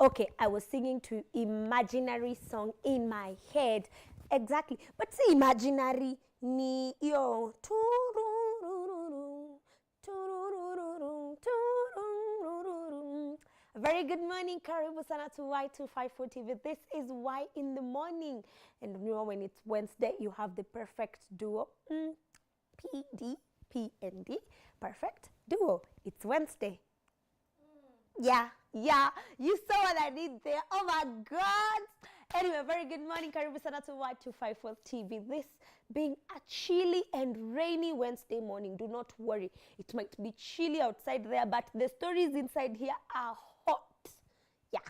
Okay, I was singing to imaginary song in my head. Exactly. But see, imaginary ni yo. Very good morning, karibu sana to Y254 TV. This is Y in the morning. And you know, when it's Wednesday, you have the perfect duo. PD, PND, perfect duo. It's Wednesday. Yeah, you saw what I did there. Oh my God. Anyway, very good morning. Karibu sana to Y254 TV. This being a chilly and rainy Wednesday morning, do not worry. It might be chilly outside there, but the stories inside here are hot. Yeah,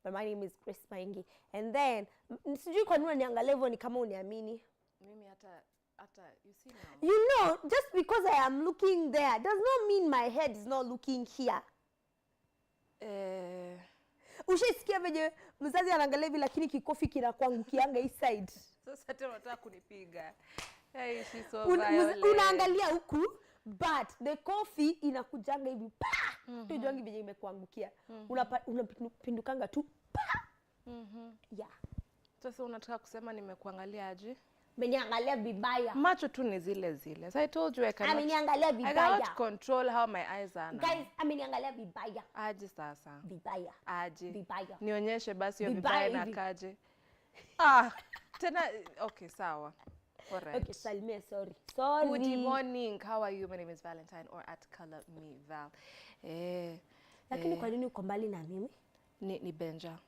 but my name is Grace Maingi. And then, sijui kwa nini unaniangalia ni kama uniamini. Mimi hata you see now. You know, just because I am looking there does not mean my head is not looking here. Ushaisikia venye mzazi anaangalia hivi lakini kikofi kinakuangukianga hii side. Sasa tena unataka kunipiga. Hey, she's so violent. Unaangalia huku but the coffee inakujanga hivi pa. Ndio venye imekuangukia. Unapindukanga tu pa. Yeah. Sasa unataka kusema nimekuangalia aje? Ameniangalia vibaya. Macho tu ni zile. So I told you I cannot control how my eyes are now. Guys, ameniangalia vibaya. Aje sasa. Vibaya. Aje. Vibaya. Nionyeshe basi hiyo vibaya na kaje. Tena okay, sawa. Alright. Okay, Salme, sorry. Good morning. How are you? My name is Valentine or at Color Me Val. Lakini kwa nini uko mbali na mimi? Ni Benja.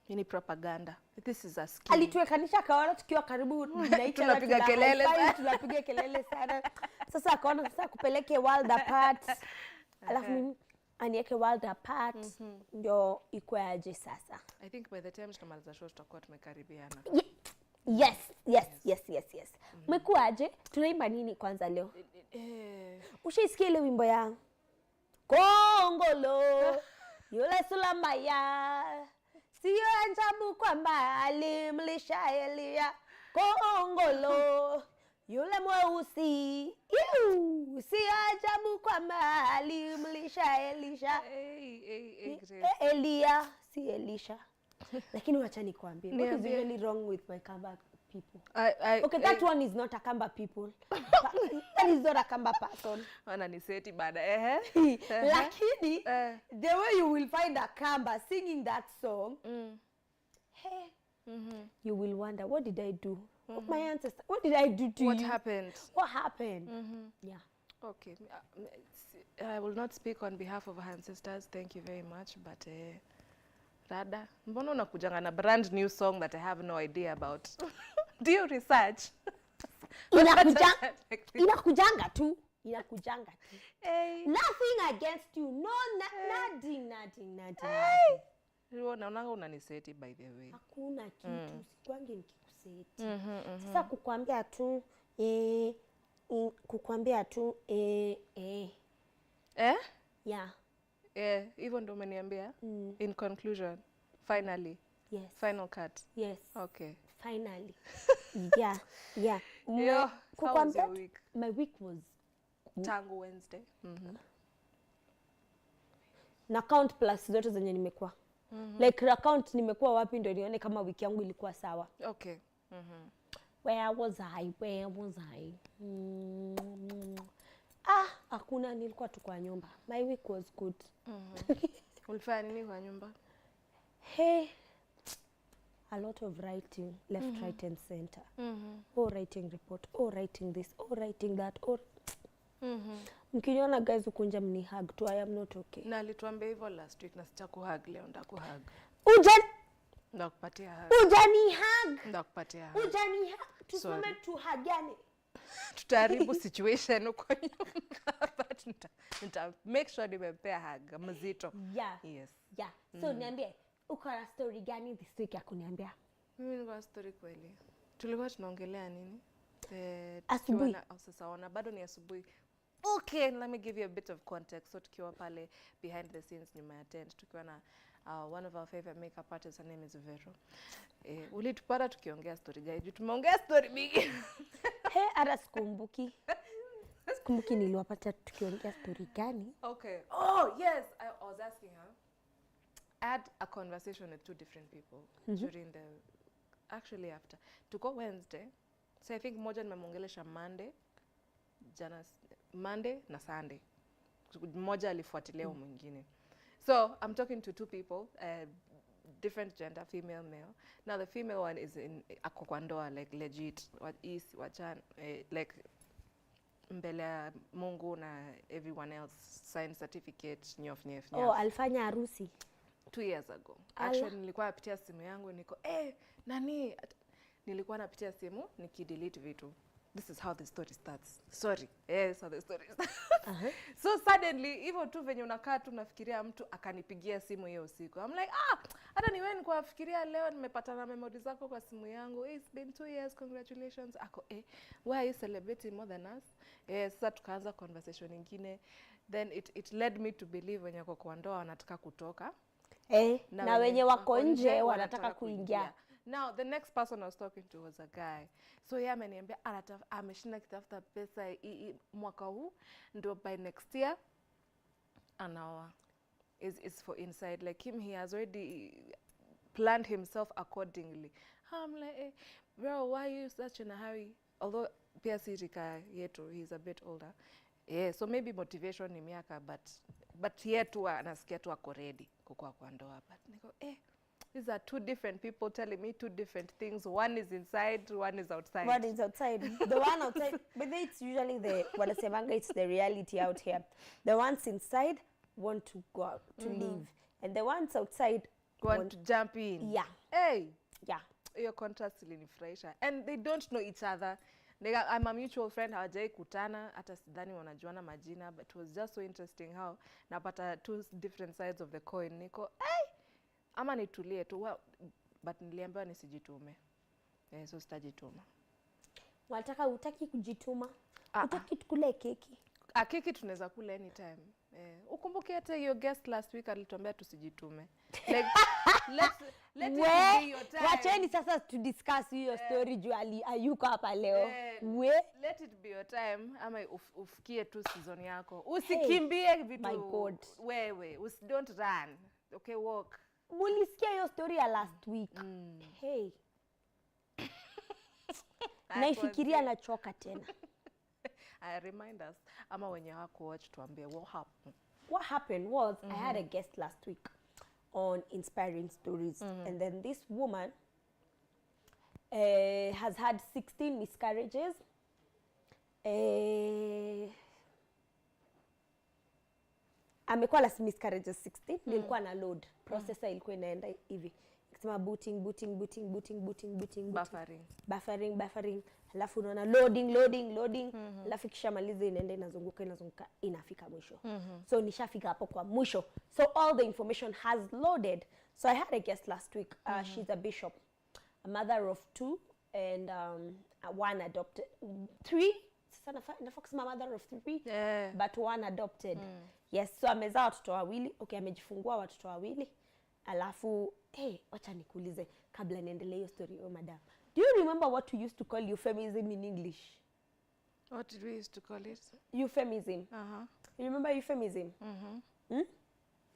Ni propaganda. This is a scheme. Alituwekanisha kaona tukiwa karibu na tunapiga kelele sana. Tunapiga kelele sana. Sasa akaona sasa kupeleke world apart. Alafu mimi aniweke world apart ndio ikuwe aje sasa. I think by the time tunamaliza show tutakuwa tumekaribiana. Yes. Mmekuaje? Tunaimba nini kwanza leo? Ushaisikia ile wimbo ya Kongolo yule Sulambaya sio ajabu kwamba alimlisha Elia Kongolo yule mweusi sio ajabu kwamba alimlisha Elisha Elia si Elisha. Lakini wacha nikwambie, what is really wrong with my Kamba people? Okay, that one is not a Kamba people. That is not a Kamba person. Wana niseti bada Lakini the way you will find a Kamba singing that song, hey, you will wonder, what did I do? My ancestors, what did I do to you? What happened? What happened? Yeah. Okay. I will not speak on behalf of our ancestors. Thank you very much, but Rada, mbona unakujanga na brand new song that I have no idea about? Do you research? Inakujanga tu. Hey. Nothing against you. No, nothing. Hey. Unaonanga unaniseti by the way. Hakuna kitu. Sikwange nikikuseti. Sasa kukwambia tu Yeah. hivyo ndo umeniambia. In conclusion, finally, Yes. final cut. Yes. Okay. Finally. Yeah. Yeah. Yeah, how was your Kukwambia week? my week was Tangu Wednesday. na count plus zote zenye nimekuwa. Like account nimekuwa wapi ndio nione kama wiki yangu ilikuwa sawa. Okay. Where was I? Where was I? Hakuna, nilikuwa tu kwa nyumba. My week was good. Ulifanya nini kwa nyumba? Hey, a lot of writing, left, right and center. Oh, writing report, oh, writing this, oh, writing that, oh. Mkiniona guys ukunja mni hug tu, I am not okay. Na alituambia hivyo last week na sitakuhug leo, ndakuhug. Ndakupatia hug. Ujani hug. Ndakupatia hug. Ujani hug. Tusimame tuhagane. Tutaharibu situation huko nyuma. But nita make sure nimempea hug mzito. Yeah. Yes. Yeah. So niambie, uko na story gani this week ya kuniambia? Mimi niko na story kweli. Tulikuwa tunaongelea nini? Asubuhi. Sasa ona bado ni asubuhi. Okay, let me give you a bit of context. So tukiwa pale behind the scenes nyuma ya tent, tukiwa na one of our favorite makeup artists, her name is Vero. Ulitupata tukiongea story gani? Tumeongea story big. Hata sikumbuki. Sikumbuki niliwapata tukiongea story gani? Okay. Oh, yes. I was asking her. I had a conversation with two different people during the, actually after. Tuko Wednesday. So I think moja nimemongelesha Monday na Sunday. Moja alifuatilia mwingine. So I'm talking to two people, different gender, female, male. Now the female one is in ako kwa ndoa, like legit, like mbele ya Mungu na everyone else, sign certificate, nyof. Oh, alifanya harusi 2 years ago. Actually nilikuwa napitia simu yangu niko nilikuwa napitia simu nikidelete vitu. This is how the story starts. Sorry. Yes, how the story starts. So suddenly, hivyo tu venye unakaa tu nafikiria mtu akanipigia simu hiyo usiku. I'm like, hata ni wewe niko nafikiria leo nimepata memories zako kwa simu yangu. It's been 2 years, congratulations. Ako, why are you celebrating more than us? Sasa tukaanza conversation nyingine. Then it led me to believe wenye wako kwa ndoa wanataka kutoka. Na wenye wako nje wanataka kuingia. Now, the next person I was talking to was a guy. So yeye ameniambia ameshinda kitafuta pesa mwaka huu ndio by next year anaoa. Is for inside, like him, he has already planned himself accordingly. I'm like, bro, why are you such in a hurry? Although pia si rika yetu, he's a bit older. So maybe motivation ni miaka, but yetu anasikia tu ako ready kukua kwa ndoa. But niko, these are two different people telling me two different things. One is inside, one is outside. One is outside. The one outside, but it's usually it's the reality out here. The ones inside want to go out, to leave. And the ones outside want to jump in. Yeah. Hey. Yeah. Your contrast ilinifurahisha. And they don't know each other. I'm a mutual friend, hawajai kutana, hata sidhani wanajuana majina, but it was just so interesting how napata two different sides of the coin. Niko, ama nitulie tu, but niliambiwa nisijitume. So sitajituma. Utaki kujituma? Utaki tukule keki? Keki tunaweza kula anytime. Ukumbuke hata your guest last week alituambia tusijitume. Like, let it be your time. Wacheni sasa to discuss hiyo story juu ayuko hapa leo. Let it be your time ama ufikie tu season yako. Usikimbie vitu. My God. Wewe, don't run. Okay, walk. Mulisikia hiyo story ya last week. Hey. Naifikiria nachoka tena. Remind us, ama wenye hawakuwatch tuambie what happened. What happened was I had a guest last week on Inspiring Stories. And then this woman has had 16 miscarriages. Amekuwa na miscarriages 16. Nilikuwa na load. Processor ilikuwa inaenda hivi. Ikisema booting. Buffering. Halafu unaona loading. Halafu kishamaliza inaenda inazunguka inafika mwisho. So nishafika hapo kwa mwisho. So all the information has loaded. So I had a guest last week. She's a bishop, a mother of 2 and 1 adopted 3. sana nafaa kusema mother of 3 Yeah. but 1 adopted. Yes, so amezaa watoto wawili. Okay, amejifungua watoto wawili. Alafu wacha nikuulize kabla niendelee hiyo story madam. Do you remember what we used to call euphemism in English? What did we used to call it? Euphemism. You remember euphemism?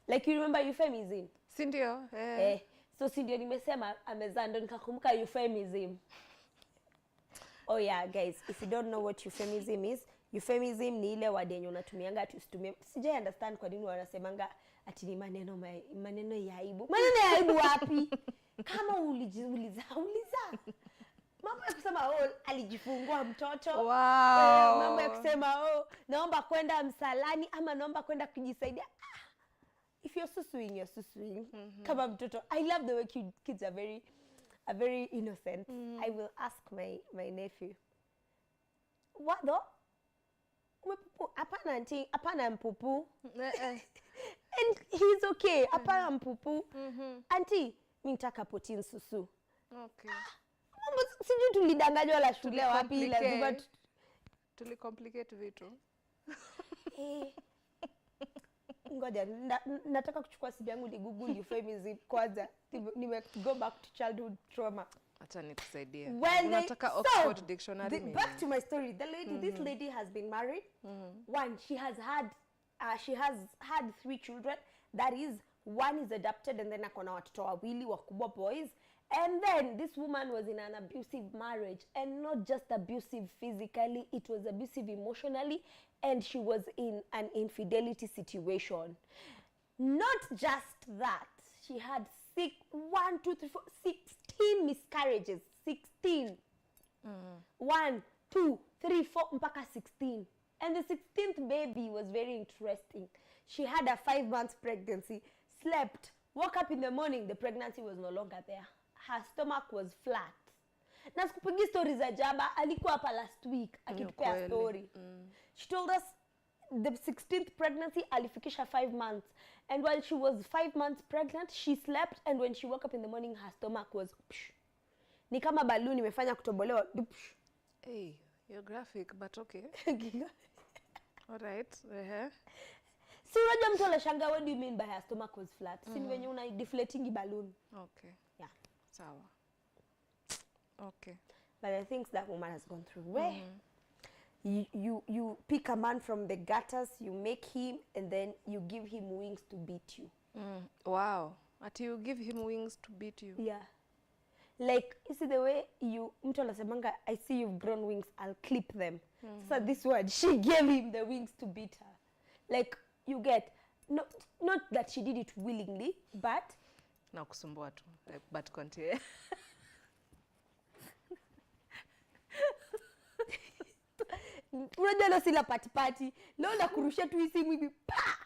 Like you remember euphemism? Si ndio? So si ndio nimesema amezaa ndo nikakumbuka euphemism. Oh yeah, guys, if you don't know what euphemism ni ile word yenye unatumianga tusitumie. Sijai understand kwa nini wanasemanga ati ni maneno ya aibu. Maneno ya aibu wapi? Kama uliza. Mambo ya kusema alijifungua mtoto. Wow. Mambo ya kusema naomba kwenda msalani ama naomba kwenda kujisaidia. If you're susuing, kama mtoto. I love the way kids are very innocent. I will ask my nephew. What though? Hapana auntie, hapana mpupu. And he's okay. Hapana mpupu. Auntie, mimi nataka protein susu. Okay. Sijui tulidanganywa la shule wapi lazima tulicomplicate vitu. Ngoja nataka kuchukua simu yangu ni Google euphemism kwanza. Nime go back to childhood trauma. Acha nikusaidie. Nataka Oxford Dictionary. Back to my story. The lady, this lady has been married. One, she has had 3 children. That is, 1 is adopted and then akona watoto wawili wakubwa boys. And then this woman was in an abusive marriage, and not just abusive physically, it was abusive emotionally, and she was in an infidelity situation. Not just that, she had 16 miscarriages. 16. 1, 2, 3, 4 mpaka 16. And the 16th baby was very interesting. She had a 5 months pregnancy, slept, woke up in the morning, the pregnancy was no longer there. Her stomach was flat. Na sikupigi stories za jaba, alikuwa hapa last week akitupea story. She told us the 16th pregnancy alifikisha 5 months, and while she was 5 months pregnant, she slept, and when she woke up in the morning her stomach was ni kama balloon imefanya kutobolewa. Hey, you're graphic but okay. All right. Si unajua mtu anashangaa, what do you mean by her stomach was flat? Si ni wenye una deflating balloon. Okay. Yeah. Sawa. Okay. But the things that woman has gone through, where you pick a man from the gutters, you make him, and then you give him wings to beat you. Wow. Ati you give him wings to beat you? Yeah. Like, you see the way mtu anasemanga, I see you've grown wings, I'll clip them. So this one, she gave him the wings to beat her. Like, you get, not that she did it willingly, but na kusumbua tu, but continue. Unajua leo sila pati leo na kurusha tu simu hivi pa.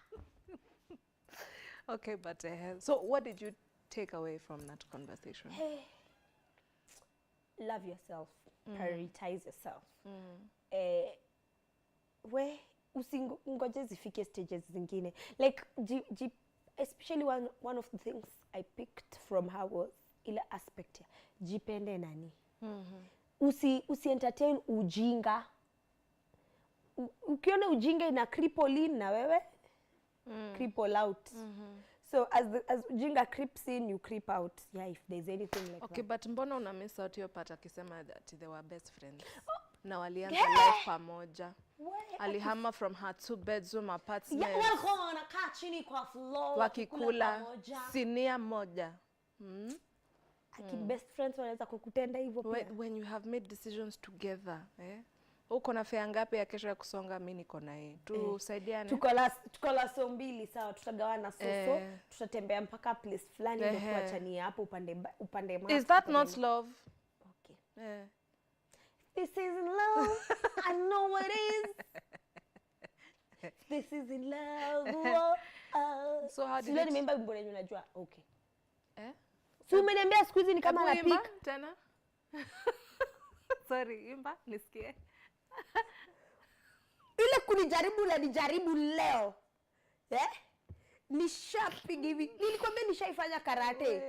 Okay, but so what did you take away from that conversation? Love yourself, prioritize yourself. We usingoje zifike stages zingine, like especially one of the things I picked from her was ile aspect ya jipende nani. Usi entertain ujinga. Ukiona ujinga ina cripple in na wewe cripple out. So as ujinga creeps in, you creep out. Yeah, if there's anything like that. Okay, but mbona una miss out your part akisema that they were best friends? Na walianza life pamoja. Alihama from her 2-bedroom apartment. Yeah, walikuwa wanakaa chini kwa floor wakikula sinia moja. Best friends wanaweza kukutenda hivyo pia. When you have made decisions together, uko na fare ngapi ya kesho ya kusonga, mimi niko na yeye. Tusaidiane. Tuko la so mbili sawa, tutagawana soso, tutatembea mpaka place fulani ndio tuachanie hapo upande mmoja. Is that not love? Okay. This isn't love. I know what is. This isn't love. So how did you remember wimbo wenyewe unajua? Okay. So umeniambia siku hizi ni kama anapika tena. Sorry, imba nisikie. Ile kunijaribu na nijaribu leo. Nishapiga hivi. Nilikwambia nishaifanya karate.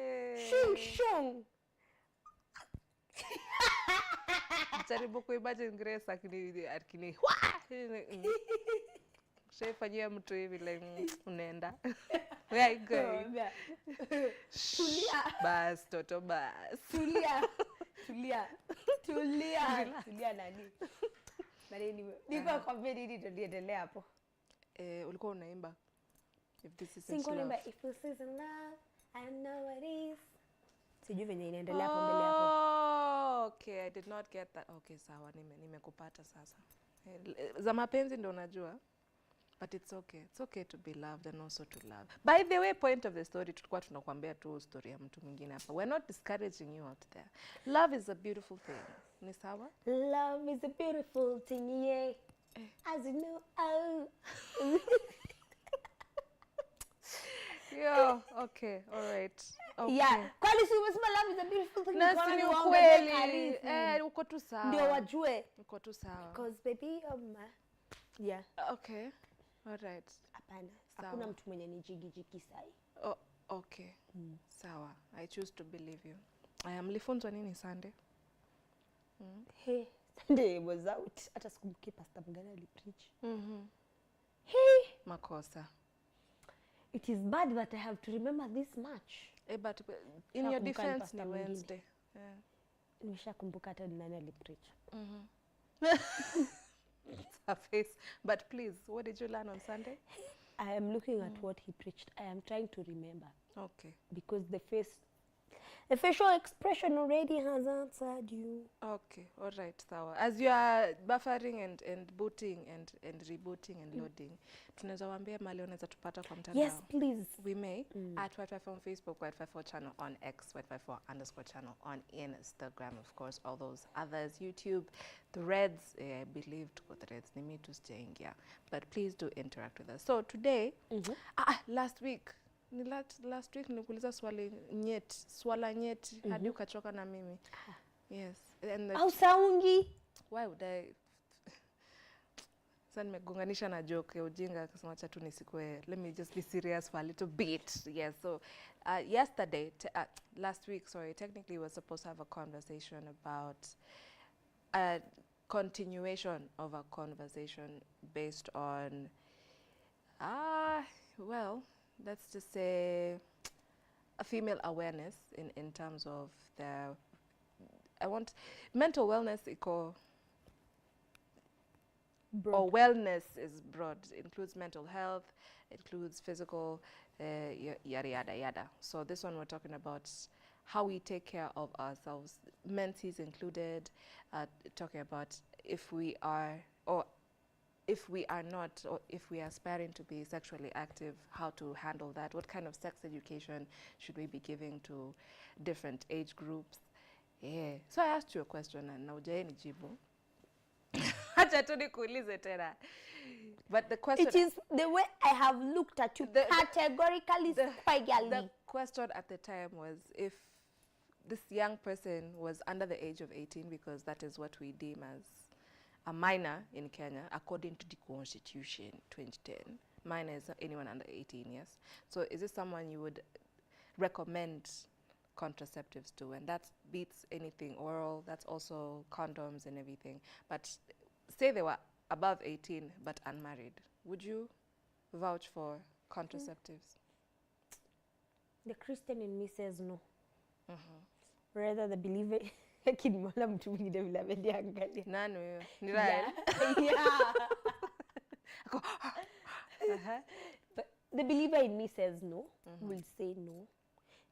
Shung shung. Jaribu kuimagine Grace akini shaifanyia mtu hivi like unaenda. Where are you going? Tulia. Bas, toto bas. Tulia nani. Bali niko kwa vile ndio niendelea hapo. Ulikuwa unaimba if this is Single number if this is love I know what is. Sijui venye inaendelea hapo mbele hapo. Okay, I did not get that. Okay, sawa, nimekupata sasa. Za mapenzi ndo unajua. But it's okay. It's okay to be loved and also to love. By the way, point of the story, tulikuwa tunakuambia tu story ya mtu mwingine hapa. We're not discouraging you out there. Love is a beautiful thing. Ni sawa? Love is a beautiful thing, yeah. As you know, oh. Yo, okay, all right. Okay. Yeah. Kwani si umesema love is a beautiful thing? Na si ni ukweli. Uko tu sawa. Ndio wajue. Uko tu sawa. Because baby, yeah. Okay. All right. Hapana. Sawa. Hakuna mtu mwenye ni jigi sai. Oh, okay. Sawa. I choose to believe you. Mlifunzwa nini Sunday? Hey, Sunday was out. Hata sikumbuki pastor mgani alipreach. Hey, makosa. It is bad that I have to remember this much. But in your defense ni Wednesday. Yeah. Nimeshakumbuka hata ni nani alipreach. Her face. But please, what did you learn on Sunday? I am looking at what he preached. I am trying to remember. Okay. Because the facial expression already has answered you. Okay, all right, sawa. As you are buffering and booting and rebooting and loading, tunaweza waambia mali unaweza tupata kwa mtandao. Yes, please. We may at White54 on Facebook, White54 channel on X, White54_channel on Instagram, of course, all those others, YouTube, Threads. I believe to Threads, ni me to staying here. But please do interact with us. So today, last week nilikuuliza swala nyeti hadi ukachoka na mimi. Yes. And Au saungi. Why would I? Sasa nimegonganisha na joke ya ujinga akasema acha tu nisikue. Let me just be serious for a little bit. Yes. So last week, technically we were supposed to have a conversation about a continuation of a conversation based on let's just say a female awareness in terms of mental wellness or wellness is broad. It includes mental health, it includes physical, yada yada yada. So this one we're talking about how we take care of ourselves, menses included, talking about if we are not, or if we are aspiring to be sexually active, how to handle that, what kind of sex education should we be giving to different age groups. Yeah. So I asked you a question and now Jay nijibu. Acha tu nikuulize tena. But the question, it is the way I have looked at you categorically, spigally. The question at the time was if this young person was under the age of 18, because that is what we deem as a minor in Kenya, according to the Constitution 2010. Minor is anyone under 18 years. So is this someone you would recommend contraceptives to? And that beats anything oral, that's also condoms and everything. But say they were above 18 but unmarried, would you vouch for contraceptives? The Christian in me says no. Rather the believer akimwona mtu mwingine vile ameniangalia. Nani huyo? Ni Ryan? Yeah. But the believer in me says no, will say no,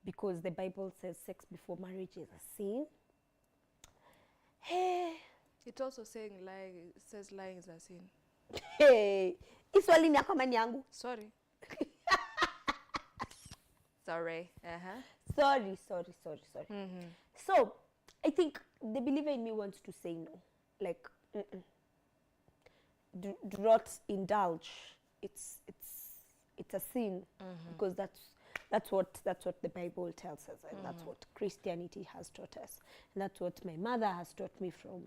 because the Bible says sex before marriage is a sin. Hey. It also says lying is a sin. Hey. Iswali ni yako mani yangu. Sorry. Sorry. Sorry. So, I think the believer in me wants to say no. Like, do not indulge. It's a sin, because that's what the Bible tells us, and that's what Christianity has taught us, and that's what my mother has taught me from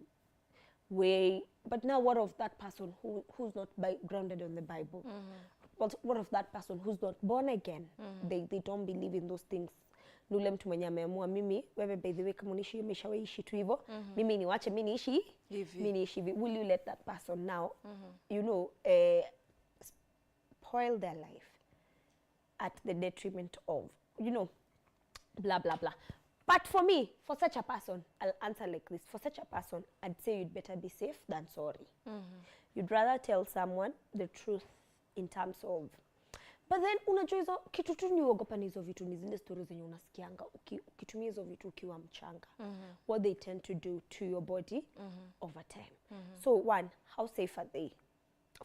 way. But now, what of that person who's not grounded on the Bible? What of that person who's not born again? They don't believe in those things ni ule mtu mwenye ameamua mimi wewe by the way kama unishi umeshawaishi tu hivyo mimi niwache mimi niishi Hivi. mimi niishi hivi. Will you let that person now you know spoil their life at the detriment of you know blah blah blah. But for me, for such a person, I'll answer like this. For such a person, I'd say you'd better be safe than sorry. You'd rather tell someone the truth in terms of, but then unajua hizo kitu tu ni uogopa ni hizo vitu ni zile stories zenye unasikianga ukitumia hizo vitu ukiwa mchanga. What they tend to do to your body over time. So one, how safe are they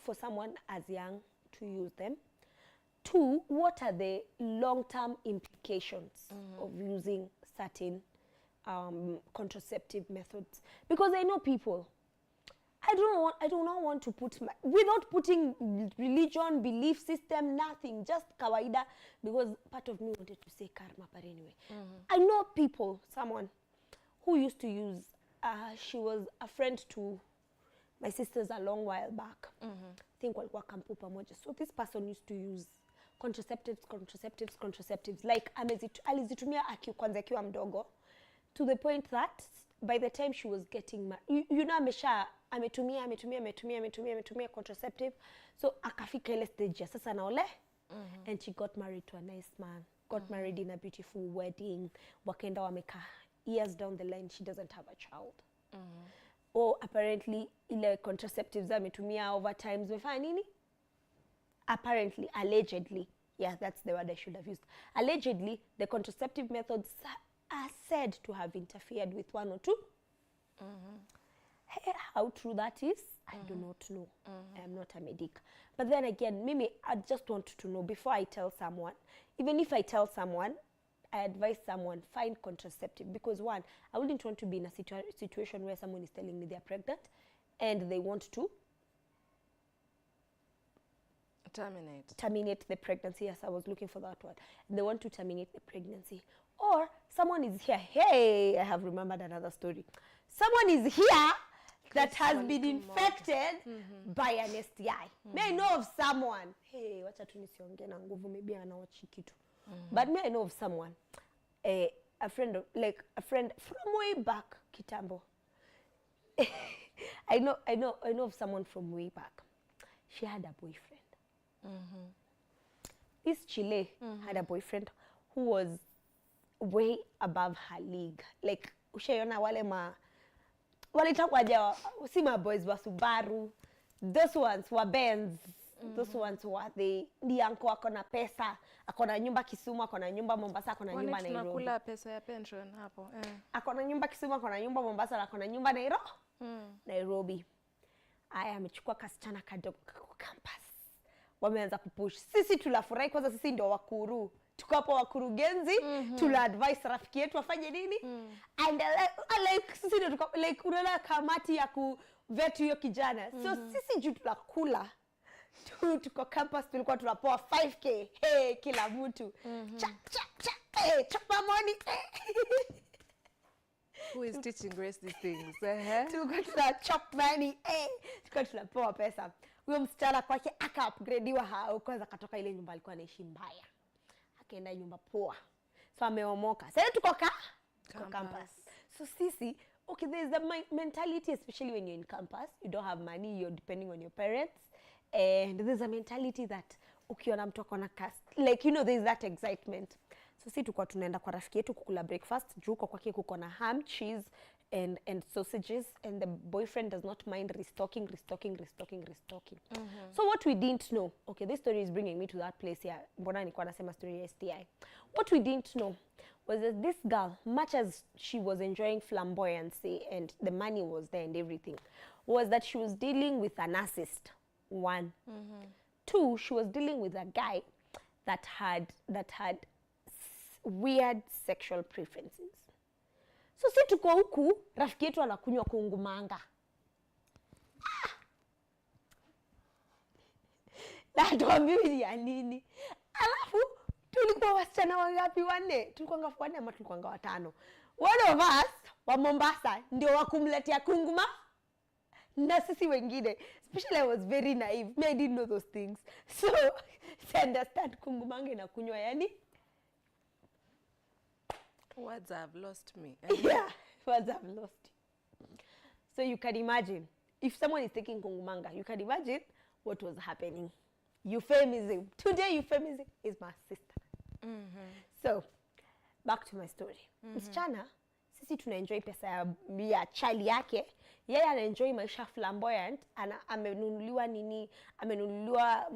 for someone as young to use them? Two, what are the long-term implications of using certain contraceptive methods? Because I know people, I do not want to put without putting religion, belief system, nothing, just kawaida, because part of me wanted to say karma, but anyway. I know people, someone who used to use, she was a friend to my sisters a long while back. I think walikuwa kampu pamoja. So this person used to use contraceptives like alizitumia kwanza akiwa mdogo to the point that by the time she was getting you know ametumia contraceptive, so akafika ile stage sasa naole and she got married to a nice man, got married in a beautiful wedding, wakaenda wamekaa years down the line she doesn't have a child. Or apparently ile contraceptives ametumia over time zimefanya nini? Apparently, allegedly, yeah, that's the word I should have used. Allegedly, the contraceptive methods are said to have interfered with one or two. Hey, how true that is, I do not know. I am not a medic. But then again, Mimi, I just want to know before I tell someone, even if I tell someone, I advise someone, find contraceptive. Because one, I wouldn't want to be in a situation where someone is telling me they're pregnant and they want to terminate the pregnancy. Yes, I was looking for that word. And they want to terminate the pregnancy. Or someone is here. Hey, I have remembered another story. Someone is here that has been infected by an STI. May I know of someone. Hey, wacha tu nisionge na nguvu, maybe anawachi kitu. But may I know of someone, a friend from way back, kitambo. I know of someone from way back. She had a boyfriend. This Chile had a boyfriend who was way above her league. Like, ushayona wale takwaja, si ma boys wa Subaru, those ones were Benz, those ones were the uncle akona pesa, akona nyumba Kisumu, akona nyumba Mombasa, akona nyumba Nairobi. Tunakula pesa ya pension hapo. Akona nyumba Kisumu, akona nyumba Mombasa, akona nyumba Nairobi. Aya amechukua kasichana kadogo kwa campus. Wameanza kupush. Sisi tulafurahi kwanza, sisi ndio wakuru. Tuko hapo wakurugenzi, tula advice rafiki yetu afanye nini? And like sisi ndio like unaona kamati ya kuvet hiyo kijana. So sisi juu tunakula. Tuko campus tulikuwa tunapoa 5k. Hey, kila mtu. Hey, chapa money. Who is teaching Grace these things? Tulikuwa tuna chop money. Tulikuwa tunapoa pesa. Huyo msichana kwake aka-upgradewa kwanza katoka ile nyumba alikuwa anaishi mbaya. Akaenda nyumba poa. So ameomoka. Sasa tuko campus. So sisi, okay, there's a mentality, especially when you're in campus, you don't have money, you're depending on your parents. And there's a mentality that ukiona mtu akona cast, like, you know, there's that excitement. So sisi tuko tunaenda kwa rafiki yetu kukula breakfast, juu kwa kwake kuko na ham, cheese, and sausages, and the boyfriend does not mind restocking. So what we didn't know, okay, this story is bringing me to that place here. Mbona nilikuwa nasema story ya STI. What we didn't know was that this girl, much as she was enjoying flamboyancy and the money was there and everything, was that she was dealing with a narcissist. One. Two, she was dealing with a guy that had weird sexual preferences. So si tuko huku, rafiki yetu anakunywa kungumanga. Na tuambiwi ya nini. Alafu, tulikuwa wasichana wangapi? Wanne. Tulikuwa ngafu wanne ama tulikuwa watano. One of us, wa Mombasa, ndio wakumletea kunguma. Na sisi wengine. Especially I was very naive. I didn't know those things. So, I understand kungumanga inakunywa yani. Words have lost me. Yeah, words have lost you. So you can imagine, if someone is taking kungumanga, you can imagine what was happening. Euphemism. Today, euphemism is my sister. So, back to my story. Msichana, sisi tunaenjoy pesa ya chali yake. Yeye anaenjoy maisha flamboyant. Amenunuliwa nini? Amenunuliwa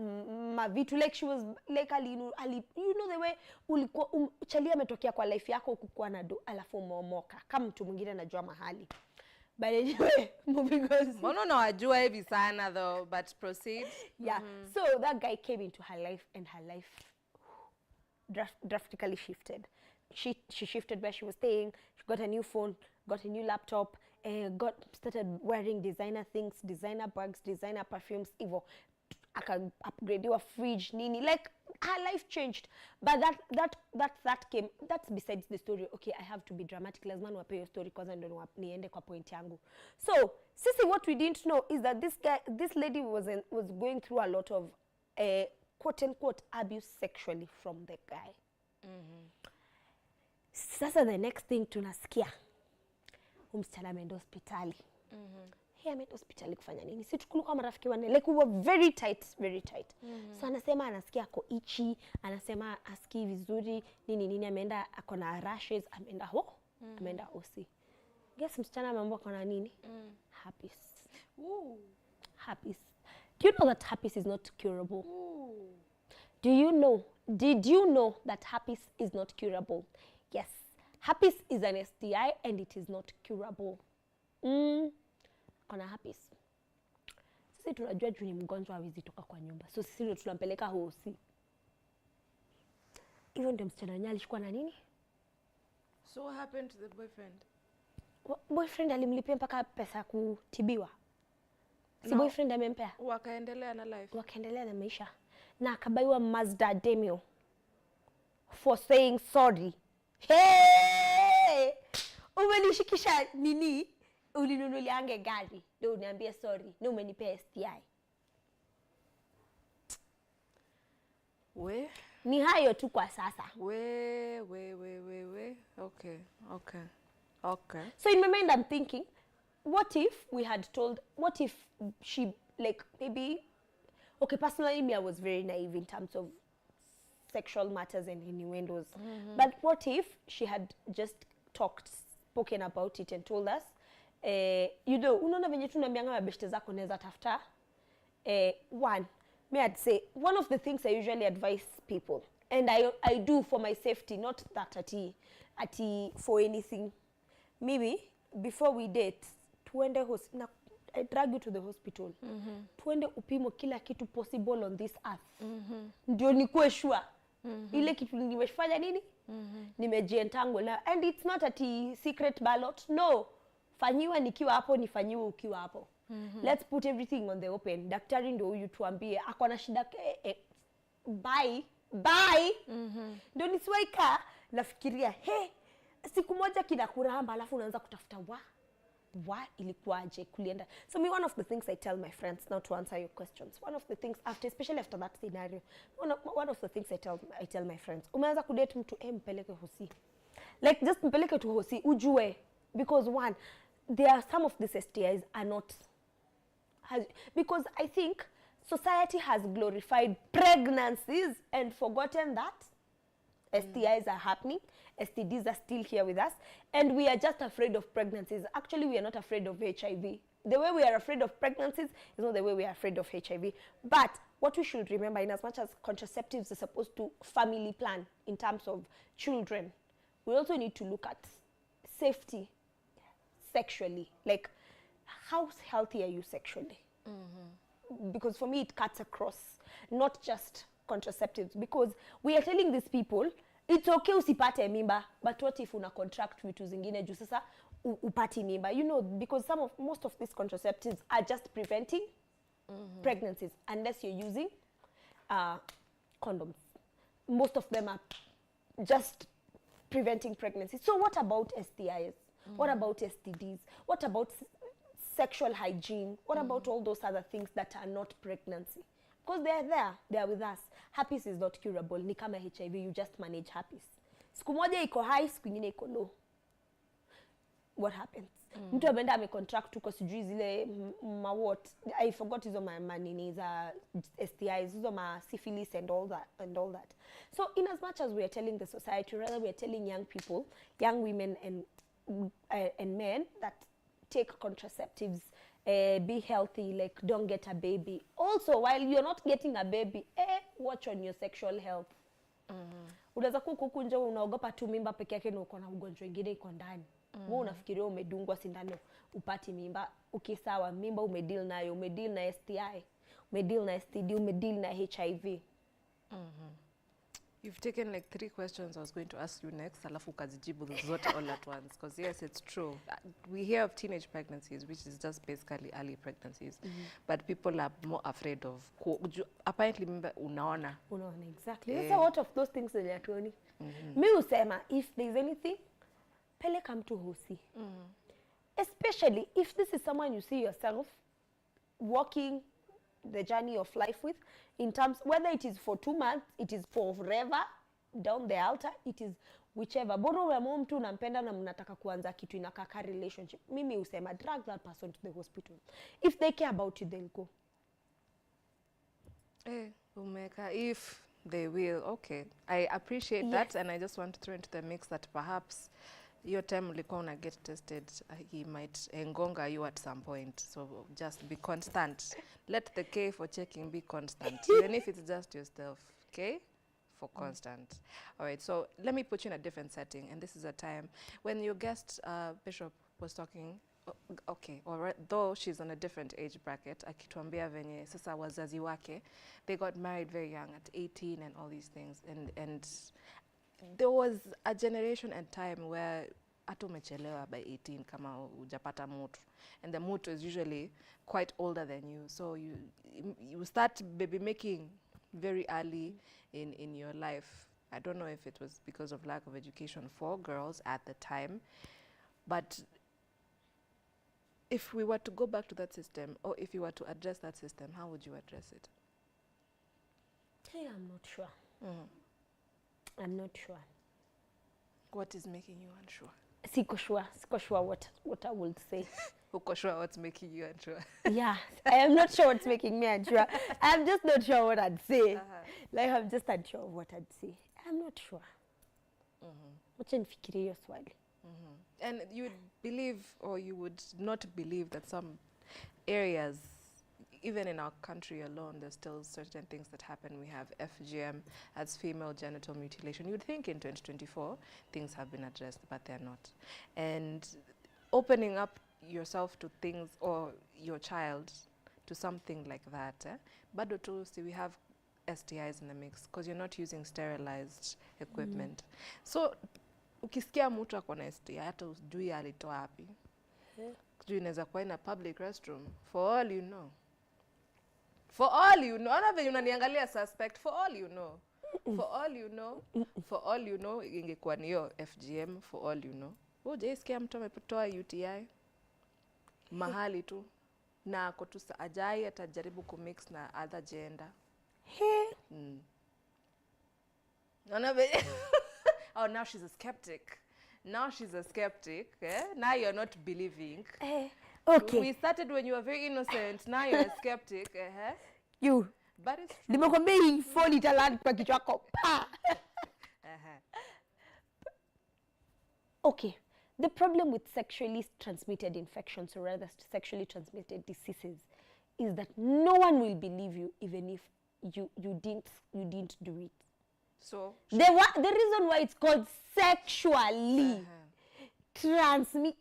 mavitu. Like she was, like you know the way, ulikuwa, chali ametokea kwa life yako, ukukua na do, alafu umeomoka. Kama mtu mwingine anajua mahali. But anyway, moving on. Mbona unawajua hivi sana though, but proceed. Yeah. So that guy came into her life and her life drastically shifted. She shifted where she was staying. She got a new phone, got a new laptop, started wearing designer things, designer bags, designer perfumes, even upgrade fridge, nini. Like her life changed. But that came, that's besides the story. Okay, I have to be dramatic. Lazima niwape your story because I don't know niende kwa point yangu. So, sisi, what we didn't know is that this lady was going through a lot of quote unquote abuse sexually from the guy. Sasa the next thing tunasikia, msichana ameenda hospitali. He ameenda hospitali kufanya nini? Si tukuluka marafiki wanne, like we were very tight. So anasema anasikia ako itchy, anasema asikii vizuri, nini, ameenda akona rashes, ameenda ameenda OC. Guess msichana ameambiwa akona nini? Herpes. Herpes. Do you know that herpes is not curable? Did you know that herpes is not curable? Yes. Herpes is an STI and it is not curable. Kona herpes. Sisi tunajua juu ni mgonjwa hawezi toka kwa nyumba. So sisi ndio tunampeleka hosi. Hivyo ndio msichana wenyewe alishikwa na nini? So what happened to the boyfriend? Boyfriend alimlipia mpaka pesa kutibiwa. Si boyfriend amempea. Wakaendelea na life. Wakaendelea na maisha. Na akabaiwa Mazda Demio for saying sorry. Hey! Umenishikisha nini? Ulinunuliange gari. Ndio uniambie sorry. Na umenipea STI. We? Ni hayo tu kwa sasa. We. Okay. So in my mind I'm thinking, what if she, like, maybe, okay, personally me, I was very naive in terms of sexual matters and innuendos. But what if she had just spoken about it and told us, you know, unaona venye tunaambianga mabeshte zako neza tafuta. One, may I'd say, one of the things I usually advise people, and I do for my safety, not that ati for anything. Maybe before we date, tuende I drag you to the hospital. Tuende upimo kila kitu possible on this earth. Ndio nikuwe sure. Ile kitu nimefanya nini? Nimejientangle na, and it's not ati secret ballot. No. Fanyiwa nikiwa hapo, nifanyiwe ukiwa hapo. Let's put everything on the open. Daktari ndio huyu tuambie ako na shida bye. Ndio nisiwaika nafikiria, siku moja kinakuramba alafu unaanza kutafuta ilikuwaje kulienda. So one of the things I tell my friends, now to answer your questions, one of the things especially after that scenario, one of the things I tell my friends, umeanza kudate mtu mpeleke hosi. Like just mpeleke tu hosi ujue, because one, there are some of these STIs are not because I think society has glorified pregnancies and forgotten that STIs are happening. STDs are still here with us, and we are just afraid of pregnancies. Actually, we are not afraid of HIV. The way we are afraid of pregnancies is not the way we are afraid of HIV. But what we should remember, in as much as contraceptives are supposed to family plan in terms of children, we also need to look at safety sexually. Like, how healthy are you sexually? Because for me, it cuts across, not just contraceptives. Because we are telling these people, it's okay usipate mimba, but what if una contract vitu zingine juu sasa upati mimba? You know, because most of these contraceptives are just preventing pregnancies unless you're using condoms. Most of them are just preventing pregnancy. So what about STIs? What about STDs? What about sexual hygiene? What about all those other things that are not pregnancy? Because they are there, they are with us. Herpes is not curable. Ni kama HIV, you just manage herpes. Siku moja iko high, siku nyingine iko low. What happens? Mtu ameenda amecontract huko sijui zile what I forgot hizo manini za STIs, hizo syphilis and all that. So in as much as we are telling the society, rather we are telling young people, young women and men that take contraceptives, be healthy, like don't get a baby. Also, while you're not getting a baby, watch on your sexual health. Unaweza kuku nje unaogopa tu mimba peke yake na uko na ugonjwa mwingine iko ndani. Wewe unafikiria umedungwa sindano upati mimba, ukisawa mimba umedeal nayo, umedeal na STI, umedeal na STD, umedeal na HIV. You've taken like 3 questions I was going to ask you next, alafu ukazijibu zote all at once, because yes, it's true. We hear of teenage pregnancies, which is just basically early pregnancies, but people are more afraid of apparently mimba unaona exactly. That's a lot of those things that are happening. Me usema if there's anything, peleka mtu hosi. Especially if this is someone you see yourself walking the journey of life with, in terms whether it is for 2 months, it is for forever down the altar, it is whichever. Bora wewe mtu unampenda na mnataka kuanza kitu inakaka relationship, mimi usema drag that person to the hospital. If they care about you, they'll go. Umeka, if they will, okay. I appreciate that, and I just want to throw into the mix that perhaps your time ulikuwa una get tested, he might engonga you at some point. So just be constant. Let the K for checking be constant, even if it's just yourself. K for constant. All right, so let me put you in a different setting, and this is a time when your guest Bishop was talking. Okay, though she's on a different age bracket, akituambia venye sasa wazazi wake, they got married very young at 18 and all these things, and there was a generation and time where hata umechelewa by 18 kama hujapata mutu, and the mutu is usually quite older than you, so you start baby making very early in your life. I don't know if it was because of lack of education for girls at the time, but if we were to go back to that system, or if you were to address that system, how would you address it? Hey, I'm not sure. I'm not sure. What is making you unsure? Siko sure what I would say. Uko sure what's making you unsure? Yeah, I am not sure what's making me unsure. I'm just not sure what I'd say. Like I'm just unsure of what I'd say. I'm not sure. Wacha nifikirie hiyo swali. And you would believe, or you would not believe, that some areas, even in our country alone, there's still certain things that happen. We have FGM, as female genital mutilation. You'd think in 2024 things have been addressed, but they're not. And opening up yourself to things, or your child to something like that, bado tu see we have STIs in the mix because you're not using sterilized equipment. So ukisikia mtu ako na STI hata usijui alitoa wapi. Sijui inaweza kuwa in a public restroom, for all you know. For all you know, ana venye unaniangalia suspect, for all you know. For all you know, for all you know, ingekuwa ni hiyo FGM, for all you know. Hujaisikia mtu ametoa UTI mahali tu na ako tu ajai atajaribu kumix na other gender. Oh, now she's a skeptic. Now she's a skeptic. Now you're not believing. Okay. We started when you were very innocent. Now you're a skeptic. You. But it's true. Nimekwambia hii phone italand kwa kichwa chako. Okay. The problem with sexually transmitted infections, or rather sexually transmitted diseases, is that no one will believe you even if you didn't do it. So the reason why it's called sexually transmit.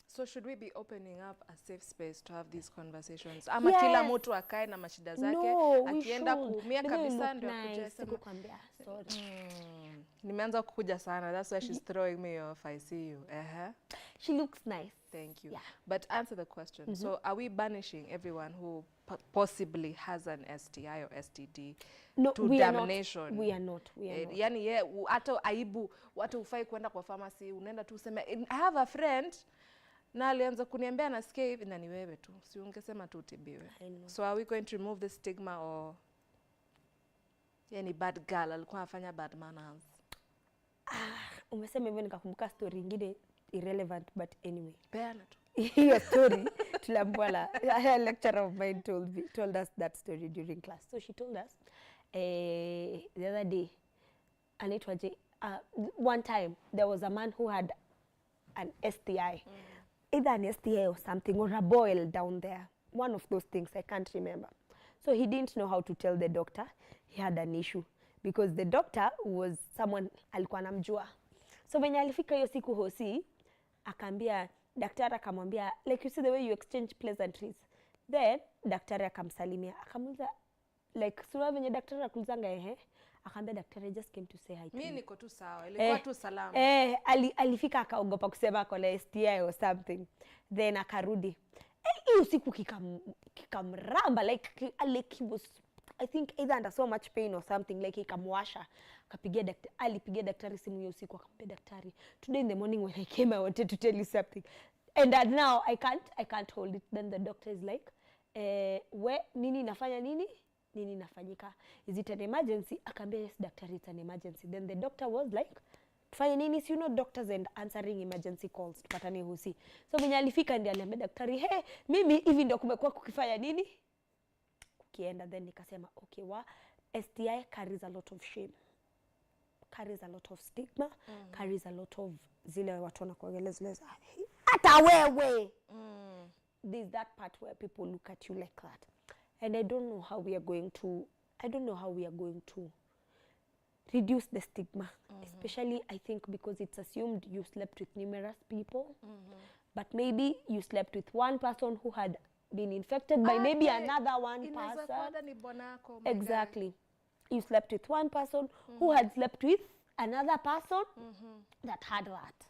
So should we be opening up a safe space to have these conversations? Ama kila mtu akae na mashida zake, akienda kuumia kabisa ndio akuje sema. Nimeanza kukuja sana. That's why she's throwing me off. I see you. She looks nice. Thank you. Yeah. But answer the question. So are we banishing everyone who possibly has an STI or STD to damnation? We are not. Yani hata aibu, watu hufai kwenda kwa pharmacy, unaenda tu useme I have a friend na alianza kuniambia nasikia hivi, na ni wewe tu. Si ungesema tu utibiwe. So are we going to remove the stigma, or yani bad girl alikuwa afanya bad manners? Umesema hivyo nikakumbuka story ingine irrelevant but anyway. Peana tu. Hiyo story tulambwala a lecturer of mine told us that story during class. So she told us the other day, anaitwaje, one time there was a man who had an STI, either an STI or something, or a boil down there, one of those things, I can't remember. So he didn't know how to tell the doctor he had an issue because the doctor was someone alikuwa anamjua. So when alifika hiyo siku hosi, akaambia daktari, akamwambia like you see the way you exchange pleasantries. Then daktari akamsalimia, akamuuliza like sura venye daktari akulizanga akaambia daktari, I just came to say hi to you. Mimi niko tu sawa, ilikuwa tu salama. Alifika akaogopa kusema ako na STI or something. Then akarudi. Hiyo siku kikamramba like he was, I think either under so much pain or something, like ikamwasha. Alipigia daktari simu hiyo siku, akamwambia daktari, today in the morning when I came I wanted to tell you something and now I can't hold it. Then the doctor is like nini nafanya nini nafanyika, is it an emergency? Akaambia yes daktari, it's an emergency. Then the doctor was like, tufanye nini? So you know doctors and answering emergency calls, tupatane hosi. So mwenye alifika ndiye aliambia daktari, mimi hivi ndio kumekuwa kukifanya nini kukienda. Then nikasema okay, STI carries a lot of shame, carries a lot of stigma, carries a lot of zile watu wanakuongelea zile hata wewe. There's that part where people look at you like that. And I don't know how we are going to reduce the stigma, especially I think because it's assumed you slept with numerous people, but maybe you slept with one person who had been infected by maybe another one person. Exactly. You slept with one person who had slept with another person that had that.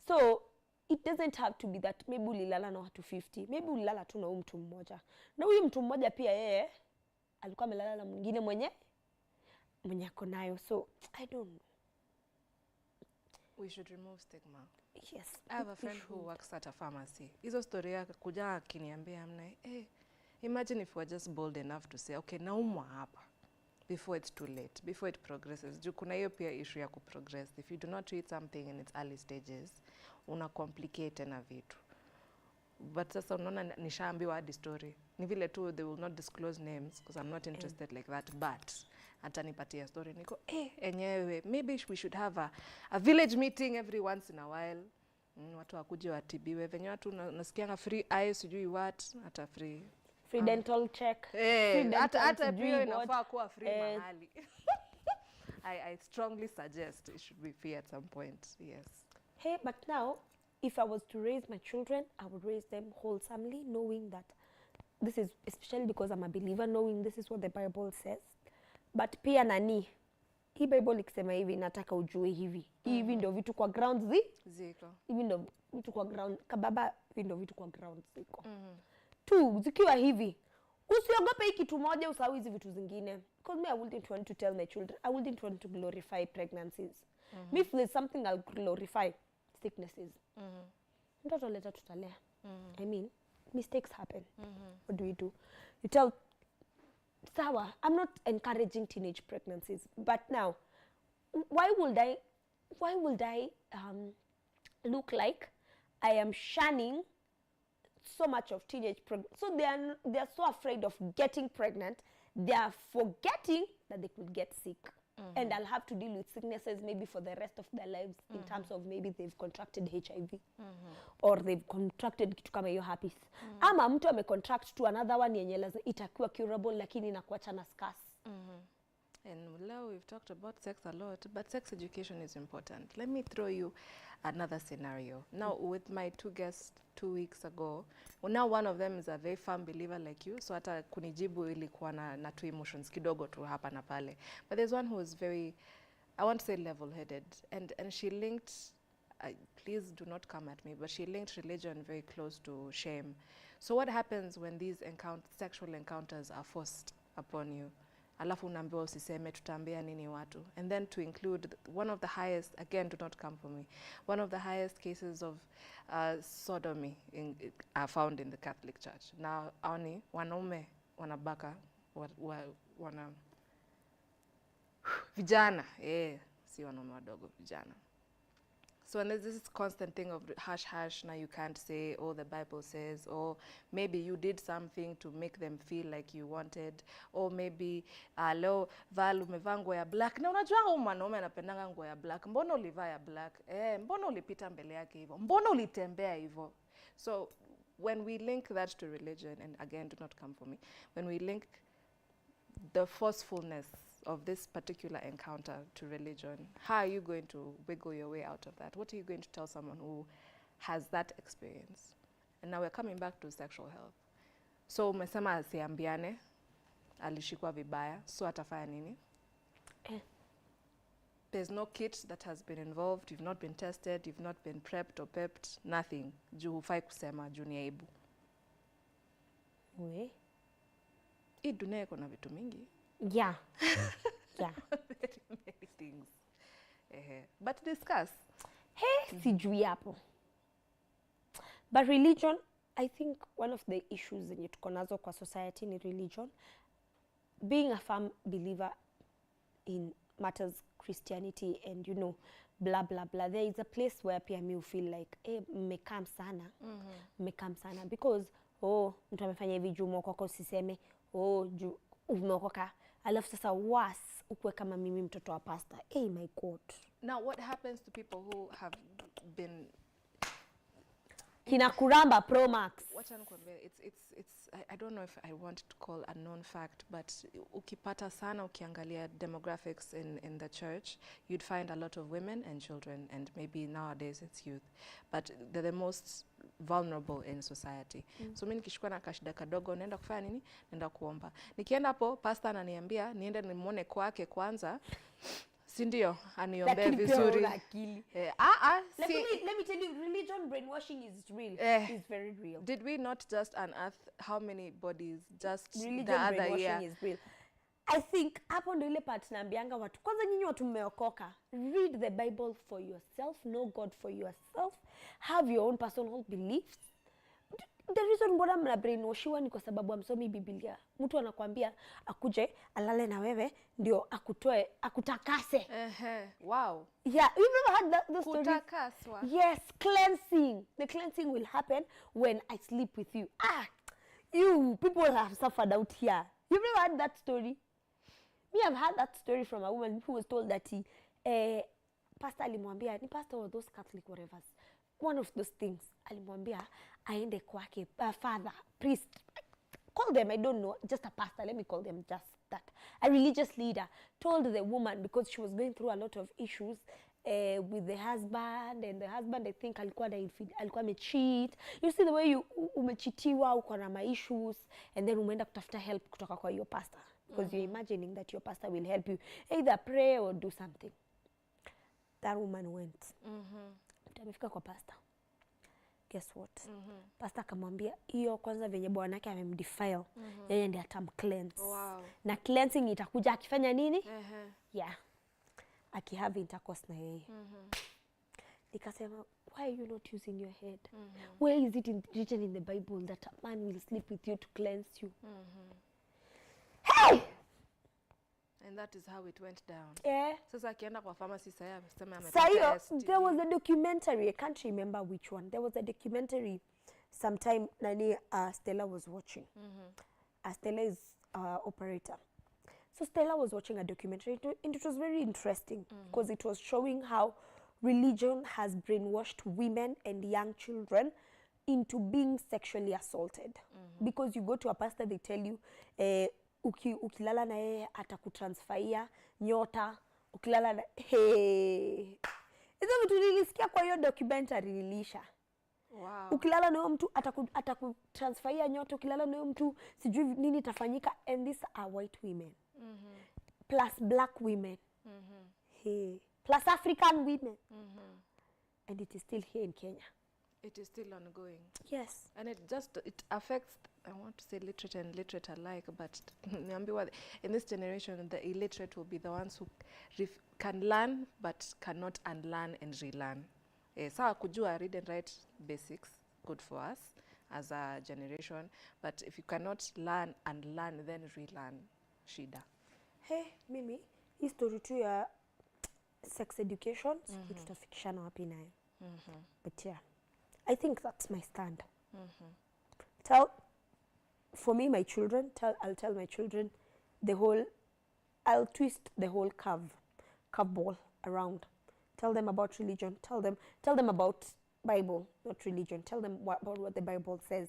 So it doesn't have to be that maybe ulilala na watu 50. Maybe ulilala tu na mtu mmoja. Na huyu mtu mmoja pia yeye alikuwa amelala na mwingine mwenye ako nayo. So I don't know. We should remove stigma. Yes. I have a friend who works at a pharmacy. Hizo story yake kuja akiniambia amna, imagine if we're just bold enough to say, okay, naumwa hapa before it's too late, before it progresses. Juu kuna hiyo pia issue ya kuprogress. If you do not treat something in its early stages, una complicate na vitu. But sasa unaona nishaambiwa hadi story. Ni vile tu they will not disclose names because I'm not interested like that, but atanipatia story niko enyewe maybe we should have a village meeting every once in a while. Watu wakuje watibiwe venye watu nasikianga free eyes sijui what, hata free dental check. Hata pia inafaa kuwa free mahali. I strongly suggest it should be free at some point. Yes. Hey, but now if I was to raise my children, I would raise them wholesomely, knowing that this is, especially because I'm a believer, knowing this is what the Bible says. But pia nani, hii Bible ikisema hivi nataka ujue hivi. Hivi ndio vitu kwa ground ziko. Hivi ndio vitu kwa ground kababa, hivi ndio vitu kwa ground ziko. Tu zikiwa hivi, usiogope hii kitu moja usahau hizi vitu zingine. Because me I wouldn't want to tell my children, I wouldn't want to glorify pregnancies. Me if there's something I'll glorify, sicknesses. Mtoto leta tutalea. I mean, mistakes happen. What do? You tell sawa, I'm not encouraging teenage pregnancies, but now why would I look like I am shunning so much of teenage pregnancy? So they are so afraid of getting pregnant, they are forgetting that they could get sick. And I'll have to deal with sicknesses maybe for the rest of their lives in terms of maybe they've contracted HIV or they've contracted kitu kama hiyo herpes. Ama mtu amecontract to another one yenye lazima itakuwa curable lakini inakuacha na scars. And now we've talked about sex a lot, but sex education is important. Let me throw you another scenario. Now, with my two guests 2 weeks ago, now one of them is a very firm believer like you, so hata kunijibu ilikuwa na two emotions kidogo tu hapa na pale. But there's one who is very, I want to say level-headed, and she linked, please do not come at me, but she linked religion very close to shame. So what happens when these sexual encounters are forced upon you? Alafu unaambiwa usiseme, tutaambia nini watu? And then to include one of the highest, again, do not come for me, one of the highest cases of sodomy are found in the Catholic Church. Now, oni wanaume wanabaka wana vijana, si wanaume wadogo, vijana. So and there's this constant thing of hush hush, now you can't say, oh, the Bible says, or maybe you did something to make them feel like you wanted, or maybe leo Val umevaa nguo ya black, na unajua huyu mwanaume anapendanga nguo ya black, mbona ulivaa ya black? Mbona ulipita mbele yake hivyo? Mbona ulitembea hivyo? So when we link that to religion, and again, do not come for me, when we link the forcefulness of this particular encounter to religion, how are you going to wiggle your way out of that? What are you going to tell someone who has that experience? And now we're coming back to sexual health. So umesema asiambiane, alishikwa vibaya, so atafanya nini? There's no kit that has been involved, you've not been tested, you've not been prepped or pepped, nothing. Juu hufai kusema, juu ni aibu. Hii dunia iko na vitu mingi. Yeah. Yeah. Very many things. But discuss. Hey, sijui hapo. But religion, I think one of the issues zenye tuko nazo kwa society ni religion. Being a firm believer in matters Christianity and you know blah blah blah, there is a place where pia me feel like mmekam sana. Mmekam sana because mtu amefanya hivi juu umeokoka usiseme, juu umeokoka alafu sasa ukwe kama mimi mtoto wa pastor. My God. Now what happens to people who have been kina Kuramba Pro Max? It's I don't know if I want to call a known fact, but ukipata sana ukiangalia demographics in the church, you'd find a lot of women and children, and maybe nowadays it's youth, but they're the most vulnerable in society. So mimi nikishikwa na kashida kadogo, naenda kufanya nini? Naenda kuomba. Nikienda hapo pastor ananiambia niende nimuone kwake kwanza, si ndio? Aniombee vizuri. Let me tell you, religion brainwashing is real. It's very real. Did we not just unearth how many bodies just religion the other brainwashing year? Is real. I think hapo ndio ile part naambianga watu, kwanza nyinyi watu mmeokoka, read the Bible for yourself, know God for yourself, have your own personal beliefs. The reason mbona mna brainwashiwa ni kwa sababu amsomi Biblia. Mtu anakuambia akuje alale na wewe ndio akutoe akutakase. Wow. Yeah, you never had the story. Kutakaswa. Yes, cleansing. The cleansing will happen when I sleep with you. You people have suffered out here. You've never had that story? Me, I've had that story from a woman who was told that pastor alimwambia, ni pastor or those Catholic whatever, one of those things, alimwambia aende kwake, father, priest, call them, I don't know, just a pastor, let me call them just that. A religious leader told the woman, because she was going through a lot of issues with the husband, and the husband, I think, alikuwa amecheat. You see the way you umechitiwa, uko na issues, and then umeenda kutafuta help kutoka kwa your pastor, because you're imagining that your pastor will help you either pray or do something. That woman went. Amefika kwa pastor. Guess what? Pastor akamwambia hiyo kwanza venye bwana yake amemdefile, yeye ndiye atamcleanse. Wow. Na cleansing itakuja akifanya nini? Yeah. Akihave intercourse na yeye. Nikasema, why are you not using your head? Where is it written in the Bible that a man will sleep with you to cleanse you? Hey! And that is how it went down. Yeah. Sasa akienda kwa pharmacy saya amesema amepata STD. There was a documentary, I can't remember which one. There was a documentary sometime nani Stella was watching. Stella is operator. So Stella was watching a documentary and it was very interesting because it was showing how religion has brainwashed women and young children into being sexually assaulted. Because you go to a pastor, they tell you ukilala na yeye atakutransferia nyota, ukilala na hizo vitu nilisikia kwa hiyo documentary nilisha. Wow. Ukilala na huyo mtu atakutransferia nyota, ukilala na huyo mtu sijui nini itafanyika, and these are white women. Plus black women. Plus African women. And it is still here in Kenya. It is still ongoing. Yes. And it affects, I want to say literate and literate alike, but in this generation, the illiterate will be the ones who can learn but cannot unlearn and relearn. Sawa kujua read and write basics, good for us as a generation, but if you cannot learn and learn, then relearn, shida. Hey, mimi, hii story tu ya sex education, sijui tutafikishana wapi nayo. But yeah, I think that's my stand. For me, my children, I'll tell my children I'll twist the whole curve ball around. Tell them about religion. Tell them about Bible, not religion. Tell them about what the Bible says.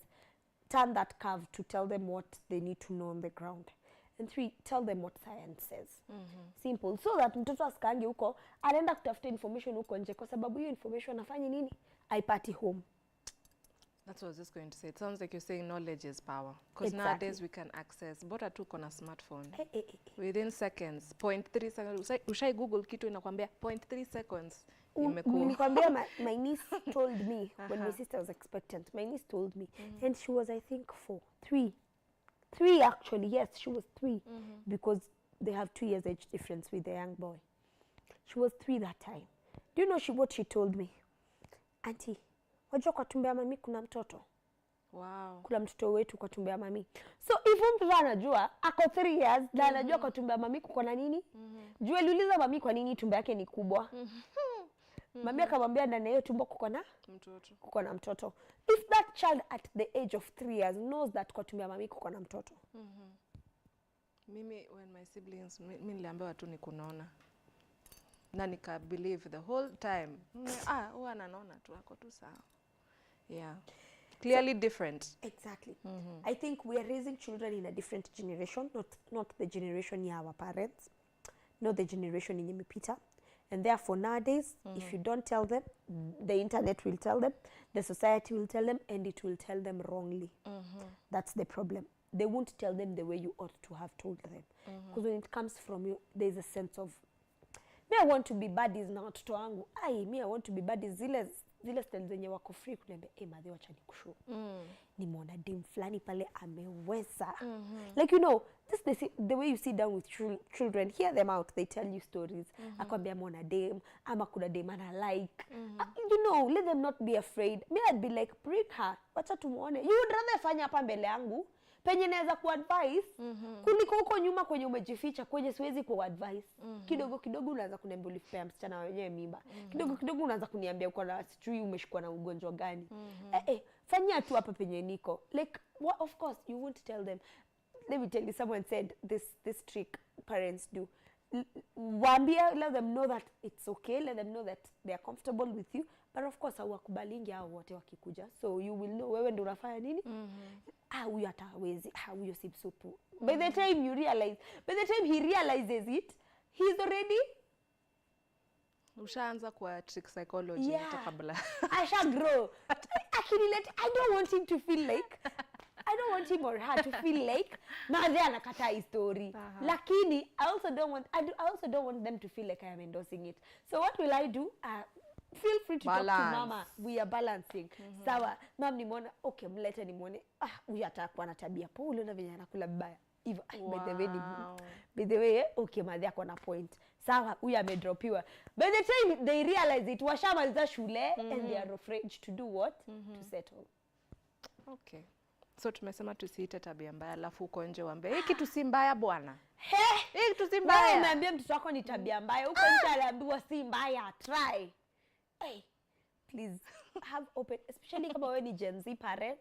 Turn that curve to tell them what they need to know on the ground. And 3, tell them what science says. Simple. So that mtoto asikange huko anaenda kutafuta information huko nje, kwa sababu hiyo information afanye nini? Aipati home. That's what I was just going to say. It sounds like you're saying knowledge is power. Because nowadays we can access. Bora tu kona smartphone. Within seconds, 0.3 seconds. Ushai Google kitu inakwambia 0.3 seconds. Nilikwambia my niece told me when my sister was expectant. My niece told me. And she was, I think, 3 actually. Yes, she was 3. Because they have 2 years age difference with the young boy. She was 3 that time. Do you know what she told me? Auntie, wajua kwa tumbo ya mami kuna mtoto. Wow. Kuna mtoto wetu kwa tumbo ya mami. So if mtoto anajua ako 3 years na anajua kwa tumbo ya mami kuko na nini? Jua aliuliza mami kwa nini tumbo yake ni kubwa. Mami akamwambia ndani hiyo tumbo kuko na mtoto. If that child at the age of 3 years knows that kwa tumbo ya mami kuko na mtoto. Mimi when my siblings mimi niliambiwa tu ni kunaona. Na nika believe the whole time. Huwa anaona tu ako tu sawa. Yeah. Clearly different. Exactly. I think we are raising children in a different generation, not the generation ya our parents, not the generation yenye imepita. And therefore nowadays, if you don't tell them, the internet will tell them, the society will tell them, and it will tell them wrongly. That's the problem. They won't tell them the way you ought to have told them. Because when it comes from you, there's a sense of, me I want to be buddies na watoto wangu. Me I want to be buddies zile style zenye wako free kuniambia madhe wacha nikushow. Nimeona dem fulani pale ameweza. Like this the way you sit down with children, hear them out, they tell you stories. Akwambia mona dem ama kuna dem ana like. Let them not be afraid. Me I'd be like, bring her, wacha tumuone. You would rather fanya hapa mbele yangu penye naweza kuadvise kuliko huko nyuma kwenye umejificha kwenye siwezi kuadvise. Kidogo kidogo unaanza kuniambia ulipea msichana wenyewe mimba. Kidogo kidogo unaanza kuniambia uko na sijui umeshikwa na ugonjwa gani. Fanyia tu hapa penye niko. Like of course you won't tell them. Let me tell you, someone said this trick parents do. Let them know that it's okay, let them know that they are comfortable with you, but of course hawakubalingi hao wote wakikuja, so you will know wewe ndio unafanya nini. Huyu hatawezi, huyo si msupu. By the time he realizes it, he's already ushaanza kwa trick psychology hata kabla asha grow. I don't want him to feel like I don't want him or her to feel like madhe anakataa hii story. Lakini I also don't want them to feel like I am endorsing it. So what will I do? Feel free to talk to mama. We are balancing. Sawa, mam nimeona, okay, mlete nimuone. Huyu atakuwa na tabia poa, uliona venye anakula vibaya. Hivyo, by the way, okay, madhe ako na point. Sawa, huyu amedropiwa. By the time they realize it, washamaliza shule and they are afraid to do what? To settle. Okay. So tumesema tusiite tabia mbaya, alafu uko nje waambie hii kitu si mbaya bwana. Hii kitu si mbaya. Wewe unaambia mtoto wako ni tabia mbaya, uko nje anaambiwa si mbaya, try. Please have open, especially kama wewe ni Gen Z parent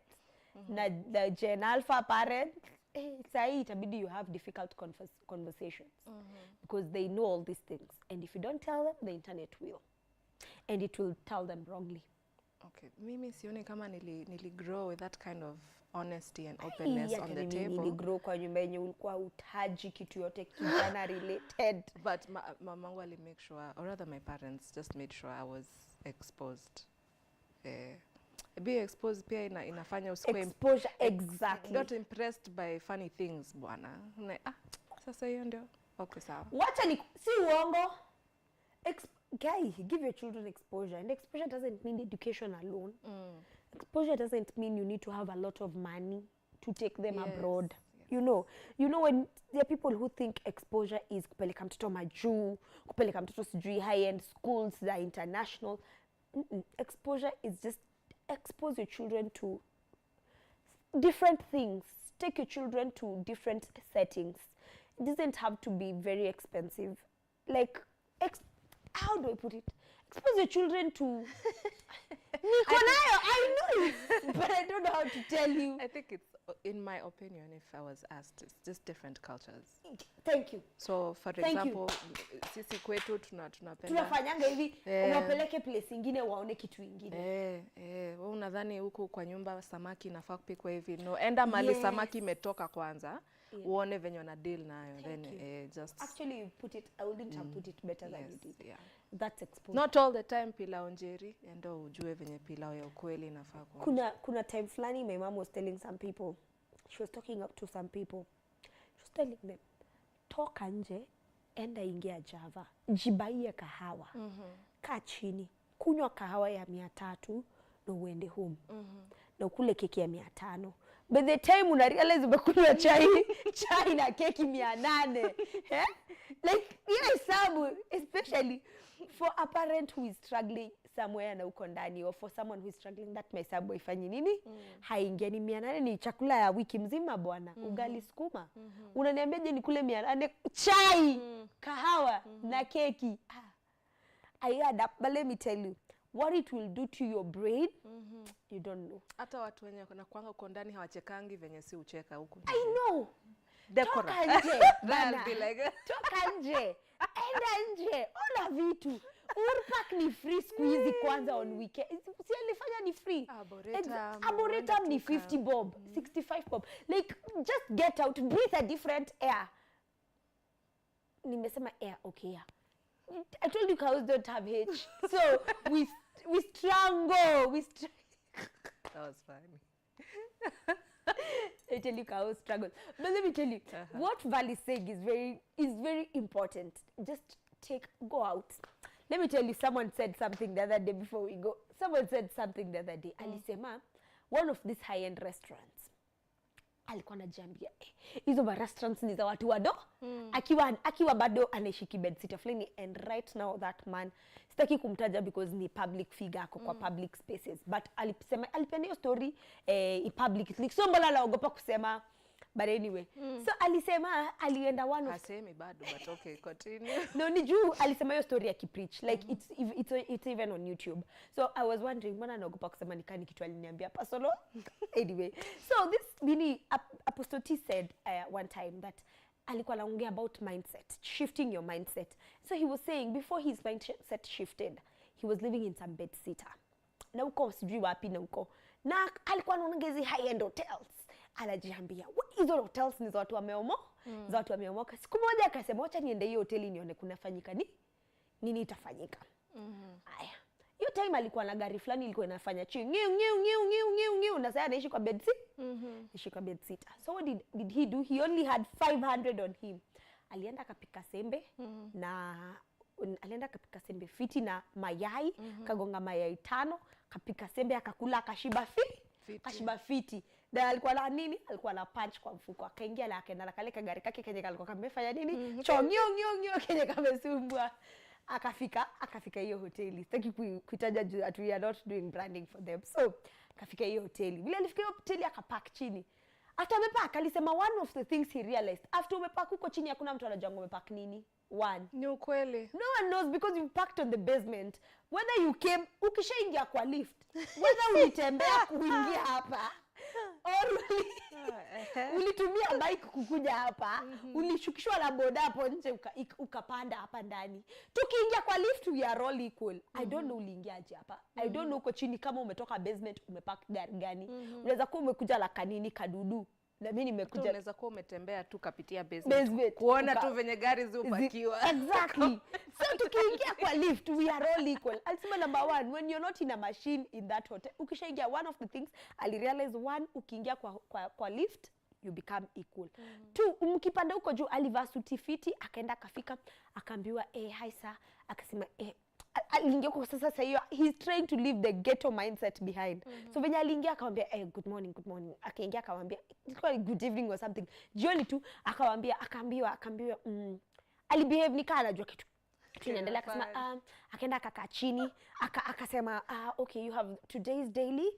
na the Gen Alpha parent. Sai itabidi you have difficult conversations because they know all these things, and if you don't tell them, the internet will, and it will tell them wrongly. Okay, mimi sioni kama nili grow with that kind of honesty and openness on the table. Nili grow kwa nyumba yenye ulikuwa utaji kitu yote kijana related. But mamangu ali make sure, or rather my parents just made sure I was exposed. Being exposed pia inafanya usikwe exposure, exactly. Not impressed by funny things bwana. Sasa hiyo ndio okay sawa. Wacha si uongo. Guy, give your children exposure, and exposure doesn't mean education alone. Exposure doesn't mean you need to have a lot of money to take them abroad. Yes. You know when there are people who think exposure is kupeleka mtoto majuu, kupeleka mtoto sijui high-end schools that are international. Exposure is just expose your children to different things. Take your children to different settings. It doesn't have to be very expensive. Like how do I put it? Expose your children to niko nayo, I know it, but I don't know how to tell you. I think it's, in my opinion, if I was asked, it's just different cultures. Thank you. So for Thank example, sisi kwetu tunapenda tunafanyanga hivi, unapeleke place ingine waone kitu ingine. Wewe unadhani huku kwa nyumba samaki inafaa kupikwa hivi? No, enda mali samaki imetoka kwanza. Uone venye na deal nayo, then just actually you put it, I wouldn't have put it better than you did. Yeah. That's exposure. Not all the time pilau njeri, endo ujue venye pilau ya ukweli inafaa kwa. Kuna time flani my mom was telling some people, she was talking up to some people, she was telling them, toka nje, enda ingia Java, jibaie kahawa, kaa chini, kunywa kahawa ya 300 na uende home, na ukule keki ya 500. By the time una realize umekunywa chai na keki 800. Like, hesabu, especially for a parent who is struggling somewhere na uko ndani, or for someone who is struggling, that mahesabu haifanyi nini? Haingiani. 800 ni chakula ya wiki mzima bwana. Ugali sukuma. Unaniambiaje nikule 800 chai, kahawa na keki? I add up, but let me tell you, what it will do to your brain, you don't know. Hata watu wenye na kuanga uko ndani hawachekangi venye si ucheka huko. I know. Dekora. Toka nje. They'll be like, toka nje. Enda nje. Ona vitu. Urpak ni free siku hizi kwanza on weekend. Si alifanya ni free. Arboretum ni 50 bob, 65 bob. Like, just get out, breathe a different air. Nimesema air, okay, yeah. I told you cows don't have H. So we strangle. that was funny. I tell you cows struggle. But let me tell you, what Val is saying is very important. Just go out. Let me tell you, someone said something the other day before we go. Someone said something the other day. Alisema, one of these high-end restaurants, alikuwa anajambia hizo ba restaurants ni za watu wado, akiwa bado anaishi kibed-sitter fulani, and right now that man, sitaki kumtaja because ni public figure ako kwa public spaces, but alipenda hiyo story public, so mbona anaogopa kusema, but anyway, so alisema alienda one of hasemi bado, but okay, continue. No, ni juu alisema hiyo story ya kipreach, like it's even on YouTube. So I was wondering, mbona naogopa kusema nikani kitu aliniambia personal. Anyway, so this Apostle T said one time that alikuwa anaongea about mindset, shifting your mindset. So he was saying before his mindset shifted, he was living in some bed-sitter. Na huko sijui wapi na huko. Na alikuwa anaona hizi high-end hotels. Anajiambia, hizo hotels ni za watu wameomo, za watu wameomoka. Siku moja akasema, acha niende hiyo hoteli nione kunafanyika nini itafanyika. Haya. Hiyo time alikuwa na gari fulani ilikuwa inafanya chini. Ngiu. Na sasa anaishi kwa ishi kwa bed-sitter. So what did he do? He only had 500 on him. Alienda akapika sembe na alienda akapika sembe fiti na mayai, kagonga mayai 5, kapika sembe akakula akashiba kashiba fiti. Na alikuwa na nini? Alikuwa na punch kwa mfuko. Akaingia na akaenda na kale kagari kake kenye kalikuwa kamefanya nini? Chongio kenye kamesumbua. Akafika hiyo hoteli. Sitaki kuitaja juu that we are not doing branding for them. So akafika hiyo hoteli. Bila alifika hiyo hoteli akapark chini. After amepark alisema one of the things he realized, after umepark huko chini hakuna mtu anajua umepark nini. One. Ni ukweli. No one knows because you parked on the basement. Whether you came, ukishaingia kwa lift, whether ulitembea kuingia hapa, or ulitumia bike kukuja hapa, ulishukishwa na boda hapo nje ukapanda hapa ndani. Tukiingia kwa lift we are all equal. I don't know uliingiaje hapa. I don't know uko chini kama umetoka basement umepark gari gani. Unaweza kuwa umekuja la kanini kadudu. Na mimi nimekuja, unaweza kuwa umetembea tu kapitia basement kuona tu venye gari ziupakiwa. Exactly. So tukiingia kwa lift we are all equal. Alisema number 1, when you're not in a machine in that hotel, ukishaingia, one of the things I realized, one, ukiingia kwa lift you become equal. 2, mkipanda huko juu alivaa suti fiti, akaenda akafika akaambiwa hi sir, akasema aliingia kwa sasa hiyo he's trying to leave the ghetto mindset behind. So venye aliingia akamwambia good morning. Akaingia akamwambia ilikuwa good evening or something. Jioni tu akaambiwa alibehave nikaa anajua kitu kinaendelea. Akasema akaenda akakaa chini akasema okay, you have today's daily.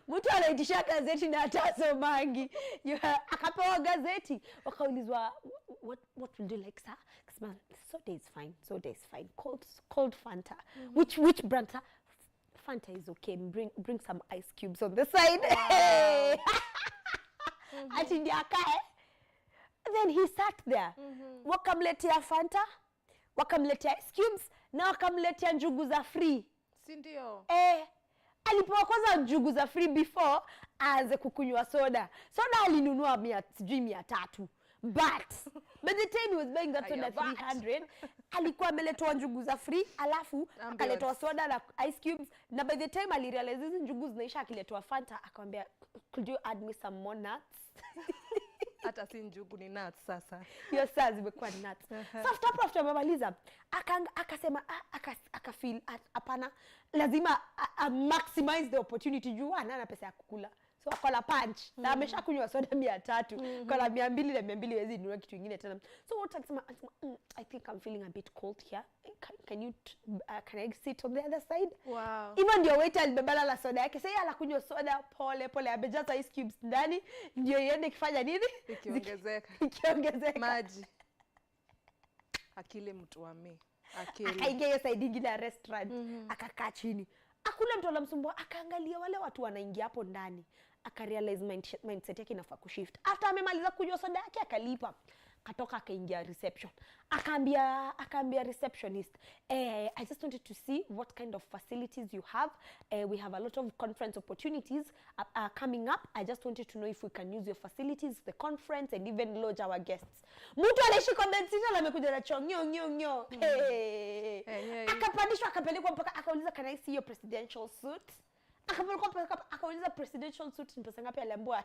Mtu anaitisha gazeti na atasomangi. Akapewa gazeti. Wakaulizwa what would you like sir? akasema soda is fine, soda is fine, cold Fanta. Which brand? Fanta is okay, bring some ice cubes on the side. Wow. Ati ndiye akae. Then he sat there. Wakamletea Fanta, wakamletea ice cubes, na wakamletea njugu za free. Si ndio? Alipewa kwanza njugu za free before aanze kukunywa soda. Soda alinunua 300. But by the time he was buying that soda 300, alikuwa ameletwa njugu za free, alafu akaletwa soda na ice cubes, na by the time alirealize hizo njugu zinaisha, akiletwa Fanta, akamwambia could you add me some more nuts? Hata si njugu ni nuts sasa. Hiyo sasa zimekuwa nuts. So after amemaliza, akasema akafeel hapana, lazima maximize the opportunity juu ana pesa ya kukula. So akola punch na ameshakunywa soda 300, kola 200 na 200 wezi nunua kitu kingine tena. So what akasema I think I'm feeling a bit cold here. Can I sit on the other side? Wow. Even ndio waiter alibebala la soda yake. Sasa anakunywa soda pole pole, amejaza ice cubes ndani, ndio iende kifanya nini? Ikiongezeka. Maji. Akili mtu wa mimi. Akili. Akaingia hiyo side nyingine ya restaurant, akakaa chini. Hakuna mtu anamsumbua, akaangalia wale watu wanaingia hapo ndani. Akarealize mindset yake inafaa kushift. After amemaliza kunywa soda yake akalipa. Katoka akaingia reception. Akaambia receptionist, I just wanted to see what kind of facilities you have. We have a lot of conference opportunities coming up. I just wanted to know if we can use your facilities, the conference, and even lodge our guests. Mtu anaishi kwa bensita na amekuja na chonyo. Akapandishwa akapelekwa mpaka akauliza can I see your presidential suit? Akauliza presidential suit ni pesa ngapi? Aliambiwa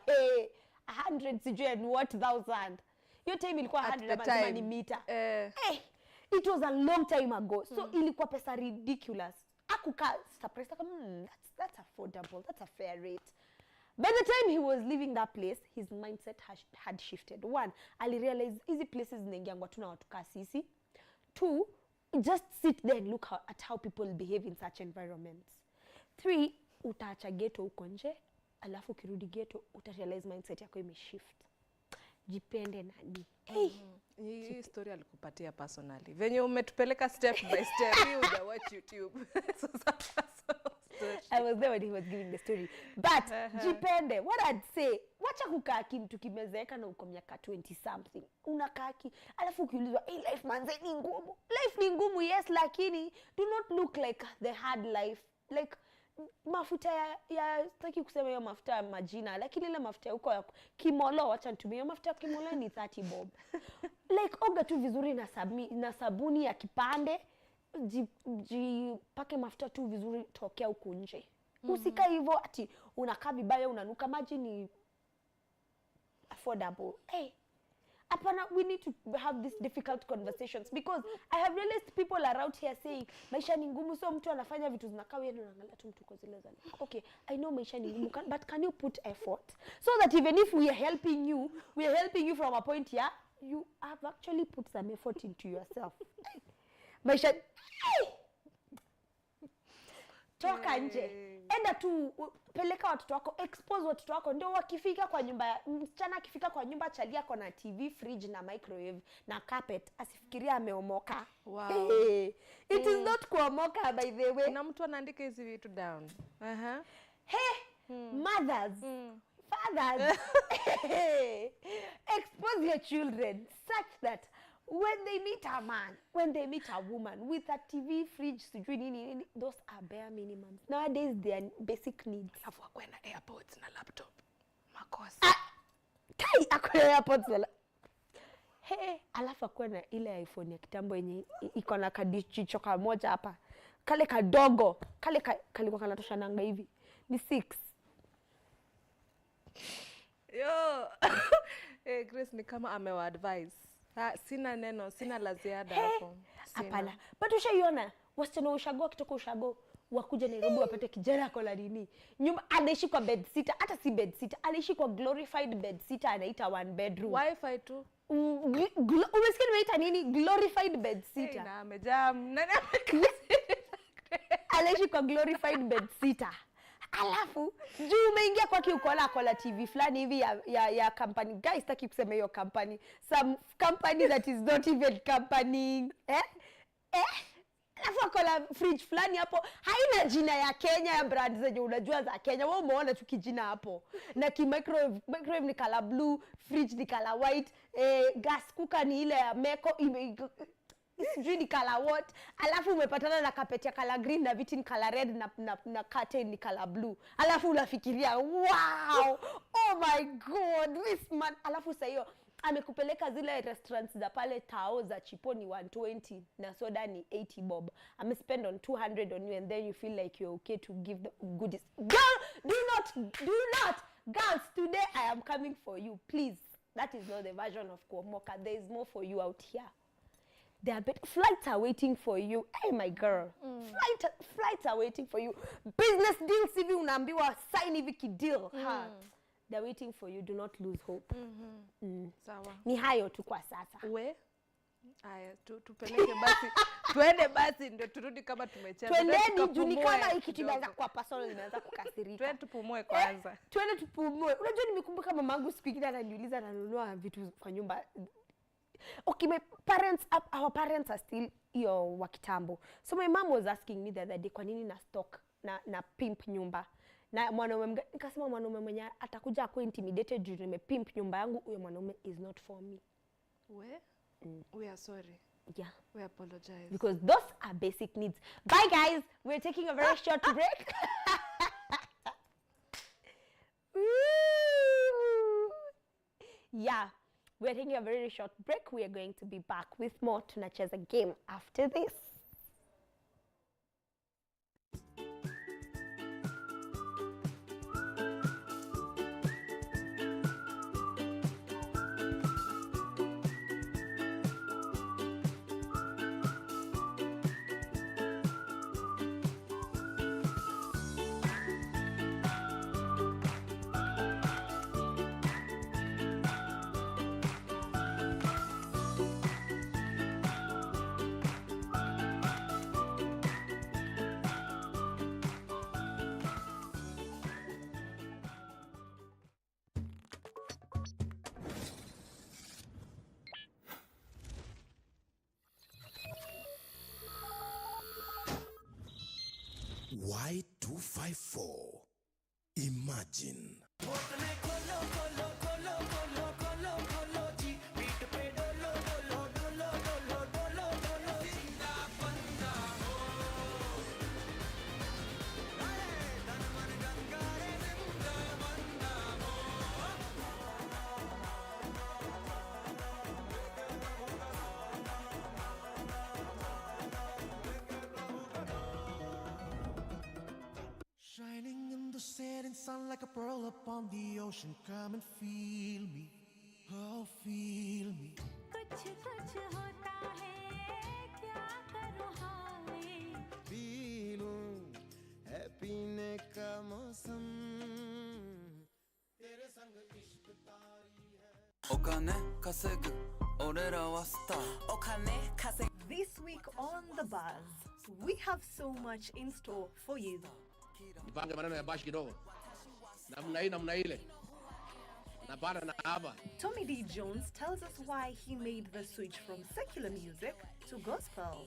100 sijui and what thousand. Your time ilikuwa 100 ama ni mita. It was a long time ago. So ilikuwa pesa ridiculous. Akuka surprised that's affordable. That's a fair rate. By the time he was leaving that place, his mindset had shifted. One, ali realize easy places zinaingiangwa tu na watu ka sisi. Two, just sit there and look at how people behave in such environments. Three, utaacha ghetto uko nje, alafu kirudi ghetto utarealize mindset yako imeshift. Jipende nani. Hii story alikupatia personally. Venye umetupeleka step by step, you watch YouTube. I was there when he was giving the story. But jipende, what I'd say, wacha kukaa kimtu kimezeeka na uko miaka 20 something. Unakaa alafu ukiulizwa, life manze ni ngumu. Life ni ngumu, yes, lakini do not look like the hard life. Like mafuta ya sitaki kusema hiyo mafuta ya majina, lakini ile mafuta huko ya Kimolo, wacha nitumie mafuta ya Kimolo ni 30 bob. Like oga tu vizuri na sabuni ya kipande, pake mafuta tu vizuri, tokea huko nje. Usika hivyo ati unakaa vibaya, unanuka. Maji ni affordable. Apana, we need to have these difficult conversations because I have realized people around here saying maisha ni ngumu, so mtu anafanya vitu zinakaa wewe unaangalia tu mtu kozile zani. Okay, I know maisha ni ngumu, but can you put effort so that even if we are helping you from a point here, you have actually put some effort into yourself. Maisha toka nje. Enda tu peleka watoto wako, expose watoto wako, ndio wakifika kwa nyumba, msichana akifika kwa nyumba chalia kona TV, fridge na microwave na carpet, asifikiria ameomoka. Wow. It is not kuomoka, by the way. Na mtu anaandika hizi vitu down. Mothers, fathers, expose your children such that when they meet a man, when they meet a woman with a TV, fridge, those are bare minimums. Nowadays, they are basic needs. Alafu akwe na AirPods na laptop. Makosa. Akwe na AirPods na alafu akwe na ile iPhone ya kitambo yenye iko na kadichicho kamoja hapa. Kale kadogo. Kale kalikuwa kanatosha nanga hivi. Ni 6. Yo. Grace ni kama amewa advise. Sina neno, sina la ziada hapo. Hapana. But ushaiona wasichana ushago kitoka ushago wakuja Nairobi wapate kijana yako la nini. Nyumba anaishi kwa bed sitter, hata si bed sitter, anaishi kwa glorified bed sitter, anaita 1 bedroom. Wifi tu. Umesikia nimeita nini? Glorified bed sitter. Na amejam. Anaishi kwa glorified bed sitter. Alafu juu umeingia kwa ukola TV fulani hivi ya company. Guys, sitaki kusema hiyo company. Some company that is not even company. Alafu akola fridge fulani hapo haina jina ya Kenya, ya brand zenye unajua za Kenya. Wewe umeona tu kijina hapo. Na microwave ni color blue, fridge ni color white, gas cooker ni ile ya Meko, sijui ni color what. Alafu umepatana na carpet ya color green na viti ni color red na curtain ni color blue. Alafu unafikiria, wow, oh my god, this man. Alafu sasa hiyo amekupeleka zile restaurants za pale Tao za chipo ni 120 na soda ni 80 bob. Spend on 200 on you and then you feel like you're okay to give the goodies. Girl, do not. Girls, today I am coming for you, please. That is not the version of Kuomoka. There is more for you out here. There are flights are waiting for you. Hey, my girl. Flights are waiting for you. Business deals, hivi unaambiwa sign hivi kideal. They're waiting for you. Do not lose hope. Sawa. Ni hayo tu kwa sasa. Aya, tupeleke basi. Tuende basi ndio turudi kama tumecheza. Twendeni juni kama hiki kimeanza kwa personal inaanza kukasirika. Twende tupumue kwanza. Twende tupumue. Unajua nimekumbuka mamangu siku ingine ananiuliza ananunua vitu kwa nyumba. Okay, our parents are still wa kitambo. So my mom was asking me the other day kwa nini na stock na pimp nyumba. Na mwanaume nikasema mwanaume mwenye atakuja akuwe intimidated juu nimepimp nyumba yangu, huyo mwanaume is not for me. We are sorry. Yeah. We apologize. Because those are basic needs. Bye guys. We're taking a very short break. Yeah. We're taking a very short break. We are going to be back with more Tunacheza Game after this. Y254. Imagine. Shining in the setting sun like a pearl upon the ocean. Come and feel me, oh feel me. कुछ कुछ होता है क्या करूँ हाय पी लूं है पीने का मौसम तेरे संग इश्क तारी है ओकाने kasegu orera wa star ओखाने खासे This week on The Buzz, we have so much in store for you. Nipange maneno ya bashi kidogo. Namna hii namna ile. Na bana na hapa. Tommy D. Jones tells us why he made the switch from secular music to gospel.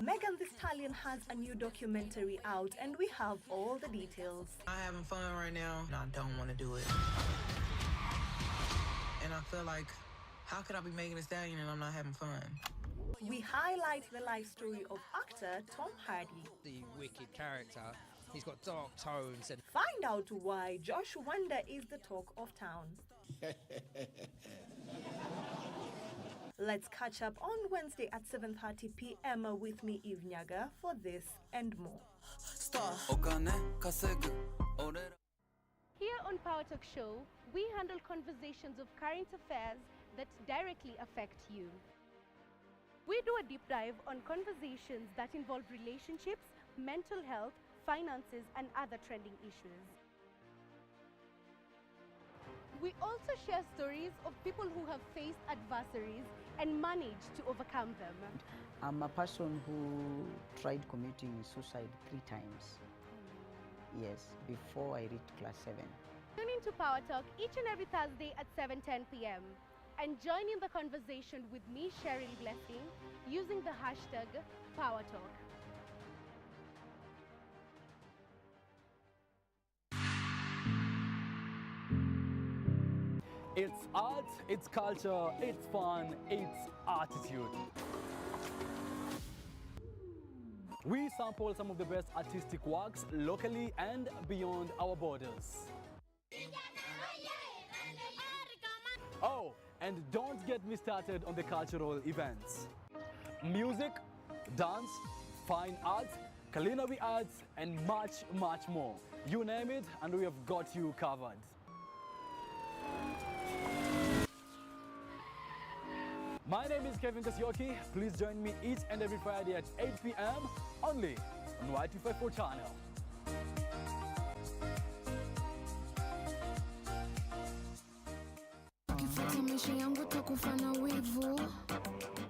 Megan Thee Stallion has a new documentary out and we have all the details. I'm having fun right now and I don't want to do it. And I feel like, how could I be Megan Thee Stallion and I'm not having fun? We highlight the life story of actor Tom Hardy. The wicked character. He's got dark tones and Find out why Josh Wonder is the talk of town. Let's catch up on Wednesday at 7:30 p.m. with me, Eve Nyaga, for this and more. Here on Power Talk Show, we handle conversations of current affairs that directly affect you. We do a deep dive on conversations that involve relationships, mental health, finances, and other trending issues. We also share stories of people who have faced adversaries and managed to overcome them. I'm a person who tried committing suicide 3 times. Yes, before I reached class 7. Tune in to Power Talk each and every Thursday at 7:10 p.m. and join in the conversation with me, Cheryl Blessing, using the hashtag Power Talk. It's art, it's culture, it's fun, it's attitude. We sample some of the best artistic works locally and beyond our borders. Oh, and don't get me started on the cultural events. Music, dance, fine art, culinary arts, and much, much more. You name it, and we have got you covered. My name is Kevin Kasioki. Please join me each and every Friday at 8 p.m. only on Y254 channel.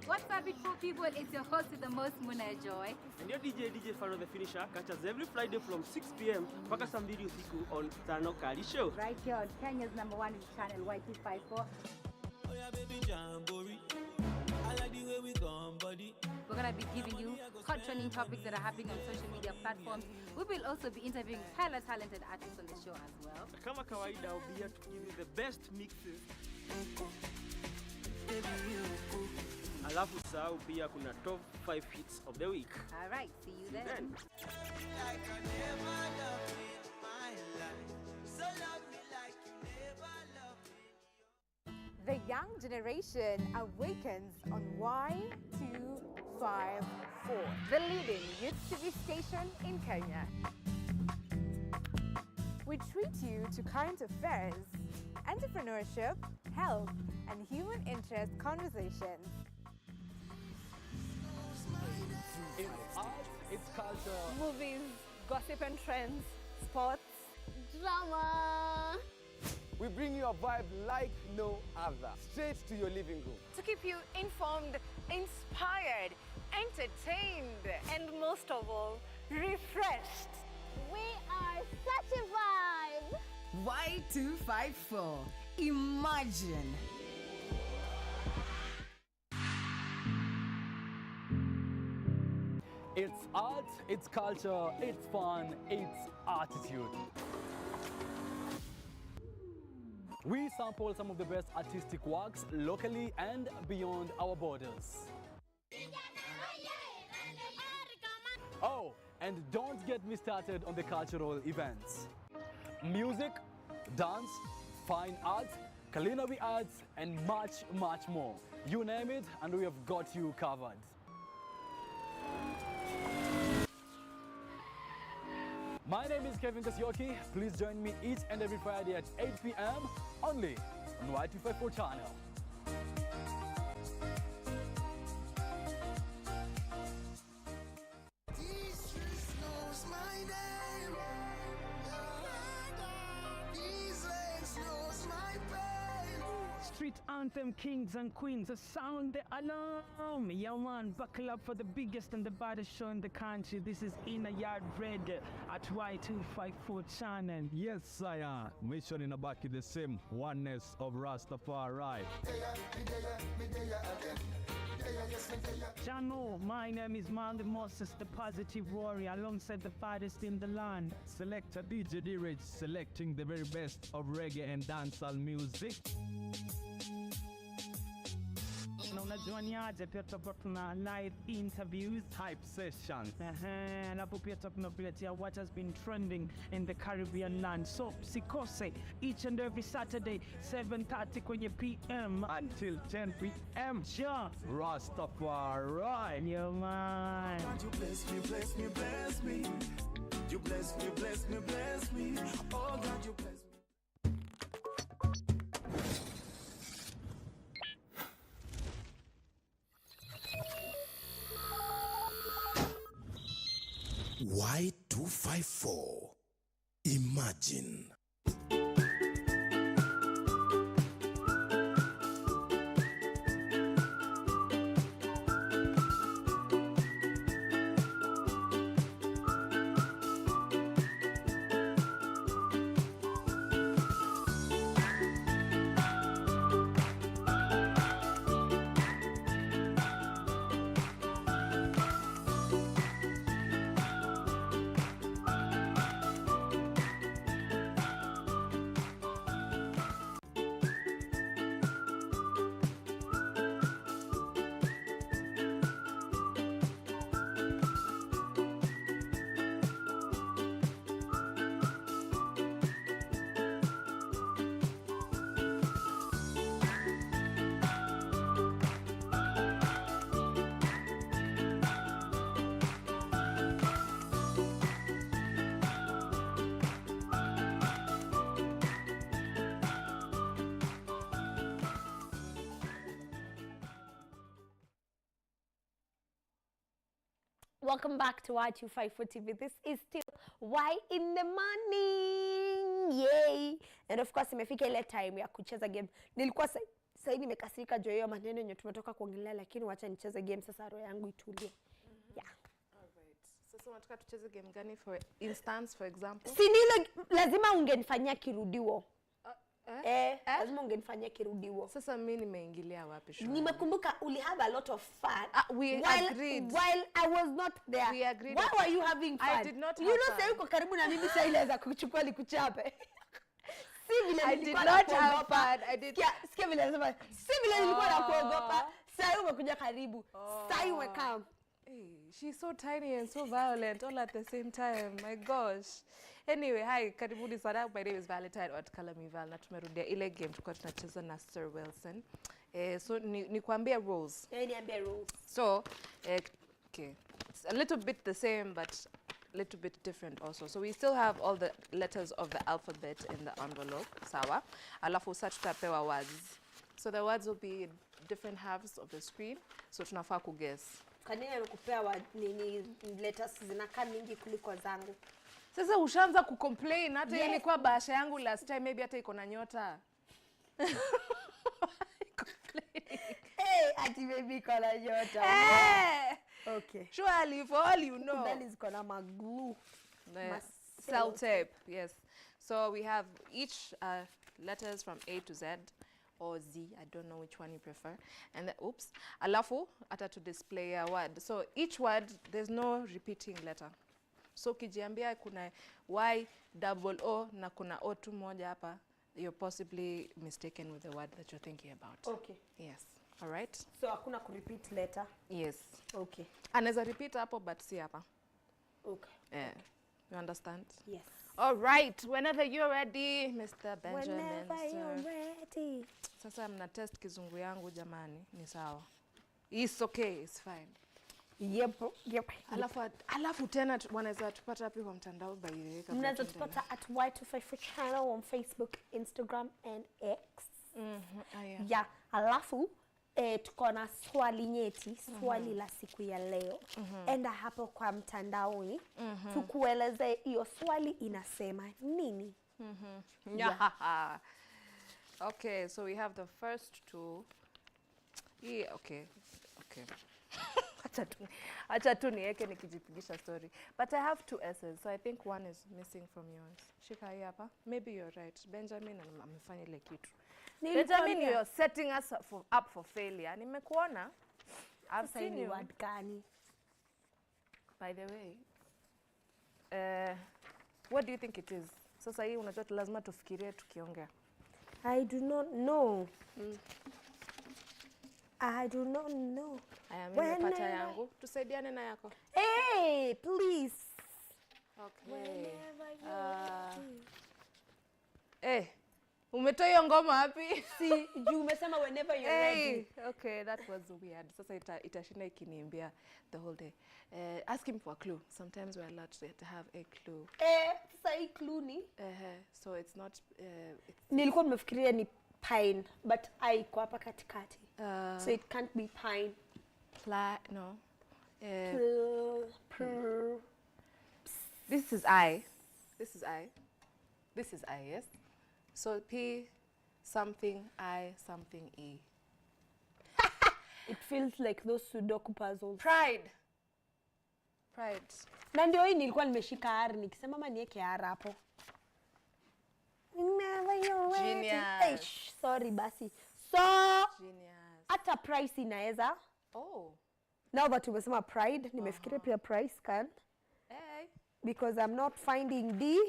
What's up, beautiful people? It's your host with the most, Muna Joy. And your DJ Faro the Finisher catches every Friday from 6 p.m. Paka some video siku on Tano Kali Show. Right here on Kenya's #1 channel, Y254. Oh yeah, baby Jamboree. I like the way we gone, buddy. We're going to be giving you hot trending topics that are happening on social media platforms. We will also be interviewing hella talented artists on the show as well. Kama kawaida, I'll be here to give you the best mixes. Alafu sahau pia kuna top 5 hits of the week. All right, see you then. Like I never loved me in my life. So love me like you never loved me. The young generation awakens on Y254, the leading youth TV station in Kenya. We treat you to current affairs, entrepreneurship, health, and human interest conversations. It's art, it's culture. Movies, gossip and trends, sports, drama. We bring you a vibe like no other, straight to your living room. To keep you informed, inspired, entertained, and most of all, refreshed. We are such a vibe. Y254. Imagine. It's art, it's culture, it's fun, it's attitude. We sample some of the best artistic works locally and beyond our borders. Oh, and don't get me started on the cultural events. Music, dance, fine art, culinary arts, and much, much more. You name it, and we have got you covered. My name is Kevin Kasioki. Please join me each and every Friday at 8 p.m. only on Y254 channel. Street anthem kings and queens are sound the alarm. Yeah man, buckle up for the biggest and the baddest show in the country. This is Inner Yard Radio at Y254 channel. Yes, sire. Mission in a back is the same. Oneness of Rastafari. Channel, my name is Mandy Moses, the positive warrior, alongside the baddest in the land. Selector DJ D-Rich, selecting the very best of reggae and dancehall music. Na unajua ni aje, pia tutakuwa tuna live interviews, hype sessions. Na hapo pia tunakuletea what has been trending in the Caribbean land. So sikose each and every Saturday 7:30 kwenye PM until 10 p.m. Sure. Rastafari. Yo man. God, you bless me, bless me, bless me. You bless me, bless me, bless me. Oh God, you bless me. Y254. Imagine. Welcome back to Y254 TV. This is still Why in the Morning. Yay! And of course imefika ile time ya kucheza game. Nilikuwa sasa nimekasirika juu hiyo maneno yenye tumetoka kuongelea, lakini wacha nicheze game sasa, roho yangu itulie. Yeah. Alright. Sasa unataka tucheze game gani for instance, for example? Si nilo lazima ungenifanyia kirudiwo. Lazima ungenifanyia kirudiwo. Sasa mimi nimeingilia wapi shule? Nimekumbuka uli have a lot of fun. We agreed. While I was not there. We agreed. Why were you having fun? I did not have fun. fun. Uko karibu na mimi sasa inaweza kuchukua nikuchape. I did not have fun. Sikia vile nasema. Si vile nilikuwa nakuogopa. Sasa umekuja karibu. Sasa umekam. Hey, she's so tiny and so violent all at the same time. My gosh. Anyway, hi, karibuni sana. My name is Valentine Watkalamival na tumerudia ile game tulikuwa tunacheza na Sir Wilson. So ni kuambia rules. Niambie rules. So, okay. It's a little bit the same but a little bit different also. So we still have all the letters of the alphabet in the envelope, sawa? Alafu sasa tutapewa words. So the words will be in different halves of the screen. So tunafaa kuguess. Kanini amekupea nini letters zinakaa mingi kuliko zangu? Sasa ushaanza kucomplain hata yes. Ilikuwa bahasha yangu last time, maybe hata iko na nyota. Ati baby iko na nyota. Okay. Surely for all you know. Then is gonna glue. Cell tape, yes. So we have each letters from A to Z or Z, I don't know which one you prefer. And then, oops, alafu ata to display a word. So each word, there's no repeating letter. So kijiambia kuna Y double O na kuna O tu moja hapa, you're possibly mistaken with the word that you're thinking about. Okay. Yes. All right. So hakuna ku-repeat letter? Yes. Okay. Anaweza repeat hapo but si hapa. Okay. Yeah. You understand? Yes. All right. Whenever you're ready, Mr. Benjamin. Whenever you're ready. Sasa mna test kizungu yangu jamani, ni sawa. It's okay, it's fine. Yep. Alafu tena wanaweza tupata wapi kwa mtandao by the way? Mnaweza tupata at Y254 channel on Facebook, Instagram and X. Yeah. Alafu tuko na swali nyeti, swali la siku ya leo. Enda hapo kwa mtandaoni, tukueleze hiyo swali inasema nini. Yeah. Okay, so we have the first two. Yeah, okay. Acha tu niweke nikijipigisha story. But I have two S's, so I think one is missing from yours. Shika hii hapa. Maybe you're right. Benjamin amefanya ile kitu. Benjamin, you're setting us up for failure. Nimekuona. I've seen you. Word gani? By the way, what do you think it is? Sasa hii unajua lazima tufikirie tukiongea. I do not know. I do not know. Nimepata yangu. Tusaidiane na yako. Hey, please. Okay. Umetoa hiyo ngoma wapi? Si, juu umesema whenever you're ready. Okay, that was weird. Sasa itashinda ikiniambia the whole day. Ask him for a clue. Sometimes we're allowed to have a clue. Sasa hii clue ni? So it's not... Nilikuwa nimefikiria ni pine, but I iko hapa katikati. So it can't be pine. No. This is I. This is I, yes? So P something I something E. It feels like those Sudoku puzzles. Pride. Na ndio hii nilikuwa nimeshika R nikisema mama niweke R hapo. Never you're ready. Genius. Sorry basi. So Genius. Hata price inaweza. Now that umesema pride, nimefikiria pia price can. Because I'm not finding D.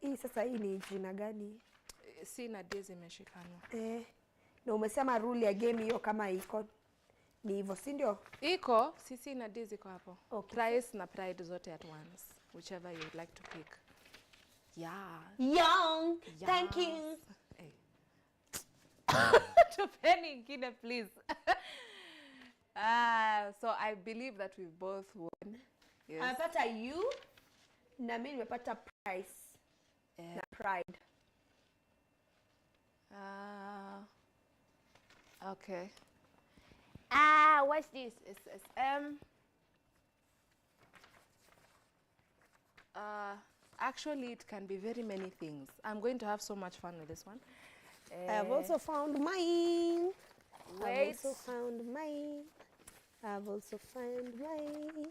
Hii sasa hii ni jina gani? C na D zimeshikana. Na umesema rule ya game hiyo kama iko ni hivyo, si ndio? Iko, C na D ziko hapo. Okay. Price na pride zote at once. Whichever you would like to pick. Yeah. Young. Thank you. Tupeni ingine please. So I believe that we've both won. Yes. Amepata you na mimi nimepata price na pride. Okay. What's this? It's M. Actually, it can be very many things. I'm going to have so much fun with this one. I've also found mine. Wait. I've also found mine. I've also found mine.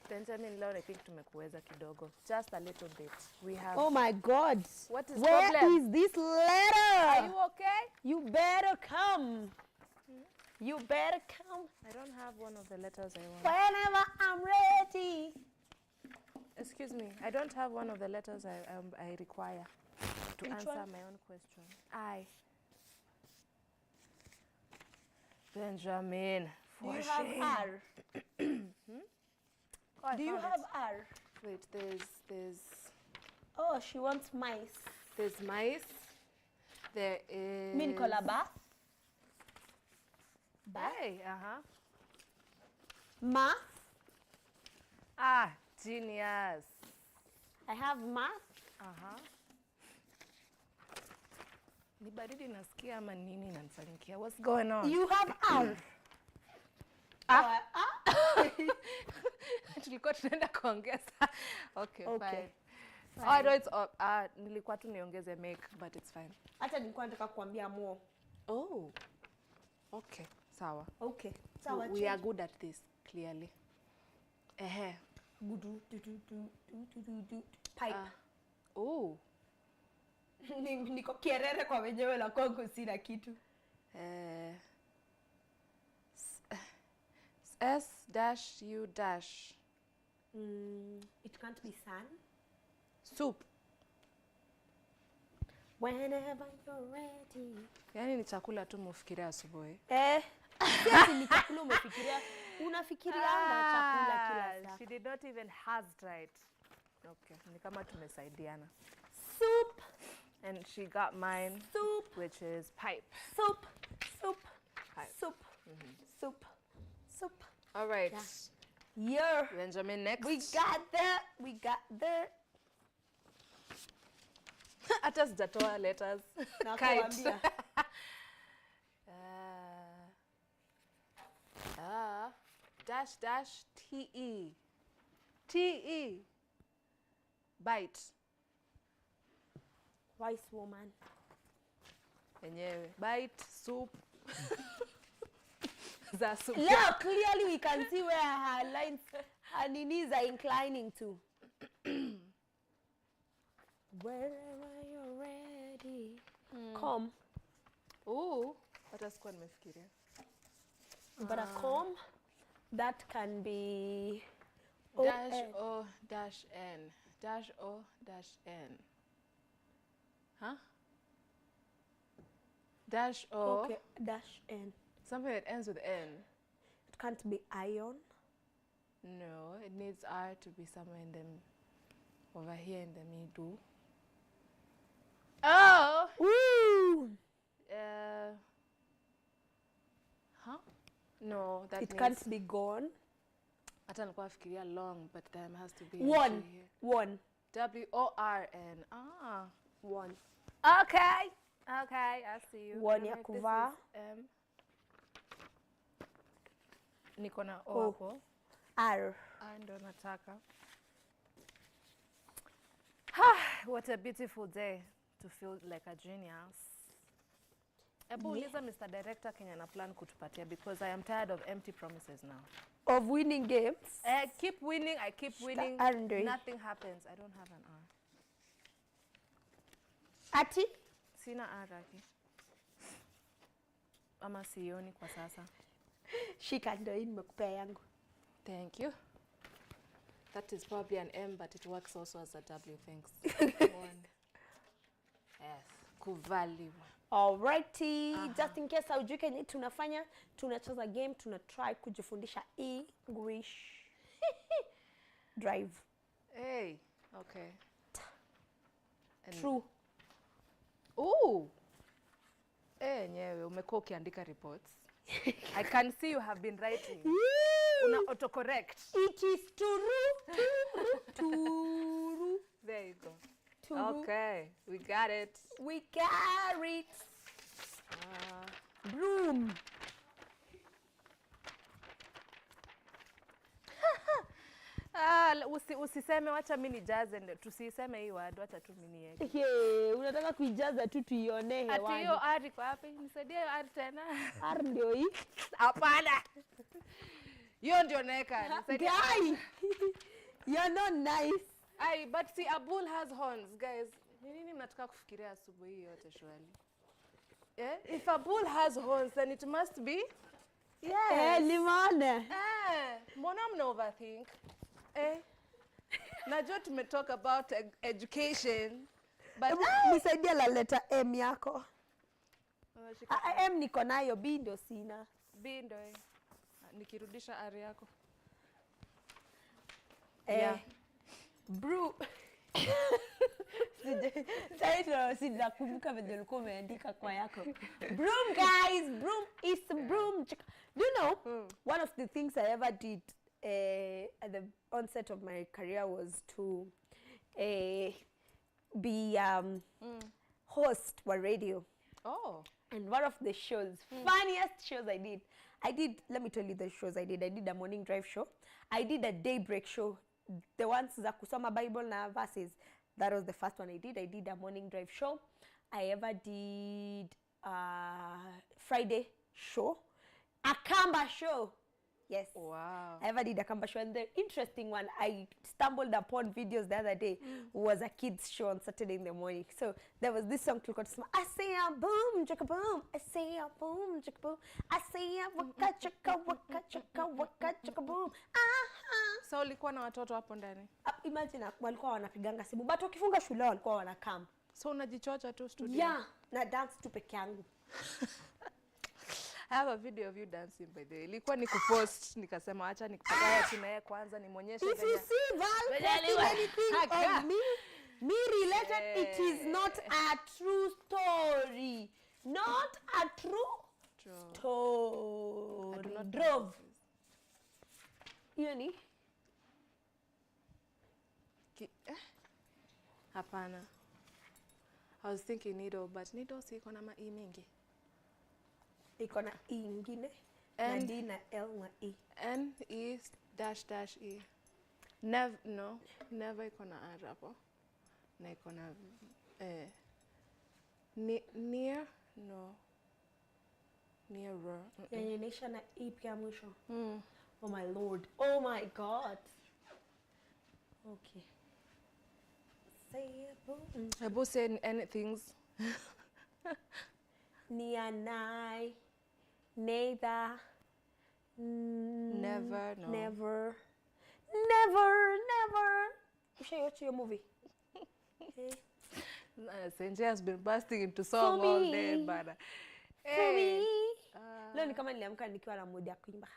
Benjamin, leo I think tumekuweza kidogo. Just a little bit. We have. Oh my God. What is Where problem? is this letter? Are you okay? You better come. You better come. I don't have one of the letters I want. Whenever I'm ready. Excuse me. I don't have one of the letters I require to Which answer one? my own question. I. Benjamin. Do you for have shame. R? Oh, I Do you found have it. R? Wait, there's Oh, she wants mice. there's mice. There is. Min kola bath. Hey, Math. Ah, genius. I have math. Ni baridi nasikia ama nini inanifanyikia? What's going on? You have R. Tulikuwa tunaenda kuongeza. Okay, Okay. fine. Fine. Oh, no, it's nilikuwa tu niongeze make, but it's fine. Hata nilikuwa nataka kuambia more. Oh. Okay, sawa. Okay. Sawa. We are good at this, clearly. Gudu, pipe. Oh. Niko kierere kwa wenyewe la kwangu sina kitu. S-U-. It can't be sun. Soup. Whenever you're ready. Yaani ni chakula tu mufikiria asubuhi. Sisi ni chakula umefikiria. Unafikirianga chakula kila saa. She did not even hazard right. Okay, ni kama tumesaidiana. Soup. And she got mine. Soup. Which is pipe. Soup. Soup. Pipe. Soup. Soup. Soup. All right. Yeah. Benjamin, next. We got there. We got there. Hata sijatoa letters. Nakuambia. Dash T-E. T-E. Bite. Wise woman. Enyewe. Bite, soup. Za soup. Leo, clearly we can see where her lines, her knees are inclining to. Wherever you're ready. Come. Ooh. Hata sikuwa nimefikiria. But a comb, that can be Dash O dash N. Dash O dash N. Huh? Dash O. Okay, dash N. Something that ends with N. It can't be iron. No, it needs R to be somewhere in the, over here in the middle. Oh! Woo! Huh? No, that It means can't be gone. hata nilikuwa nafikiria long, but time has to be One. here. One. W-O-R-N. One. Okay. Okay, I see you. One ya This kuvaa. is M. Niko na O O. hapo. R. Ndo nataka. What a beautiful day to feel like a genius. Ebu uliza Mr. Director Kenya na plan kutupatia, because I am tired of empty promises now. Of winning games. Keep winning, I keep winning. Andre. Nothing happens. I don't have an R. Ati? Sina R aki. Ama sioni kwa sasa. Shika ndio hii nimekupea yangu. Thank you. That is probably an M, but it works also as a W. Thanks. One. Yes. Kuvaliwa. Alrighty. Just in case haujui kenye tunafanya, tunacheza game, try kujifundisha English. Drive. Hey. Okay. And True. Ooh. Nyewe umekuwa ukiandika reports. I can see you have been writing. Una autocorrect. It is true. True. There you go. True. Okay, we got it. We got it. Broom. usiseme wacha mimi nijaze ndio tusiseme hii word wacha tu mimi niweke. Ye, unataka kuijaza tu tuione hewani. Ati hiyo R iko wapi? Nisaidie hiyo R tena. R ndio hii. Hapana. Hiyo ndio naweka. Nisaidie. Guy. You're not nice. But see, a bull has horns, guys. Nini mnataka kufikiria asubuhi yote shwali? If a bull has horns, then it must be. Yes. Limone. Mbona mna overthink? Najua tumetalk about education, but nisaidie la letter M yako. M niko nayo, B ndo sina. B ndo nikirudisha R yako. Brew. Sija kumbuka vile ulikuwa umeandika kwa yako. Broom, guys, broom is broom. Do you know, one of the things I ever did at the onset of my career was to be host for radio. Oh. And one of the shows, funniest shows I did, let me tell you the shows I did a morning drive show. I did a daybreak show. The ones za kusoma Bible na verses. That was the first one I did. I did a morning drive show. I ever did a Friday show. A Kamba show. Yes. Wow. I ever did a Kamba show. And the interesting one I stumbled upon videos the other day was a kids show on Saturday in the morning. So there was this song called I say a boom, chaka boom. I say a boom, chaka boom. I say a waka chaka waka chaka waka chaka boom. So ulikuwa na watoto hapo ndani? Imagine walikuwa wanapiganga simu. But wakifunga shule walikuwa wanakam. So unajichocha tu studio? Yeah, na dance tu peke yangu. I have a video of you dancing by the way. Ilikuwa ni kupost nikasema acha nikupata chini naye kwanza nimuonyeshe If you see Val posting anything of me related, it is not a true story. Not a true story. I do not drove. Hiyo ni? Hapana. I was thinking needle, but needle si iko na ma E mingi. Iko na E ingine. Na D na L na E. N E dash dash E. Never iko na R hapo. Na iko na near no. Nearer. Yenye inaisha na E pia mwisho. Oh my lord. Oh my god. Okay. Say a boom. I both say anything. Nianai. Neither. Never, no. Never. You should watch your movie. Okay. Senje has been bursting into song all day, but for me. Leo ni kama niliamka nikiwa na mood ya kuimba.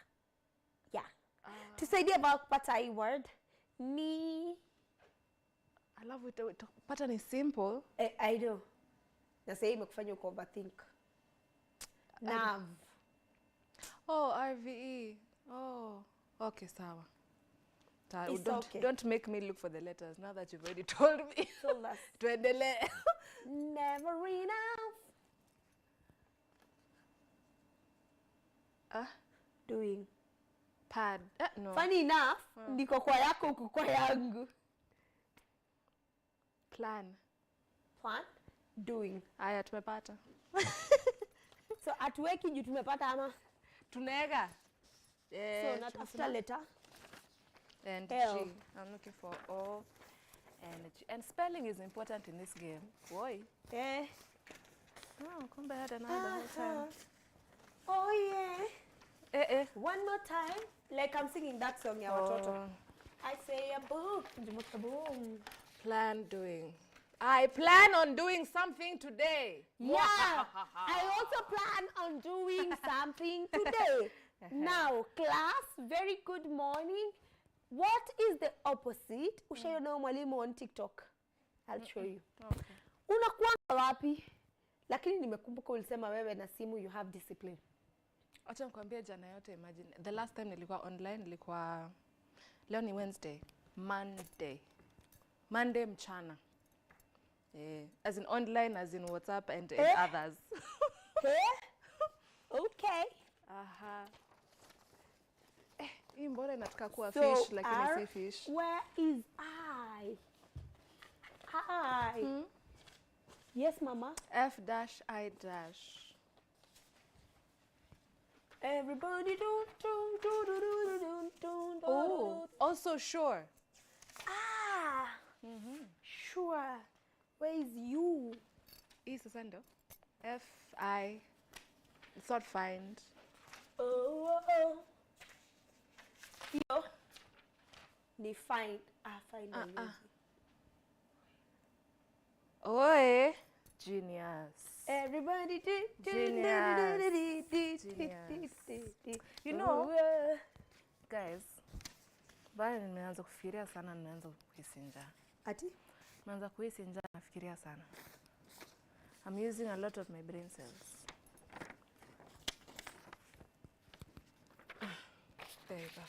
Yeah. Tusaidie about kupata hii word. Ni. I love it. Pattern is simple. I do. Na sasa imekufanya uko overthink. Nerve. Oh, RVE. Oh, okay, sawa. Okay. Don't make me look for the letters now that you've already told me. So last. Tuendele. Never enough. Doing. Pad. No. Funny enough, niko kwa yako uko kwa yangu. Plan. Doing. Aya tumepata. So atuweki juu tumepata ama? Tunega. So natafuta letter. And L. G. I'm looking for O and G. And spelling is important in this game. Boy. Oh, kumbe I had another the whole time. Oh yeah. One more time. Like I'm singing that song ya watoto. I say a boom. Plan doing. I plan on doing something today. Yeah. I also plan on doing something today. Now, class, very good morning. What is the opposite? Ushaiona mwalimu on TikTok. I'll show you. Okay. Unakuwa wapi? Lakini nimekumbuka ulisema wewe na simu you have discipline. Acha nikwambie jana yote imagine. The last time nilikuwa online nilikuwa leo ni Wednesday, Monday mchana. As in online, as in WhatsApp and others. Okay. Hii mbona inataka kuwa So, fish lakini R, si fish. where is I? I. Yes, Mama. F dash I dash. Everybody do. Oh, also sure. Ah. Sure. Where is you? E sasa ndo. F I. It's not find. Oh. Yo. Ni find. Find. Oe. Genius. Everybody do. Genius. You know, guys, bado nimeanza kufikiria sana, nimeanza kuhisi njaa. Ati? Nimeanza kuhisi njaa, nafikiria sana. I'm using a lot of my brain cells. There you go.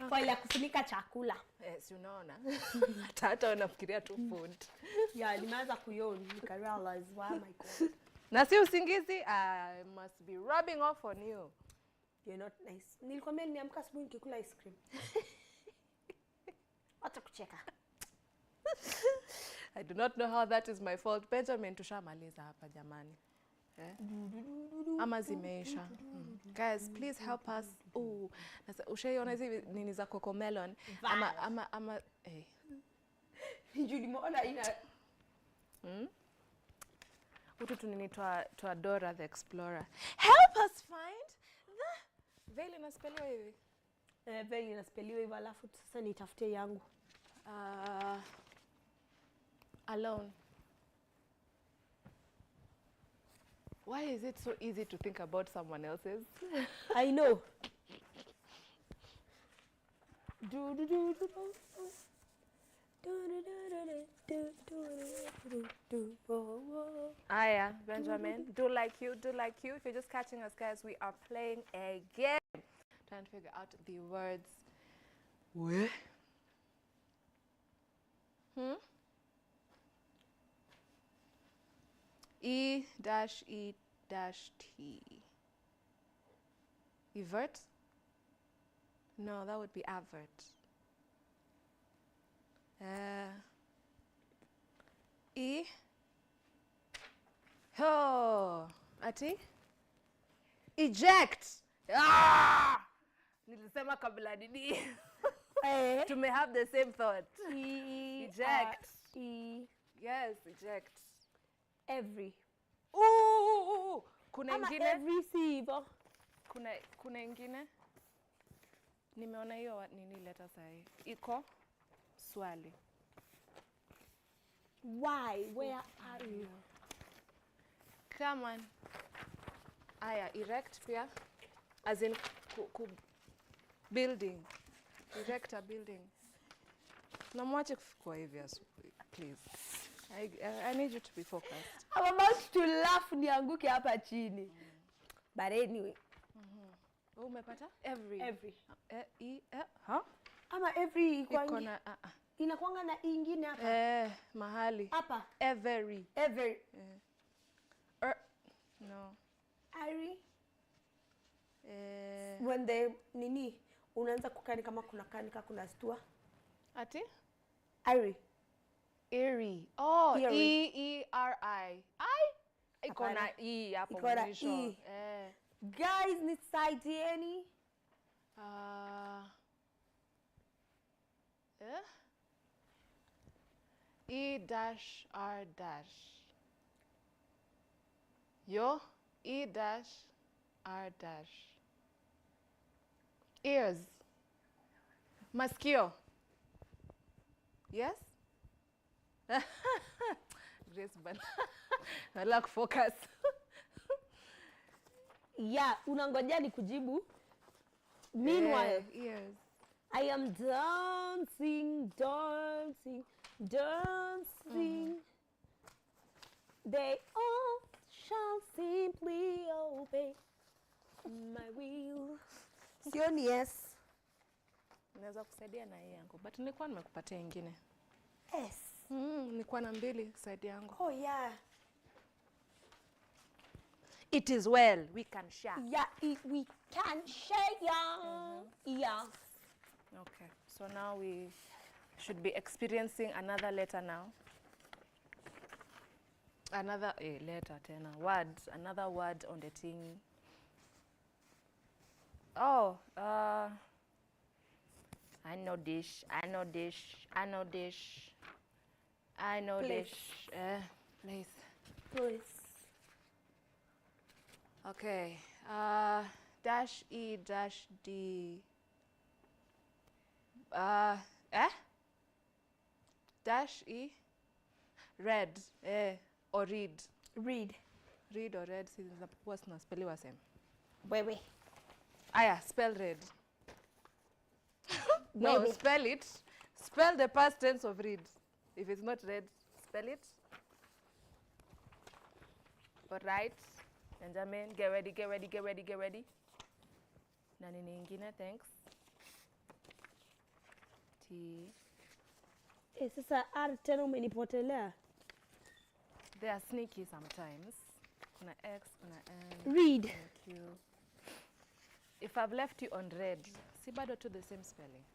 Kwa ile kufunika chakula. Si unaona? Hata unafikiria tu food. Yeah, nimeanza kuiona, nika realize why my God. Na si usingizi, I must be rubbing off on you. You're not nice. Nilikwambia nimeamka asubuhi nikikula ice cream. Acha kucheka. I do not know how that is my fault. Benjamin, tushamaliza hapa jamani. Ama zimeisha. Guys, please help us. Oh, ushaiona hizi nini za Cocomelon? Ama Njuli mbona ina utu tunini twa Dora the Explorer. Help us find the Veil inaspeliwa hivi. Veil inaspeliwa hivi alafu sasa nitafutie yangu. Alone. Why is it so easy to think about someone else's? I know. Aya, Benjamin, do like you. If you're just catching us, guys, we are playing a game. Trying to figure out the words. Where? E dash E dash T. Evert? No, that would be avert. E. Oh, ati? Eject. Ah! Nilisema kabla nini. To may have the same thought. Eject. Yes, eject. Every. Ooh. Kuna ingine? Every si hivyo. Kuna ingine? Nimeona hiyo nini leta sahi. Iko swali. Why? Where are you? Come on. Aya, erect pia. As in building. Erect a building. Namwache kufikwa hivi asubuhi, please. I need you to be focused. I'm about to laugh nianguke hapa chini. But anyway. Umepata? Every. Ama every iko na inakuanga na ingine hapa. Mahali. Hapa. Every. No. Ari. When the nini unaanza kukani kama kuna kanika kuna stua. Ati? Ari. Eerie. Oh, E-E-R-I. Iko na E hapo mwisho. Guys, nisaidieni. E dash R dash. Yo, E dash R dash. Ears. Maskio. Yes? Grace bana. I lack focus. Yeah, unangojea ni kujibu. Meanwhile, ears. I am dancing. They all shall simply obey my will. Sioni yes. Naweza kusaidia na hii yangu, but nilikuwa nimekupatia nyingine. Yes. Nilikuwa na mbili side yangu. Oh yeah. It is well, we can share. Yeah, we Can share yeah. Okay, so now we should be experiencing another letter now. Another letter, tena. Word, another word on the thing. Oh, I know this, I know this, I know this, I know Please. this. Please. Okay, dash E dash D. Dash E. Red, or read. Read. Read or red, see, what's not spelling was same. Baby. Aya, spell red. No, Baby. spell it. Spell the past tense of read. If it's not red, spell it. All right. Benjamin, get ready, get ready, get ready, get ready. Nani nyingine, thanks. T. Sasa R tena umenipotelea. They are sneaky sometimes. Kuna X, kuna N. Read. Thank you. If I've left you on red, si bado to the same spelling.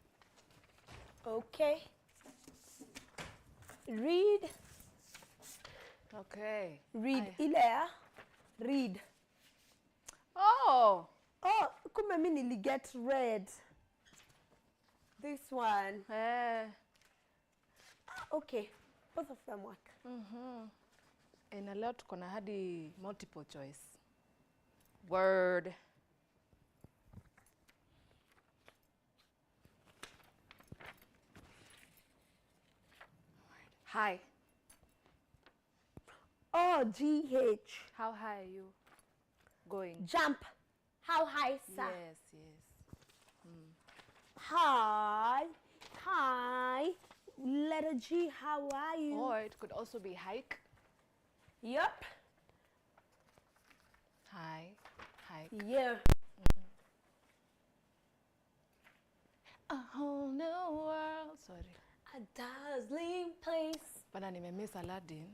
Okay. Read. Okay. Read. Ile read. Oh, kumbe mimi niliget red. This one. Okay. Both of them work. And a lot kuna hadi multiple choice. Word. High. GH. How high are you going? Jump. How high, sir? Yes, yes. Hi. Letter G, how are you? Or it could also be hike. Yep. Hike. Yeah. A whole new world. Sorry. A dazzling place. Bana nimemiss Aladdin.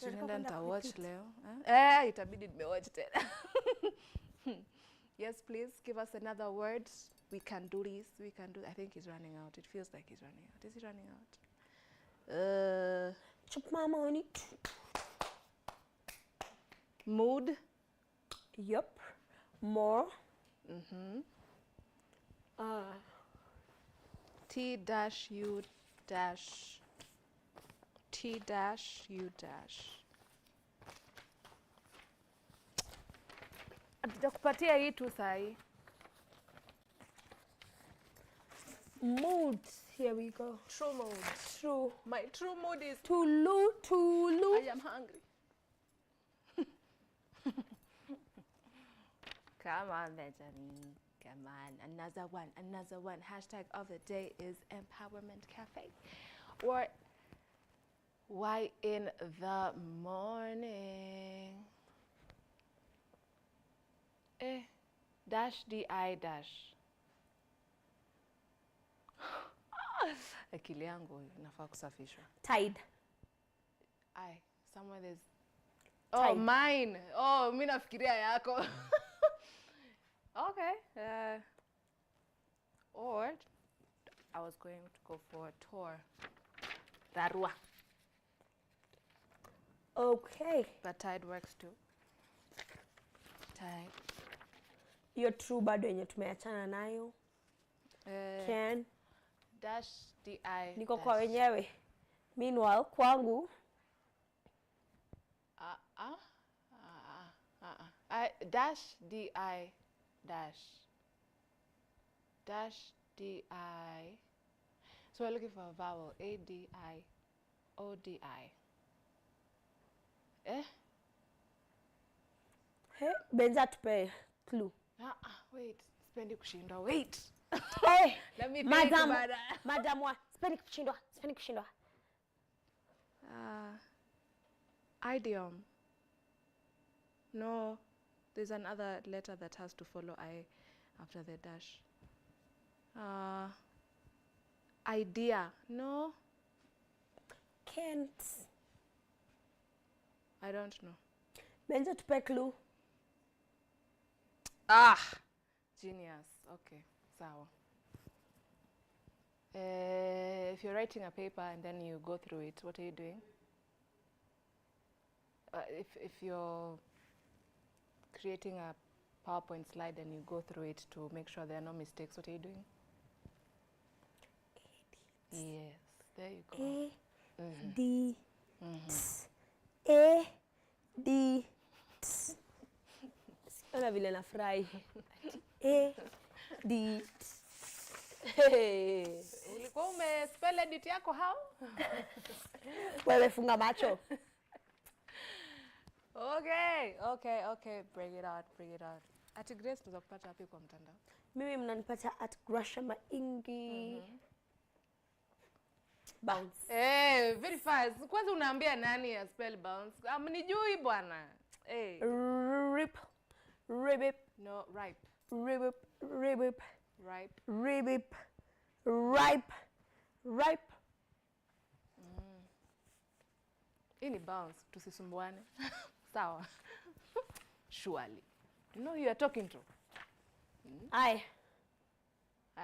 Nataka Tunaenda kwenda nitawatch kurepeat. leo. Itabidi nimewatch tena. Yes, please give us another word. We can do this. We can do. I think he's running out. It feels like he's running out. Is he running out? Chop mama on it. Mood. Yep. More. T dash U dash. T dash U dash. Tutakupatia hii tu sahi. Mood. Here we go. True mood. True. My true mood is Tulu. I am hungry. Come on, Benjamin. Come on. Another one. Hashtag of the day is Empowerment Cafe. Or why in the morning? Dash DI dash. Akili yangu inafaa kusafishwa. Tide. Somewhere there's Oh, mine. Oh, mimi nafikiria yako. Okay. Or I was going to go for tour. Rarua. Okay. But tide works too. Tide. Hiyo true bado yenye tumeachana nayo. Can. Dash DI. Niko kwa wenyewe. Meanwhile, kwangu. Dash DI dash. Dash DI. So we're looking for a vowel. ADI. ODI. Hey, Benja tupe clue. Wait. Spendi kushindwa. Wait. Hey, let me Madam wa. Spendi kushindwa. Idiom. No, there's another letter that has to follow I after the dash. Idea. No. Can't. I don't know. Benja tupe clue. Genius. Okay, sawa. If you're writing a paper and then you go through it, what are you doing? If you're creating a PowerPoint slide and you go through it to make sure there are no mistakes, what are you doing? Yes, there you go. D A D Ona vile nafurahi. A D Ulikuwa umespell edit yako how? Wewe funga macho. Okay, bring it out. Ati Grace tunaweza kupata wapi kwa mtandao? Mimi mnanipata at Grasha Maingi. Bounce. Very fast. Kwanza unaambia nani ya spell bounce? Amnijui bwana. Rip. Ribip. No, ripe. Ribip. Ribip. Ripe. Ribip. Ripe. Ripe. Hii ni bounce, tusisumbuane. Sawa. Surely. You know who you are talking to. Aye.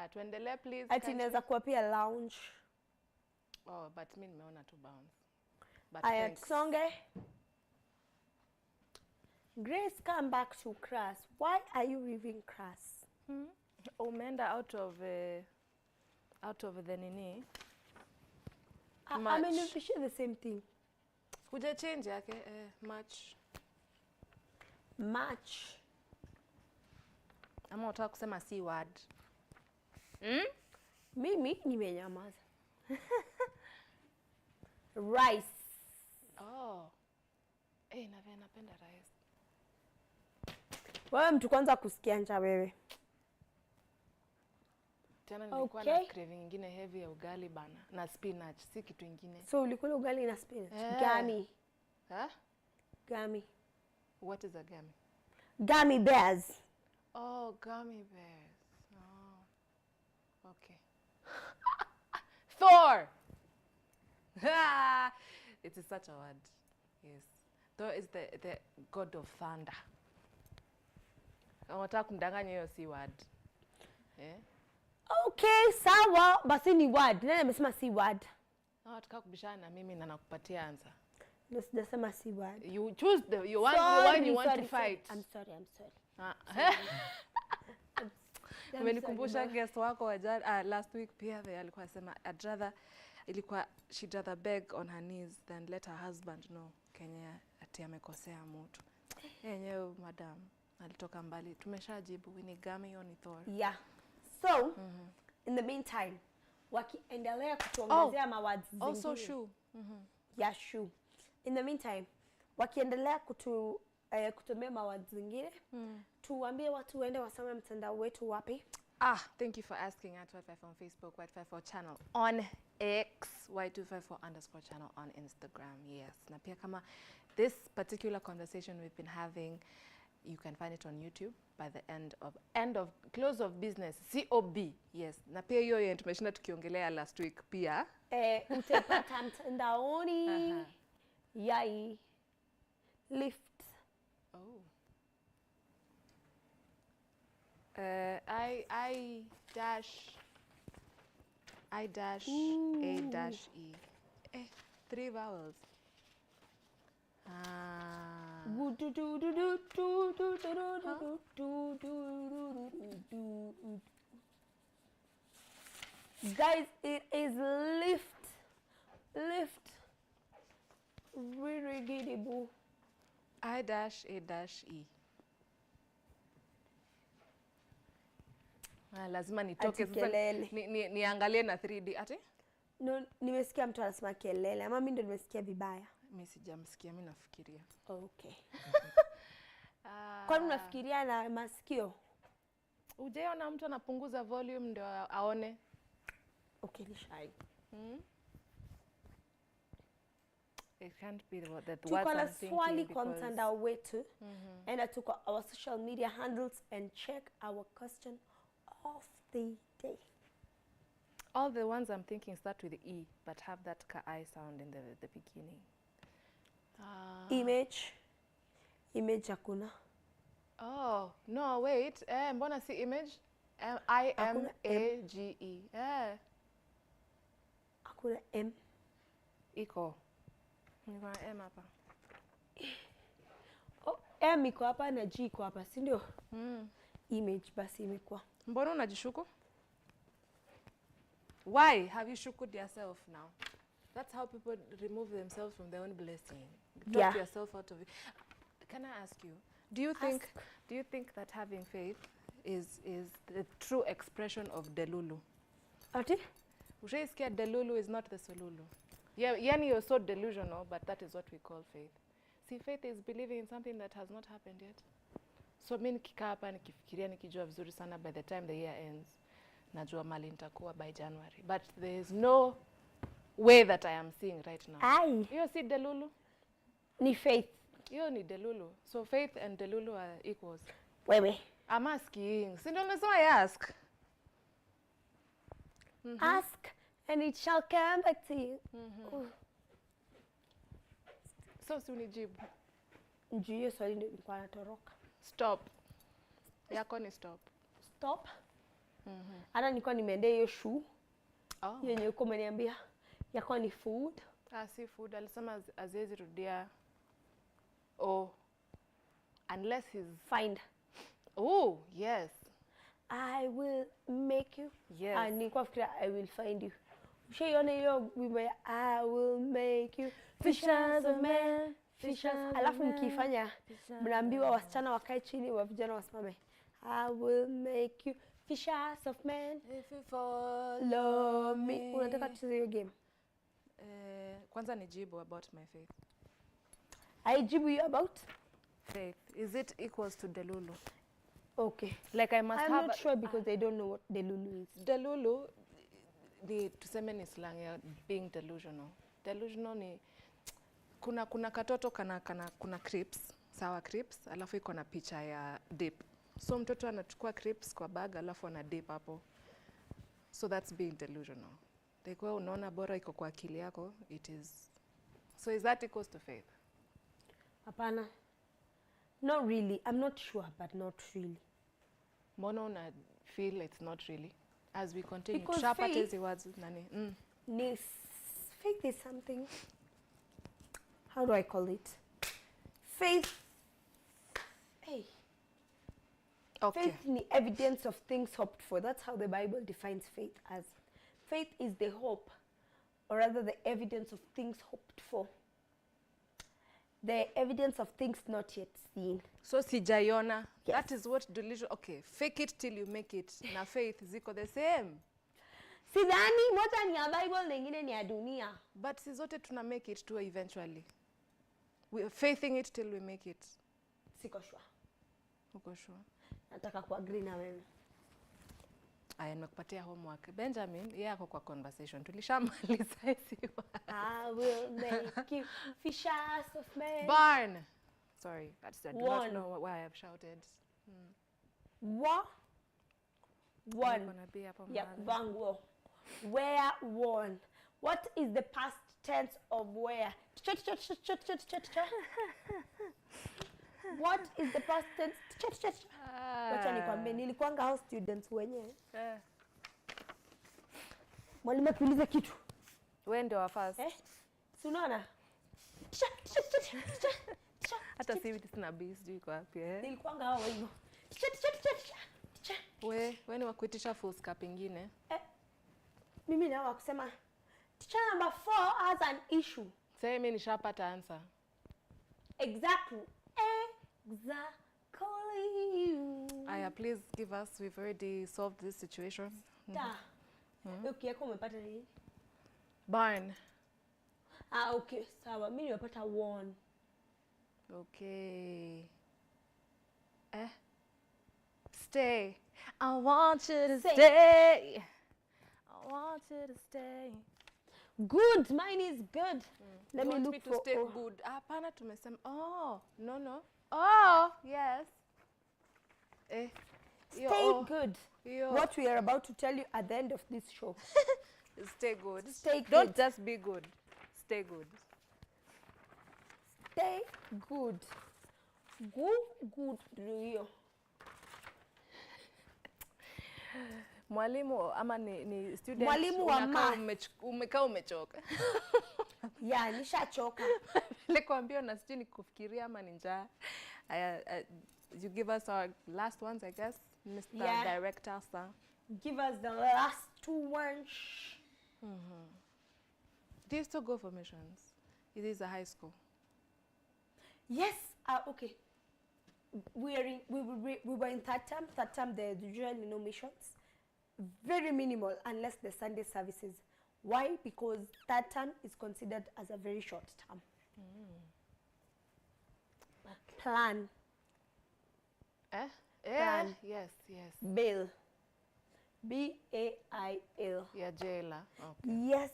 Tuendelee please. Ati inaweza kuwa pia lounge. Oh, but mimi nimeona tu bounce. But Aya, tusonge. Grace, come back to class. Why are you leaving class? Umeenda out of the nini? I mean, you share the same thing. Kuja change yake match. Ama unataka kusema C word? Mimi nimenyamaza. Rice. Oh. Napenda rice. Wewe mtu kwanza kusikia njaa wewe. Tena nilikuwa na craving nyingine heavy ya ugali bana na spinach, si kitu kingine. So ulikula ugali na spinach? Gummy. Gummy. What is a gummy? Gummy bears. Oh, gummy bears. Oh. Okay. Thor. It is such a word. Yes. Thor is the god of thunder. Unataka kumdanganya hiyo si word. Okay, sawa. Basi ni word. Nani amesema si word? Nataka kubishana na mimi na nakupatia answer. Ndio sijasema si word. You choose the one you want to fight. I'm sorry. Umenikumbusha guest wako wa last week pia alikuwa anasema she'd rather beg on her knees than let her husband know Kenya ati amekosea mtu. Yenyewe madam alitoka mbali. Tumeshajibu we need gummy on Thor. Yeah. So, in the meantime, wakiendelea kutuongezea mawads zingine. Also shoe. Yeah, shoe. In the meantime, wakiendelea kutumia mawads zingine, tuambie watu waende wasome mtandao wetu wapi? Thank you for asking. At Y254 on Facebook, Y254 channel on X, Y254 _ channel on Instagram. Yes. Na pia kama this particular conversation we've been having, you can find it on YouTube by the end of close of business, COB. Yes. Na pia hiyo yenye tumeshinda tukiongelea last week pia. Utapata mtandaoni. Yai. Lift. Oh. I dash A dash E. 3 vowels. Guys, it is lift. Really giddy. I dash A dash E. Lazima nitoke sasa niangalie na 3D ati? No, nimesikia mtu anasema kelele ama mimi ndo nimesikia vibaya. Mimi sijamsikia, mimi nafikiria. Okay. Kwani unafikiria na masikio? Ujeona mtu anapunguza volume ndio aone? Okay, lishai. It can't be that words tuko na swali kwa mtandao wetu. Enda tuko our social media handles and check our question of the day. All the ones I'm thinking start with E but have that ka-I sound in the beginning. Image hakuna. Oh, no, wait. Mbona si image? I-M-A-G-E. Hakuna M. Iko. Niko na M hapa. Oh, M iko hapa na G iko hapa, si ndio? Image basi imekuwa. Mbona unajishuku? Why have you shuked yourself now? That's how people remove themselves from their own blessing. Drop yourself out of it. Can I ask you? Do you think that having faith is the true expression of delulu? Ati? Ushaisikia delulu is not the solulu. Yeah, yani you're so delusional, but that is what we call faith. See, faith is believing in something that has not happened yet. So mimi nikikaa hapa nikifikiria nikijua vizuri sana by the time the year ends, najua mali nitakuwa by January. But there is no way that I am seeing right now. Ai. Hiyo si delulu? Ni faith. Hiyo ni delulu. So faith and delulu are equals. Wewe. I'm asking. Si ndio nimesema I ask. Ask and it shall come back to you. So si unijibu. Njoo hiyo swali ndio nilikuwa natoroka. Stop. Yako ni stop. Stop. Hata nilikuwa nimeendea hiyo shoe. Yenye uko umeniambia yako ni food. Si food. Alisema aziwezi rudia. Oh. Unless he's find. Oh, yes. I will make you. Yes. Nilikuwa fikiria I will find you. Ushaiona hiyo wimbo ya I will make you fishers of men. Fishers. Alafu mkifanya mnaambiwa wasichana wakae chini wa vijana wasimame. I will make you fishers of men. If you follow me. Unataka tucheze hiyo game? Kwanza nijibu about my faith. I jibu you about faith. Is it equals to delulu? Okay. Like I must I'm have not sure because I don't know what delulu is. Delulu, tuseme ni slang ya being delusional. Delusional ni kuna katoto kuna crips, sawa crips, alafu iko na picha ya dip. So mtoto anachukua crips kwa bag alafu ana dip hapo. So that's being delusional. Like wewe unaona bora iko kwa akili yako, it is. So is that equals to faith? Hapana. Not really. I'm not sure, but not really. Mbona una feel it's not really? As we continue, Because tushapata faith, hizi words nani? Faith is something. How do I call it? Faith. Hey. Okay. Faith is the evidence of things hoped for. That's how the Bible defines faith as. Faith is the hope, or rather the evidence of things hoped for. The evidence of things not yet seen. So sijaiona. Yes. That is what delusion. Okay, fake it till you make it. Na faith ziko the same. Sidhani moja ni ya Bible na nyingine ni ya dunia. But si zote tuna make it too eventually. We are faithing it till we make it. Siko sure. Uko sure? Nataka kuagree na wewe. Aya, nimekupatia homework. Benjamin, yeye ako kwa conversation. Tulishamaliza hizi. I will make you fishers of men. Barn. Sorry, I do not know why I have shouted. One. Yeah, bangwo. Where one. What is the past tense of where? What is the past tense? Wacha nikwambie nilikuanga house students wenyewe. Mwalimu akiuliza kitu. Wewe ndio wa first. Si unaona? Hata si sina base sijui iko wapi Nilikuanga hao hivyo. Wewe ni wa kuitisha full scope ingine. Mimi na wa kusema teacher number 4 has an issue. Sasa mimi nishapata answer. Exactly. Aya, please give us. We've already solved this situation. Okay, yako umepata nini? Barn. Okay, sawa. Mimi nimepata one. Okay. Stay. I want you to stay. I want you to stay. Good. Mine is good. Let me want look me to for stay good. Hapana tumesema. Oh, no. Oh, yes. Stay good. What we are about to tell you at the end of this show. Stay good. Stay good. Don't just be good. Stay good. Stay good. Good ndio hiyo. Mwalimu ama ni student. Mwalimu wa math. Umekaa umechoka. Yeah, nishachoka. Nilikwambia na sijui nikufikiria ama ni njaa. You give us our last ones, I guess, Mr. Director, sir. Give us the last two ones. Do you still go for missions? It is a high school. Yes. Okay. We were in third term. Third term, the usually no missions. Very minimal, unless the Sunday services. Why? Because third term is considered as a very short term. Plan. Plan. Yes. Bail. B-A-I-L. Ya jela. Okay. Yes.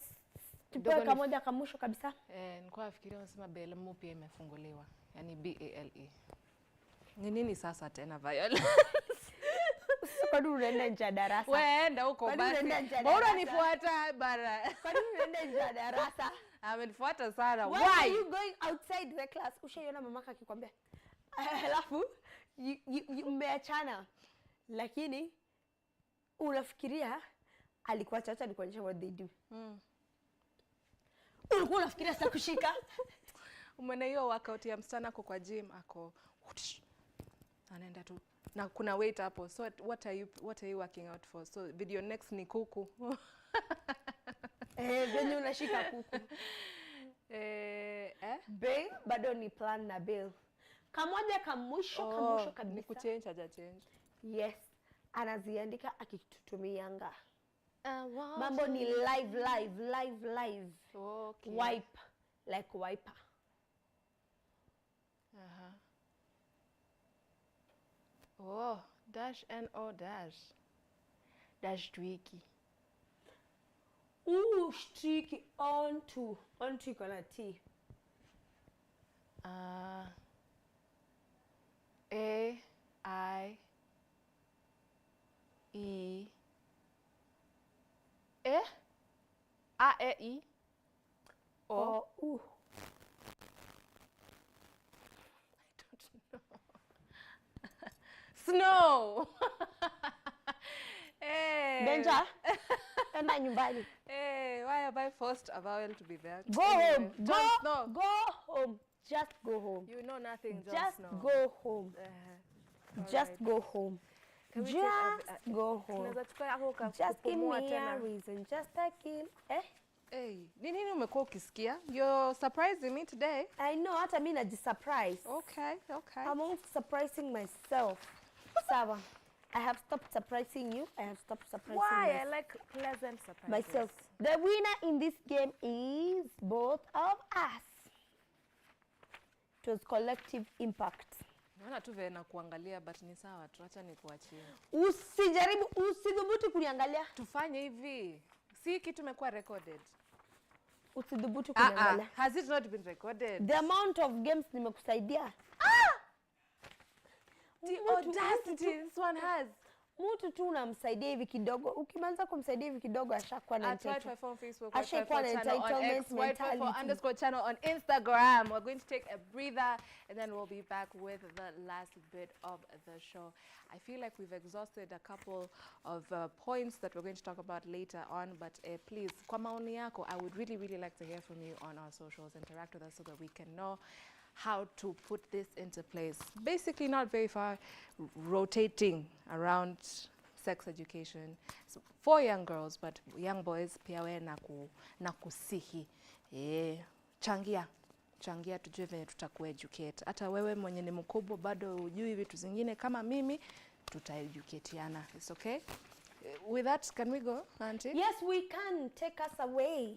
Tupewe kamoja kamusho kabisa. Nilikuwa nafikiria unasema bail mpya imefunguliwa. Yani B-A-L-E. Ni nini sasa tena Viola? Kwa nini unaenda nje ya darasa? Weenda huko basi. Bora nifuata bara. Kwa nini unaenda nje ya darasa? Amenifuata sana. Why are you going outside the class? Ushaiona mamaka akikwambia. Alafu mmeachana. Lakini unafikiria alikuwa chacha alikuonyesha what they do. Ulikuwa unafikiria sasa kushika. Umeona hiyo workout ya msichana kwa gym ako anaenda tu na kuna weight hapo. So what are you working out for? So video next ni kuku. Venye unashika kuku. Bail bado ni plan na bail. Kamoja kamusho kabisa. Ni kuchange haja change. Yes. Anaziandika akitutumianga. Mambo ni live. Okay. Wipe like wiper. Dash N-O dash. Dash tricky. Tricky onto iko na T. A I E A E I O U. Snow. Benja, enda nyumbani. Why have I forced a vowel to be there? Go home. Go home. Just go home. You know nothing, just go home. Just go home. Just go home. Just give me a reason. Just a kill. Nini umekuwa ukisikia? You're surprising me today. I know, hata mimi najisurprise. Okay. I'm also surprising myself. Sawa. I have stopped surprising you. I have stopped surprising Why? I like pleasant surprises. Myself. The winner in this game is both of us. It was collective impact. Naona tu vena kuangalia but ni sawa, tuacha nikuachie. Usidhubutu kuniangalia. Tufanye hivi. Si kitu imekuwa recorded. Usidhubutu kuniangalia. Has it not been recorded? The amount of games nimekusaidia. The audacity this one has. Mtu tu unamsaidia hivi kidogo. Ukimaliza kumsaidia hivi kidogo ashakuwa na entitlement. At Y54 Facebook, Y54 channel on X, Y54_channel on Instagram. We're going to take a breather and then we'll be back with the last bit of the show. I feel like we've exhausted a couple of points that we're going to talk about later on, but please, kwa maoni yako, I would really like to hear from you on our socials. Interact with us so that we can know how to put this into place. Basically not very far, rotating around sex education for young girls, but young boys pia we na kusihi. Changia tujue venye tutakueducate. Hata wewe mwenye ni mkubwa bado hujui vitu zingine kama mimi, tutaeducatiana. It's okay? With that, can we go, Auntie? Yes, we can. Take us away.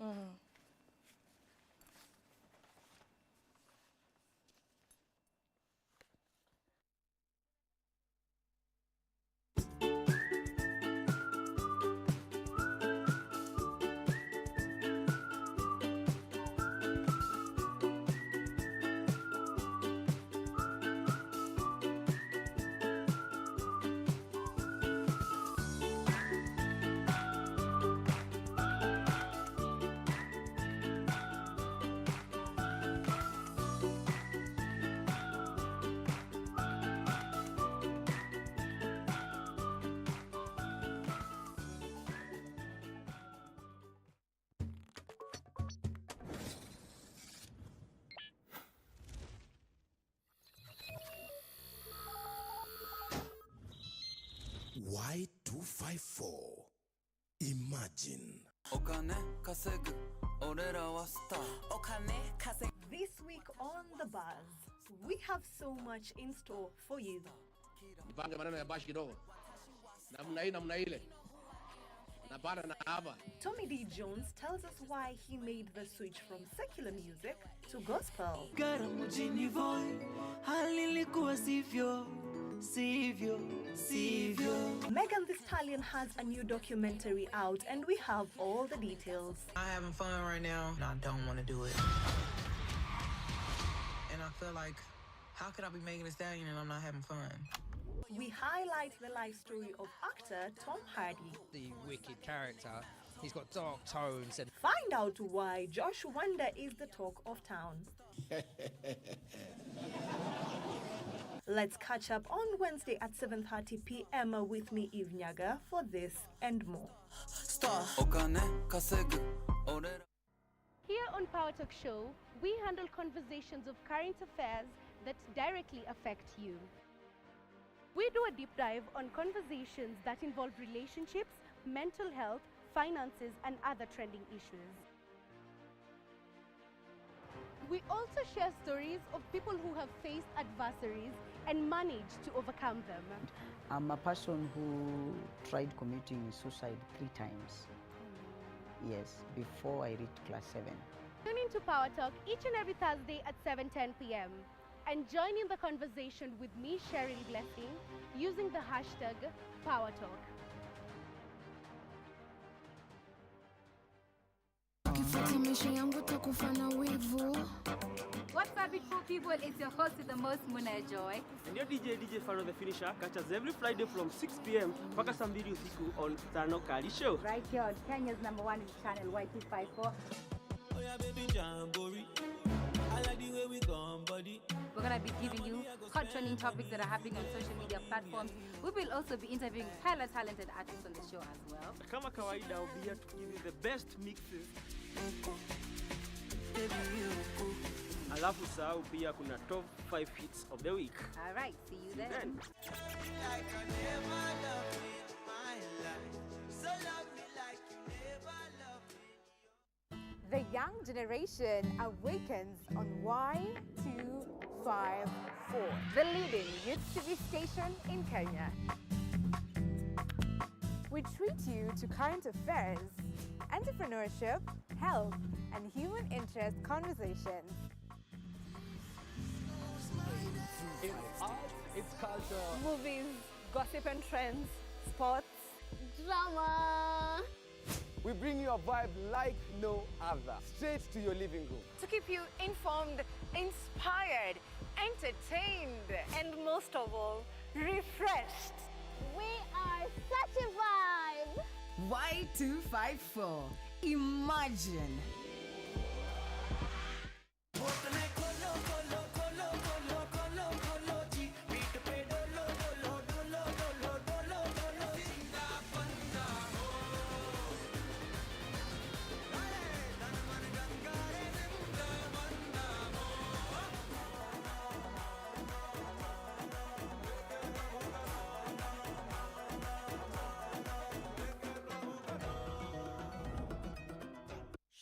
Y254. Imagine. This week on The Buzz, we have so much in store for you. Nipange maneno ya bashi kidogo. Namna hii namna ile. Na bana na hapa. Tommy D. Jones tells us why he made the switch from secular music to gospel. Megan Thee Stallion has a new documentary out and we have all the details. I'm having fun right now, and I don't want to do it. And I feel like, how could I be making a stallion and I'm not having fun? We highlight the life story of actor Tom Hardy. The wicked character. He's got dark tones and... Find out why Josh Wonder is the talk of town. Let's catch up on Wednesday at 7:30 p.m. with me, Eve Nyaga, for this and more. Here on Power Talk Show, we handle conversations of current affairs that directly affect you. We do a deep dive on conversations that involve relationships, mental health, finances, and other trending issues. We also share stories of people who have faced adversaries and managed to overcome them. I'm a person who tried committing suicide 3 times. Yes, before I reached class 7. Tune into Power Talk each and every Thursday at 7:10 p.m. and join in the conversation with me, Cheryl Blessing, using the hashtag PowerTalk. What's up, beautiful people? It's your host with the most, Muna Joy. And your DJ Faro the Finisher catches every Friday from 6 p.m. Paka some video siku on Tano Kali Show. Right here on Kenya's #1 channel, Y254. Oh yeah, baby Jamboree. I like the way we come, buddy. We're going to be giving you hot trending topics that are happening on social media platforms. We will also be interviewing hella talented artists on the show as well. Kama kawaida, I'll be here to give you the best mixes. Alafu sahau pia kuna top 5 hits of the week. All right, see you then. Like I never loved in my life. So love me like you never loved me. The young generation awakens on Y254, the leading youth TV station in Kenya. We treat you to current affairs, entrepreneurship, health, and human interest conversations. It's art, it's culture. Movies, gossip and trends, sports, Drama. We bring you a vibe like no other, straight to your living room. To keep you informed, inspired, entertained, and most of all, refreshed. We are such a vibe. Y254. Imagine.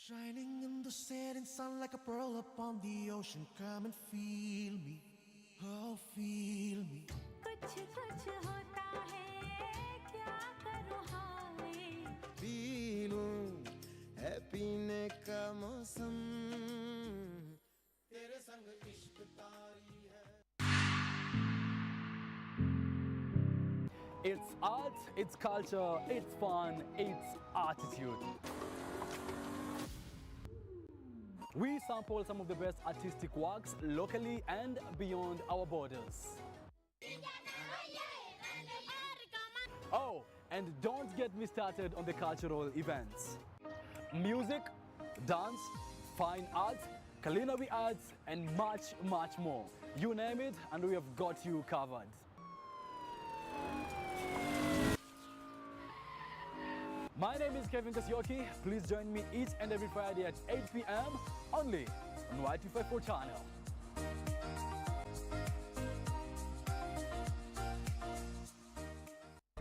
Shining in the setting sun like a pearl upon the ocean. Come and feel me, oh feel me. Feelूं है पीने का मौसम तेरे संग इश्क तारी है. It's art, it's culture, it's fun, it's attitude. We sample some of the best artistic works locally and beyond our borders. Oh, and don't get me started on the cultural events. Music, dance, fine art, culinary arts, and much, much more. You name it, and we have got you covered. My name is Kevin Kasioki. Please join me each and every Friday at 8 p.m. only on Y254 channel.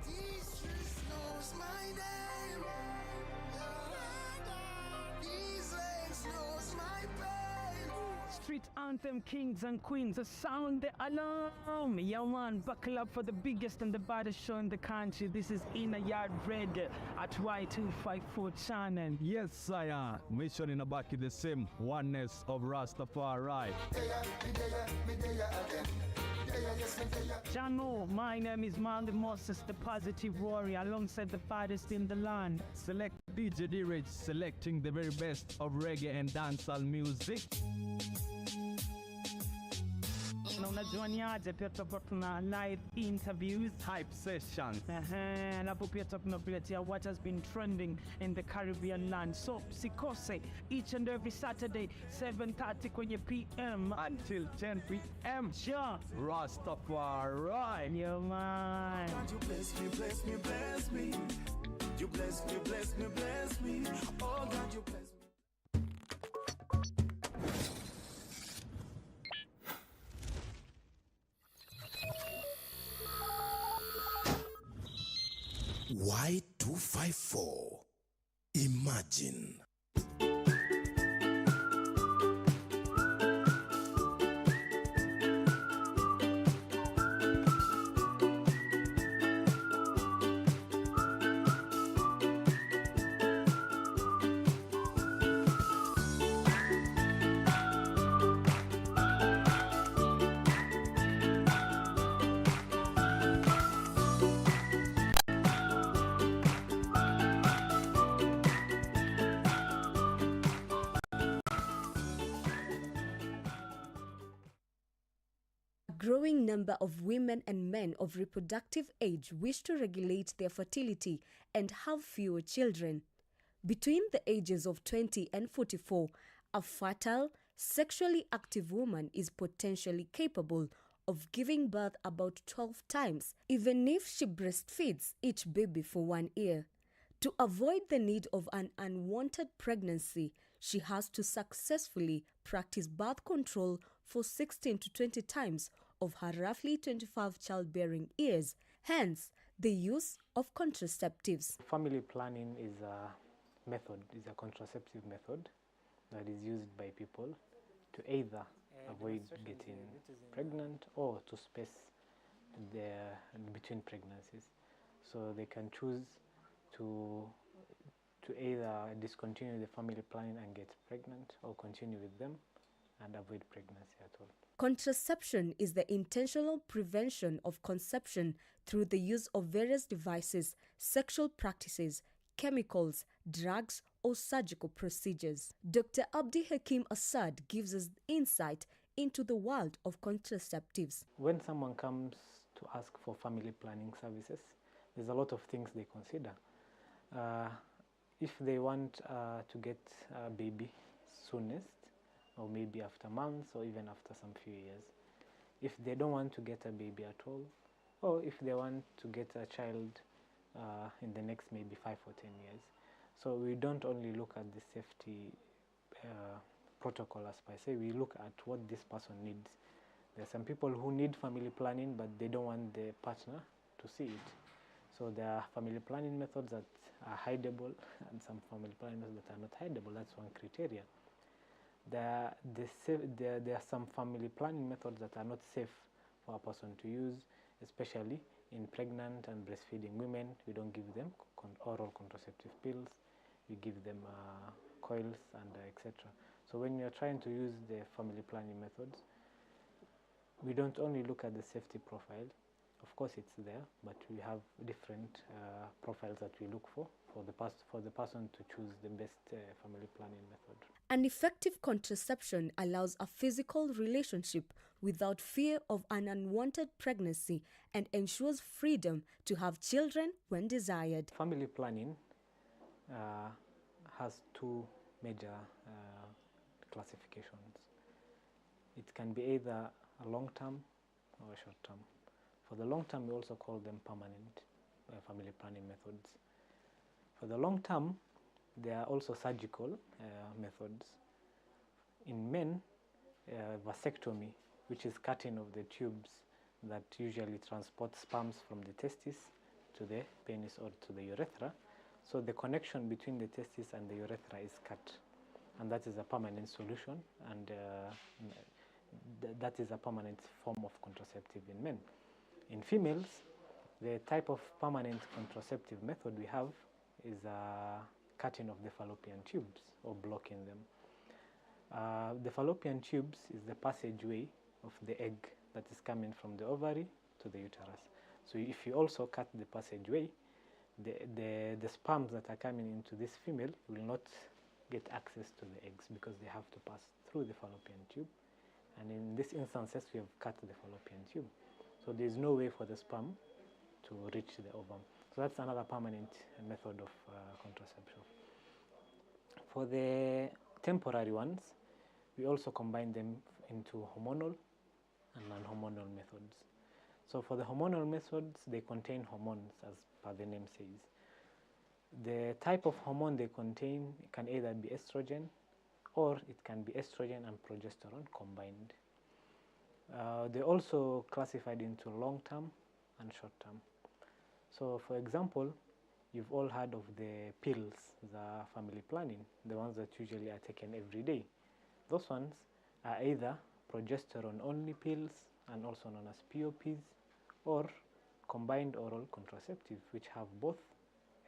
These streets know street anthem, kings and queens, sound the alarm. Yeah, man, buckle up for the biggest and the baddest show in the country. This is Inner Yard Reggae at Y254 channel. Yes, sire. Mission in a back is the same. Oneness of Rastafari. Jano, my name is Mandy Moses, the positive warrior, alongside the baddest in the land. Select DJ D-Rich, selecting the very best of reggae and dancehall music. Na unajua ni aje, pia tutakuwa tuna live interviews, hype sessions. Alafu pia tunakuletea what has been trending in the Caribbean land. So sikose each and every Saturday 7:30 kwenye PM until 10 PM. Sure. Rastafari. Yo man. You bless me, bless me, bless me. You bless me, bless me, bless me. Oh God, you bless me. Y254. Imagine. Growing number of women and men of reproductive age wish to regulate their fertility and have fewer children. Between the ages of 20 and 44, a fertile, sexually active woman is potentially capable of giving birth about 12 times, even if she breastfeeds each baby for 1 year. To avoid the need of an unwanted pregnancy, she has to successfully practice birth control for 16 to 20 times of her roughly 25 childbearing years, hence the use of contraceptives. Family planning is a contraceptive method that is used by people to either avoid getting pregnant or to space between pregnancies. So they can choose to either discontinue the family planning and get pregnant, or continue with them and avoid pregnancy at all. Contraception is the intentional prevention of conception through the use of various devices, sexual practices, chemicals, drugs, or surgical procedures. Dr. Abdi Hakim Assad gives us insight into the world of contraceptives. When someone comes to ask for family planning services, there's a lot of things they consider. If they want to get a baby soonest, or maybe after months, or even after some few years. If they don't want to get a baby at all, or if they want to get a child in the next maybe 5 or 10 years. So we don't only look at the safety protocol as per se, we look at what this person needs. There are some people who need family planning, but they don't want the partner to see it. So there are family planning methods that are hideable, and some family planning methods that are not hideable. That's one criteria. There are some family planning methods that are not safe for a person to use, especially in pregnant and breastfeeding women. We don't give them oral contraceptive pills. We give them coils and etc. So when you're trying to use the family planning methods, we don't only look at the safety profile. Of course it's there, but we have different profiles that we look for the person to choose the best family planning method. An effective contraception allows a physical relationship without fear of an unwanted pregnancy and ensures freedom to have children when desired. Family planning has two major classifications. It can be either a long-term or a short-term. For the long-term, we also call them permanent family planning methods. For the long-term, there are also surgical methods. In men, vasectomy, which is cutting of the tubes that usually transport sperms from the testis to the penis or to the urethra. So the connection between the testis and the urethra is cut. and that is a permanent solution, and that is a permanent form of contraceptive in men. In females, the type of permanent contraceptive method we have is cutting of the fallopian tubes or blocking them. The fallopian tubes is the passageway of the egg that is coming from the ovary to the uterus. So if you also cut the passageway, the sperms that are coming into this female will not get access to the eggs because they have to pass through the fallopian tube. And in this instances, we have cut the fallopian tube. So there's no way for the sperm to reach the ovum. So that's another permanent method of contraception. For the temporary ones, we also combine them into hormonal and non-hormonal methods. So for the hormonal methods, they contain hormones, as per the name says. The type of hormone they contain can either be estrogen, or it can be estrogen and progesterone combined. They're also classified into long-term and short-term. So for example, you've all heard of the pills, the family planning, the ones that usually are taken every day. Those ones are either progesterone-only pills, and also known as POPs, or combined oral contraceptives, which have both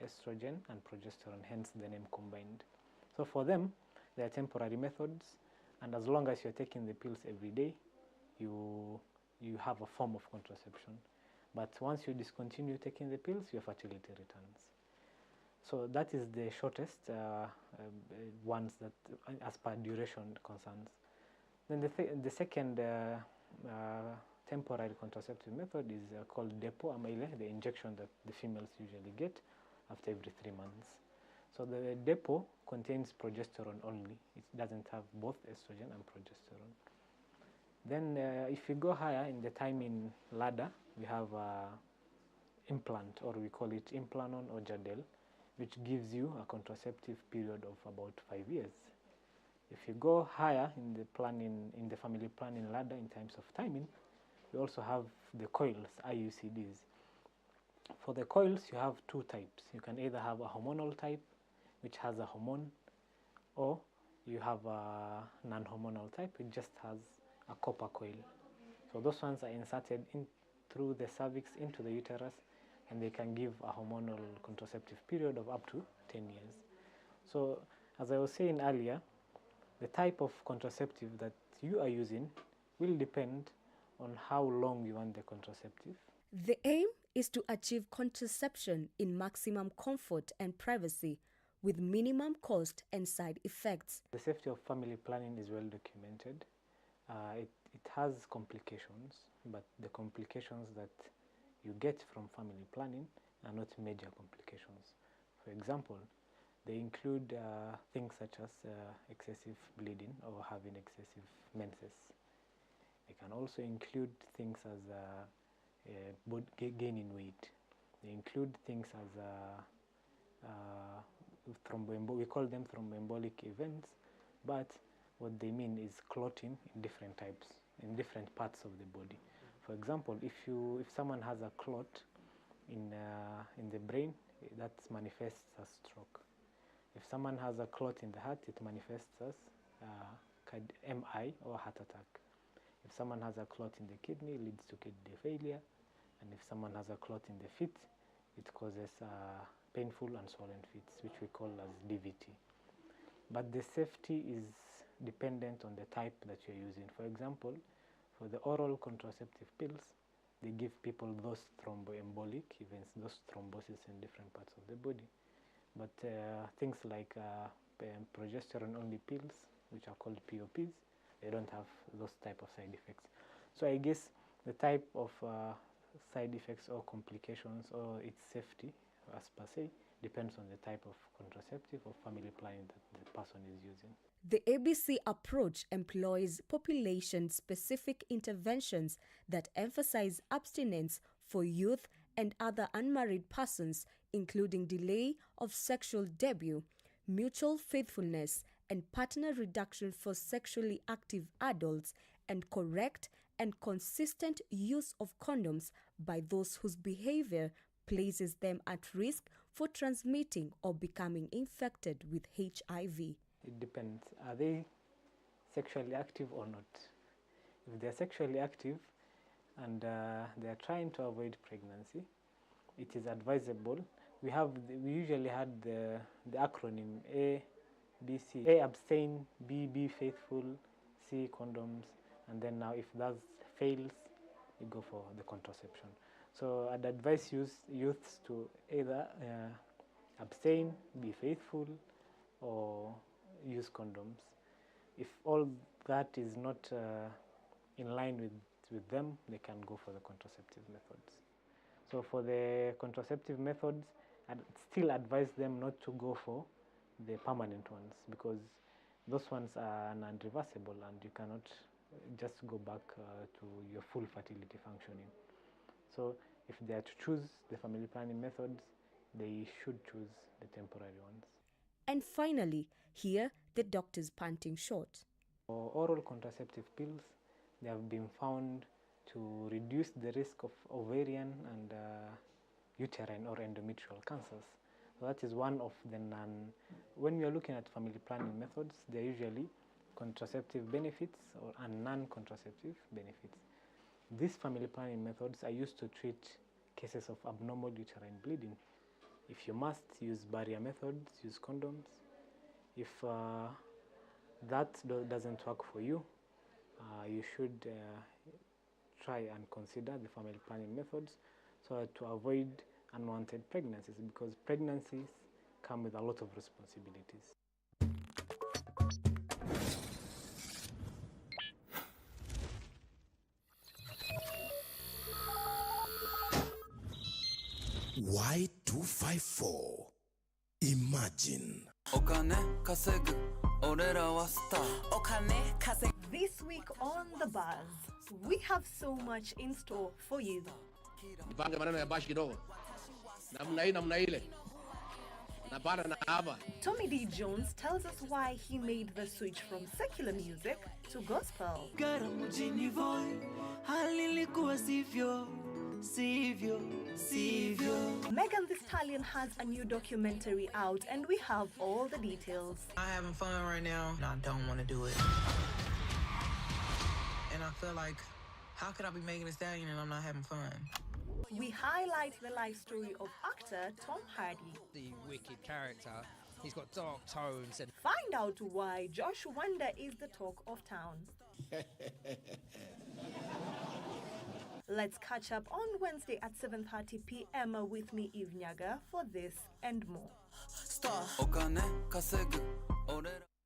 estrogen and progesterone, hence the name combined. So for them, they are temporary methods, and as long as you're taking the pills every day, you have a form of contraception. But once you discontinue taking the pills, your fertility returns. So that is the shortest ones that, as per duration concerns. Then the second temporary contraceptive method is called Depo Amaile, the injection that the females usually get after every 3 months. So the Depo contains progesterone only. It doesn't have both estrogen and progesterone. Then if you go higher in the timing ladder, we have implant, or we call it Implanon or Jadel, which gives you a contraceptive period of about 5 years. If you go higher in the family planning ladder in terms of timing, we also have the coils, IUCDs. For the coils, you have two types. You can either have a hormonal type, which has a hormone, or you have a non-hormonal type, which just has a copper coil. So those ones are inserted in through the cervix into the uterus, and they can give a hormonal contraceptive period of up to 10 years. So as I was saying earlier, the type of contraceptive that you are using will depend on how long you want the contraceptive. The aim is to achieve contraception in maximum comfort and privacy with minimum cost and side effects. The safety of family planning is well documented. It has complications, but the complications that you get from family planning are not major complications. For example, they include things such as excessive bleeding or having excessive menses. They can also include things as gaining weight. They include things as we call them thromboembolic events, but what they mean is clotting in different types, in different parts of the body. For example, if someone has a clot in the brain, that manifests as stroke. If someone has a clot in the heart, it manifests as MI or heart attack. If someone has a clot in the kidney, it leads to kidney failure. And if someone has a clot in the feet, it causes painful and swollen feet, which we call as DVT. But the safety is dependent on the type that you're using. For example, for the oral contraceptive pills, they give people those thromboembolic events, those thrombosis in different parts of the body. But things like progesterone-only pills, which are called POPs, they don't have those type of side effects. So I guess the type of side effects or complications or its safety, as per se, depends on the type of contraceptive or family planning that the person is using. The ABC approach employs population-specific interventions that emphasize abstinence for youth and other unmarried persons, including delay of sexual debut, mutual faithfulness, and partner reduction for sexually active adults, and correct and consistent use of condoms by those whose behavior places them at risk for transmitting or becoming infected with HIV. it depends. Are they sexually active or not? If they're sexually active and they are trying to avoid pregnancy, it is advisable. We usually had the acronym A, B, C. A, abstain, B, be faithful, C, condoms, and then now if that fails, you go for the contraception. So I'd advise youths to either abstain, be faithful, or use condoms. If all that is not in line with them, they can go for the contraceptive methods. So for the contraceptive methods, I'd still advise them not to go for the permanent ones, because those ones are non-reversible and you cannot just go back to your full fertility functioning. So if they are to choose the family planning methods, they should choose the temporary ones. And finally, here the doctor's panting short. For oral contraceptive pills, they have been found to reduce the risk of ovarian and uterine or endometrial cancers. So that is one of the when we are looking at family planning methods, they are usually contraceptive benefits or non-contraceptive benefits. These family planning methods are used to treat cases of abnormal uterine bleeding. If you must, use barrier methods, use condoms. If that doesn't work for you, you should try and consider the family planning methods so to avoid unwanted pregnancies, because pregnancies come with a lot of responsibilities. Y254. Imagine. This week on The Buzz, we have so much in store for you. Tommy D. Jones tells us why he made the switch from secular music to gospel. Megan Thee Stallion has a new documentary out and we have all the details. I'm having fun right now and I don't want to do it. And I feel like, how could I be Megan Thee Stallion and I'm not having fun? We highlight the life story of actor Tom Hardy. The wicked character. He's got dark tones and... Find out why Josh Wonder is the talk of town. Let's catch up on Wednesday at 7:30 p.m. with me, Eve Nyaga, for this and more.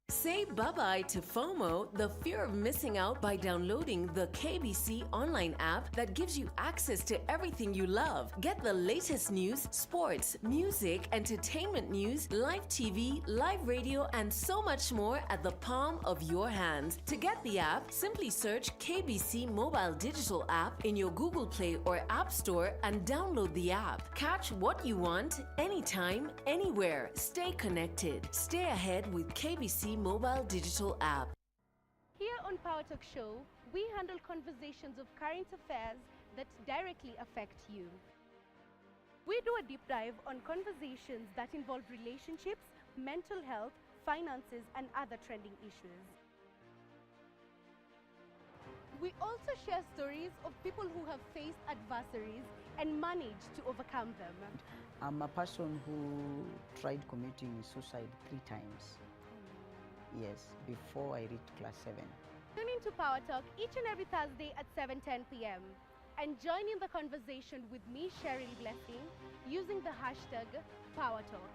Say bye-bye to FOMO, the fear of missing out, by downloading the KBC online app that gives you access to everything you love. Get the latest news, sports, music, entertainment news, live TV, live radio, and so much more at the palm of your hands. To get the app, simply search KBC Mobile Digital app in your Google Play or App Store and download the app. Catch what you want, anytime, anywhere. Stay connected. Stay ahead with KBC Mobile Digital app. Here on Power Talk Show, we handle conversations of current affairs that directly affect you. We do a deep dive on conversations that involve relationships, mental health, finances, and other trending issues. We also share stories of people who have faced adversaries and managed to overcome them. I'm a person who tried committing suicide 3 times. Yes, before I reached class 7. Tune in to Power Talk each and every Thursday at 7:10 p.m. and join in the conversation with me, Cheryl Blessing, using the hashtag Power Talk.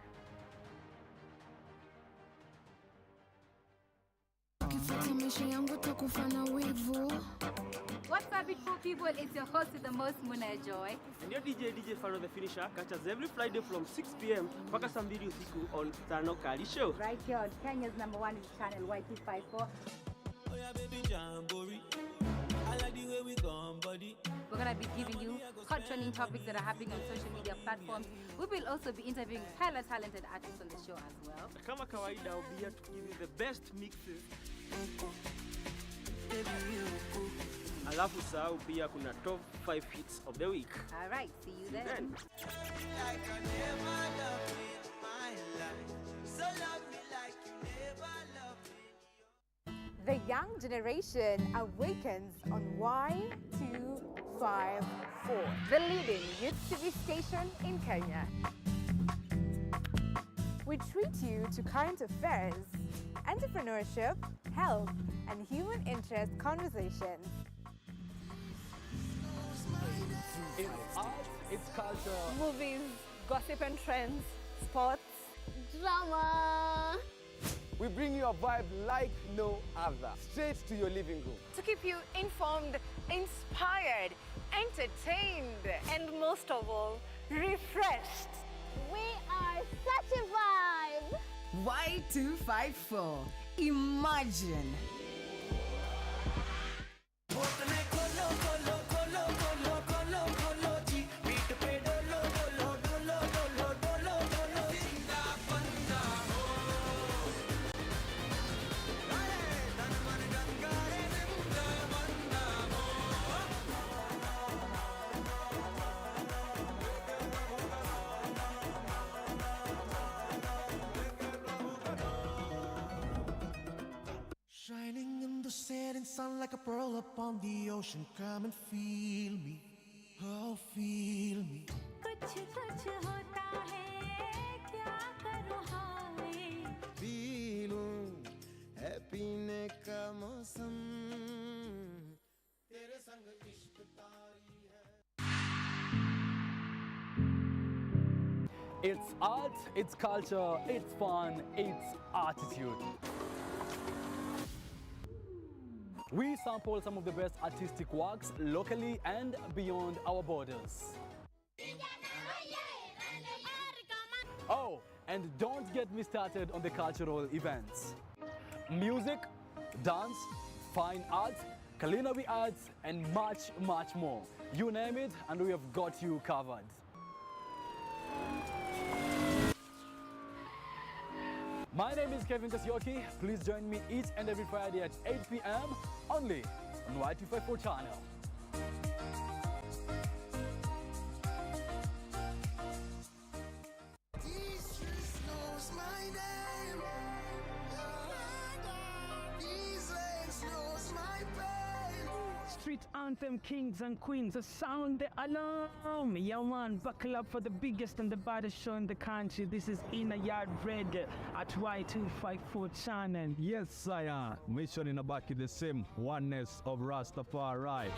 What's up, beautiful people? It's your host with the most, Muna Joy. And your DJ Faro the Finisher catches every Friday from 6 p.m. mpaka saa 2 usiku on Tano Kali Show. Right here on Kenya's #1 channel, Y254. Oh yeah, baby Jamboree. I like the way we gone, buddy. We're going to be giving you hot trending topics that are happening on social media platforms. We will also be interviewing hella talented artists on the show as well. Kama kawaida, I'll be here to give you the best mixes. Alafu sahau pia kuna top 5 hits of the week. All right, see you then. Like I never loved in my life. So love me like you never loved. young generation awakens on Y254, the leading youth TV station in Kenya. We treat you to current affairs, entrepreneurship, health, and human interest conversations. It's art, it's culture. Movies, gossip and trends, sports, Drama. We bring you a vibe like no other, straight to your living room. to keep you informed, inspired, entertained, and most of all, refreshed. We are such a vibe. Y254. Imagine. Shining in the setting sun like a pearl upon the ocean. Come and feel me, oh feel me. पीलूं है पीने का मौसम तेरे संग इश्क तारी है It's art, it's culture, it's fun, it's attitude. We sample some of the best artistic works locally and beyond our borders. Oh, and don't get me started on the cultural events. Music, dance, fine arts, culinary arts, and much, much more. You name it, and we have got you covered. My name is Kevin Kasioki. Please join me each and every Friday at 8 p.m. only on Y254 channel. Jesus knows my name. These legs knows my pain. Street anthem kings and queens, sound the alarm. Yeah man, buckle up for the biggest and the baddest show in the country. This is Inner Yard Radio at Y254 channel. Yes, sire. Mission in a back is the same oneness of Rastafari.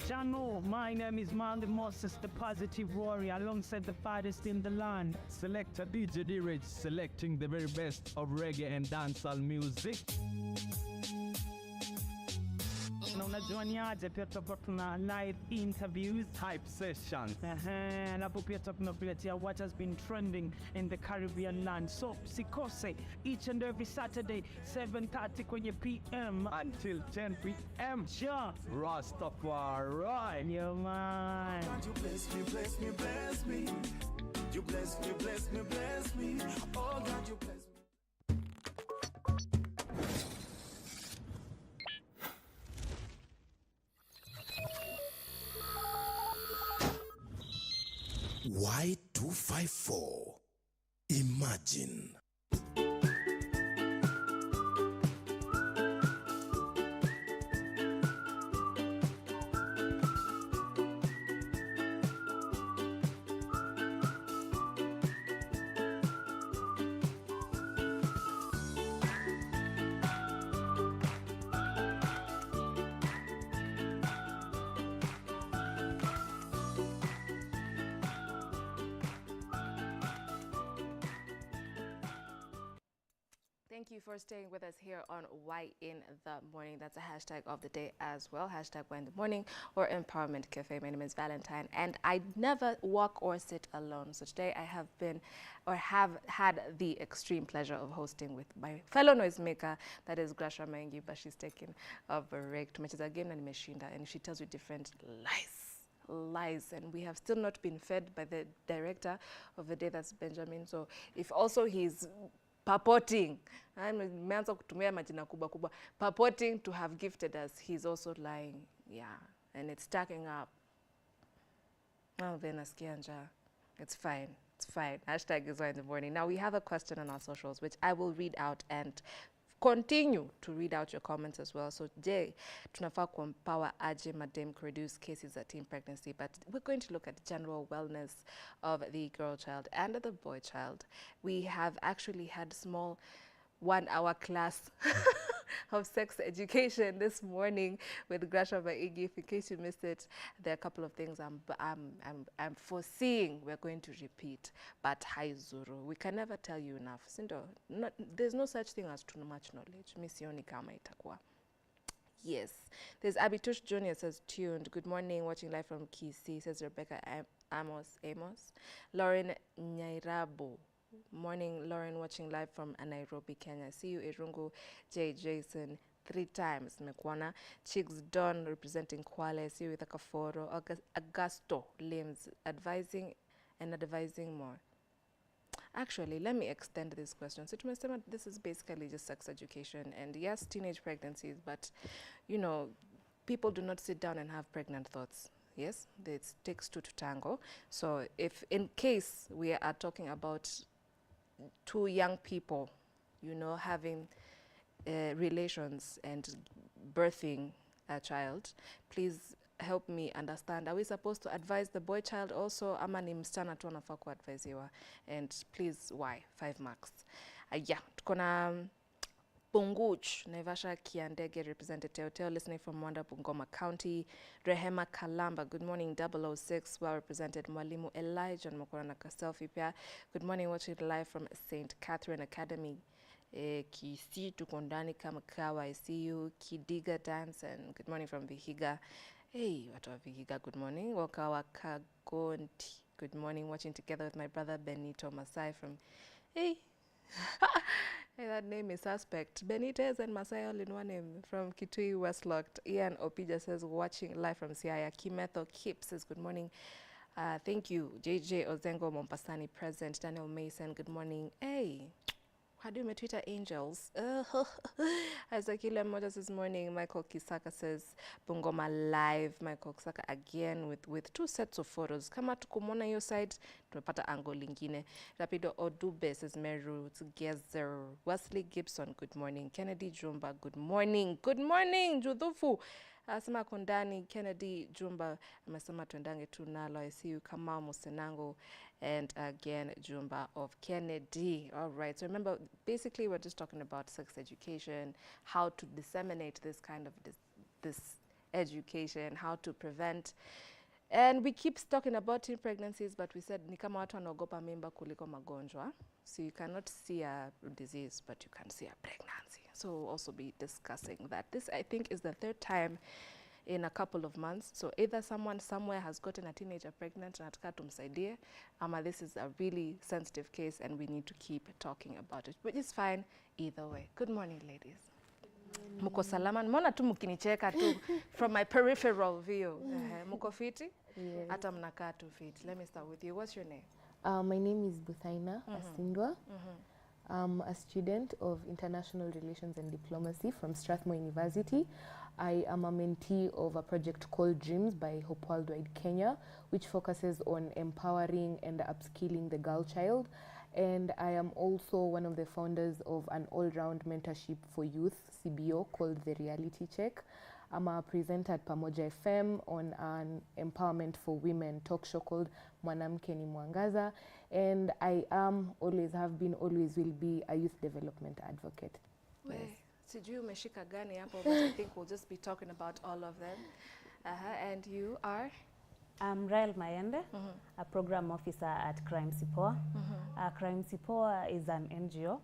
Jano, my name is Mandy Moses, the positive warrior, alongside the fattest in the land. Selector DJ D-Rich selecting the very best of reggae and dancehall music. Na unajua ni aje, pia tutakuwa tuna live interviews, hype sessions. Na hapo pia tunakuletea what has been trending in the Caribbean land. So sikose each and every Saturday 7:30 kwenye PM until 10 p.m. Sure. Rastafari. Yo man. God, you bless me, bless me, bless me. You bless me, bless me, bless me. Oh God, you bless me. Y254. Imagine. Thank you for staying with us here on Why in the Morning. That's a hashtag of the day as well. Hashtag Why in the Morning or Empowerment Cafe. My name is Valentine and I never walk or sit alone. So today I have had the extreme pleasure of hosting with my fellow noisemaker, that is Grasha Maingi, but she's taking a break. Tumecheza game na nimeshinda, and she tells you different lies, and we have still not been fed by the director of the day, that's Benjamin. So if also he's purporting, nimeanza kutumia majina kubwa kubwa, purporting to have gifted us, he's also lying. Yeah, and it's stacking up. Now then nasikia njaa. It's fine. It's fine. Hashtag is why in the morning. Now we have a question on our socials, which I will read out and continue to read out your comments as well. So Jay, tunafaa kuempower aje madem reduce cases of teen pregnancy, but we're going to look at general wellness of the girl child and the boy child. We have actually had small 1-hour class of sex education this morning with Grasha Baigi. In case you missed it, there are a couple of things I'm foreseeing we're going to repeat. But hi Zuru, we can never tell you enough. There's no such thing as too much knowledge. Misioni kama itakuwa. Yes. There's Abitush Jr. says, tuned. Good morning, watching live from Kisii, says Rebecca Amos. Lauren Nyairabo. Morning, Lauren, watching live from Nairobi, Kenya. See you, Irungu J. Jason, 3 times. Mekwana. Chicks Don, representing Kwale. See you with Akaforo. Augusto Limbs, advising and advising more. Actually, let me extend this question. So this is basically just sex education. And yes, teenage pregnancies, but, you know, people do not sit down and have pregnant thoughts. Yes, it takes 2 to tango. So if in case we are talking about 2 young people, you know, having relations and birthing a child, please help me understand. Are we supposed to advise the boy child also? Ama ni msichana tu anafaa kuadvisiwa? And please, why? 5 marks. Yeah, tukona Punguch, Naivasha Kiandege representative, Teo listening from Mwanda, Bungoma County. Rehema Kalamba, good morning, 006, well represented. Mwalimu Elijah Mokorana Kaselfi pia. Good morning, watching live from St. Catherine Academy. Kisii tukondani kama kawa, I see you. Kidiga Dance, and good morning from Vihiga. Hey, watu wa Vihiga, good morning. Wakawa Kagonti, good morning, watching together with my brother Benito Masai from, hey, hey, that name is suspect. Benitez and Masai all in one name from Kitui Westlocked. Ian Opija says, watching live from Siaya. Kimetho Kip says, good morning. Thank you. JJ Ozengo Mompasani present. Daniel Mason, good morning. Hey, how do you met Twitter angels? Isaac Motors this morning. Michael Kisaka says, Bungoma live. Michael Kisaka again with 2 sets of photos. Kama tukumona your side, tumepata angle lingine. Rapido Odube says, Meru together. Wesley Gibson, good morning. Kennedy Jumba, good morning. Good morning, Judhufu. Asema Kondani, Kennedy Jumba, amesema tuendange tu nalo. I see you, Kamau Musenango, and again, Jumba of Kennedy. All right, so remember, basically we're just talking about sex education, how to disseminate this kind of this education, how to prevent. And we keep talking about teen pregnancies, but we said ni kama watu wanaogopa mimba kuliko magonjwa. So you cannot see a disease, but you can see a pregnancy. So we'll also be discussing that. This, I think, is the 3rd time in a couple of months. So either someone somewhere has gotten a teenager pregnant and ataka tumsaidie, ama this is a really sensitive case and we need to keep talking about it, which is fine either way. Good morning, ladies. Muko salama? Mbona tu mkinicheka tu from my peripheral view. Muko fiti? Yes. Ata mnakaa tu fiti. Let me start with you. What's your name? My name is Buthaina Asindwa. I'm a student of International Relations and Diplomacy from Strathmore University. I am a mentee of a project called Dreams by Hope Worldwide Kenya, which focuses on empowering and upskilling the girl child. And I am also one of the founders of an all-round mentorship for youth, CBO, called The Reality Check. I'm a presenter at Pamoja FM on an empowerment for women talk show called Mwanamke ni Mwangaza. And I am, always have been, always will be a youth development advocate. Yes. Sijui umeshika gani hapo, but I think we'll just be talking about all of them. And you are? I'm Rael Mayende, a program officer at Crime Sipoa. Crime Sipoa is an NGO.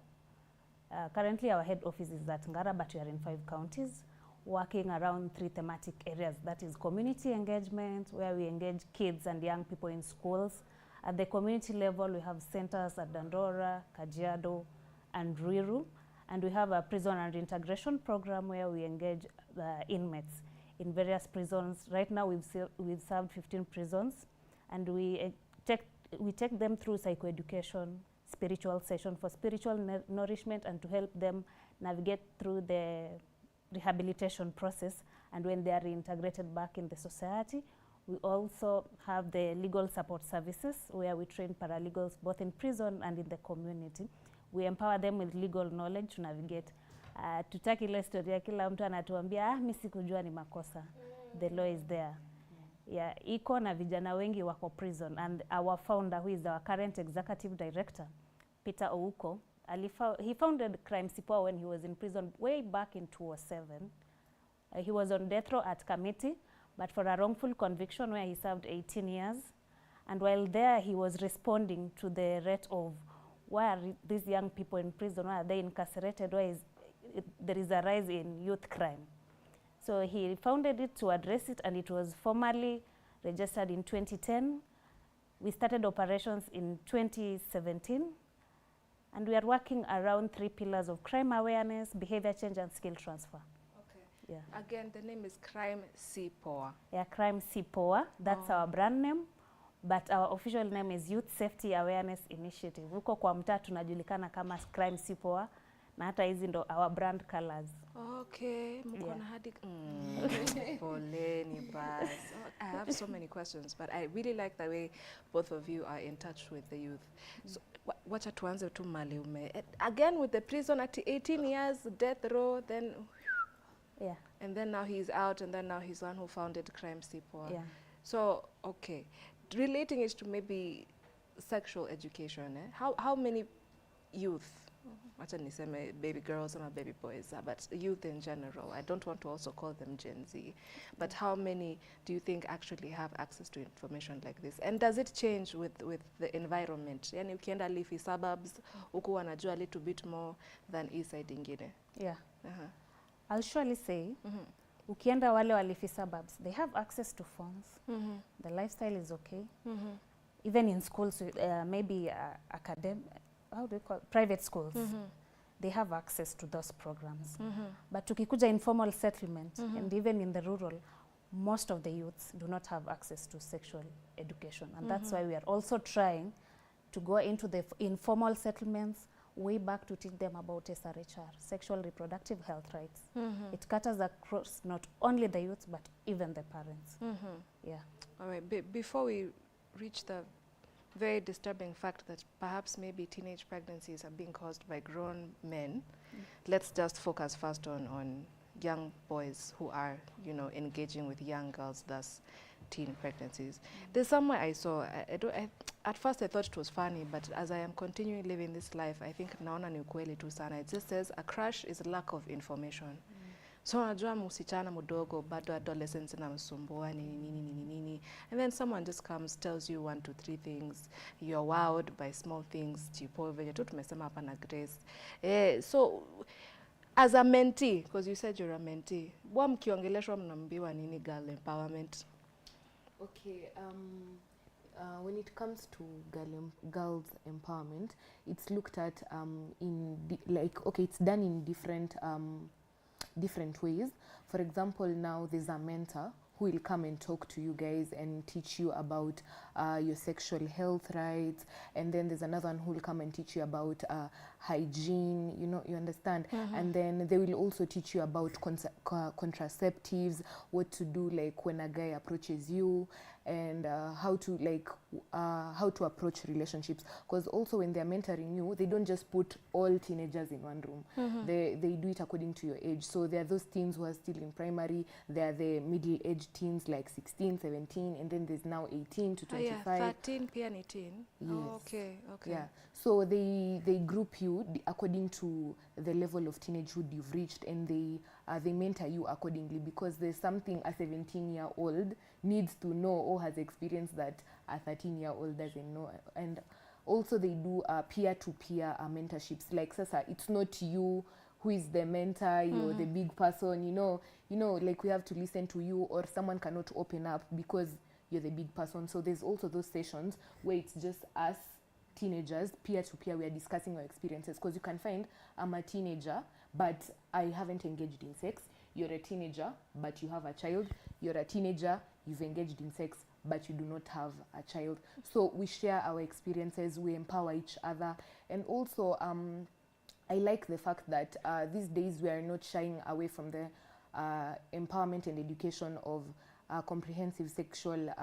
Currently our head office is at Ngara, but we are in 5 counties, working around 3 thematic areas. That is community engagement, where we engage kids and young people in schools. At the community level, we have centers at Dandora, Kajiado, and Ruiru. And we have a prison and integration program where we engage inmates in various prisons. Right now, we've served 15 prisons, and we take them through psychoeducation, spiritual session for spiritual nourishment, and to help them navigate through the rehabilitation process. And when they are reintegrated back in the society, We also have the legal support services where we train paralegals both in prison and in the community. We empower them with legal knowledge to navigate. Tutaki ile story ya kila mtu anatuambia mimi sikujua ni makosa. The law is there. Yeah, iko na vijana wengi wako prison, and our founder, who is our current executive director, Peter Ouko, he founded Crime Sipoa when he was in prison way back in 2007. He was on death row at Kamiti, but for a wrongful conviction where he served 18 years. And while there, he was responding to the rate of why are these young people in prison, why are they incarcerated, there is a rise in youth crime. So he founded it to address it, and it was formally registered in 2010. We started operations in 2017, and we are working around 3 pillars of crime awareness, behavior change, and skill transfer. Okay. Yeah. Again, the name is Crime Sipoa. Yeah, Crime Sipoa. That's our brand name, but our official name is Youth Safety Awareness Initiative. Huko kwa mtaa tunajulikana kama Crime Sipoa, na hata hizi ndo our brand colors. Okay, mkona hadi poleni bas. I have so many questions, but I really like the way both of you are in touch with the youth. So wacha tuanze tu mali ume. Again with the prison at 18 years, death row, then and then now he's out, and then now he's one who founded Crime Sipoa. Yeah. So okay, relating it to maybe sexual education, how many youth, wacha niseme baby girls and baby boys, but youth in general, I don't want to also call them Gen Z, but how many do you think actually have access to information like this? And does it change with the environment? Yani ukienda leafy suburbs, huku wanajua a little bit more than east side ingine. Yeah. I'll surely say, ukienda wale wa leafy suburbs, they have access to phones. The lifestyle is okay. Even in schools, maybe how do you call it? Private schools, they have access to those programs. But tukikuja informal settlement, and even in the rural, most of the youths do not have access to sexual education. And that's why we are also trying to go into the informal settlements way back to teach them about SRHR, sexual reproductive health rights. It caters across not only the youth, but even the parents. Yeah. All right, before we reach the very disturbing fact that perhaps maybe teenage pregnancies are being caused by grown men, let's just focus first on young boys who are, you know, engaging with young girls, thus teen pregnancies. There's somewhere I saw, at first I thought it was funny, but as I am continuing living this life, I think naona ni ukweli tu sana. It just says a crush is lack of information. So unajua msichana mdogo bado adolescence na msumbua nini, and then someone just comes, tells you 1 to 3 things, you're wowed by small things, chipo venye tu tumesema hapa na Grace. So as a mentee, because you said you're a mentee, wa mkiongeleshwa mnaambiwa nini girl empowerment? Okay, when it comes to girls empowerment, it's looked at it's done in different ways. For example, now there's a mentor who will come and talk to you guys and teach you about your sexual health rights, and then there's another one who will come and teach you about hygiene, you understand. And then they will also teach you about contraceptives, what to do like when a guy approaches you, and how to approach relationships, because also when they're mentoring you, they don't just put all teenagers in one room. They do it according to your age. So there are those teens who are still in primary, there are the middle-aged teens like 16, 17, and then there's now 18 to 25. 13 pia ni teen. Yes. Oh, okay. Yeah. So they group you according to the level of teenagehood you've reached, and they mentor you accordingly, because there's something a 17-year-old needs to know or has experienced that a 13-year-old doesn't know. And also they do peer-to-peer mentorships. Like Sasa, it's not you who is the mentor, you're the big person, you know, like we have to listen to you, or someone cannot open up because you're the big person. So there's also those sessions where it's just us teenagers, peer-to-peer, we are discussing our experiences, because you can find I'm a teenager, but I haven't engaged in sex. You're a teenager, but you have a child. You're a teenager, you've engaged in sex, but you do not have a child. So we share our experiences, we empower each other. And also, I like the fact that these days we are not shying away from the empowerment and education of comprehensive sexual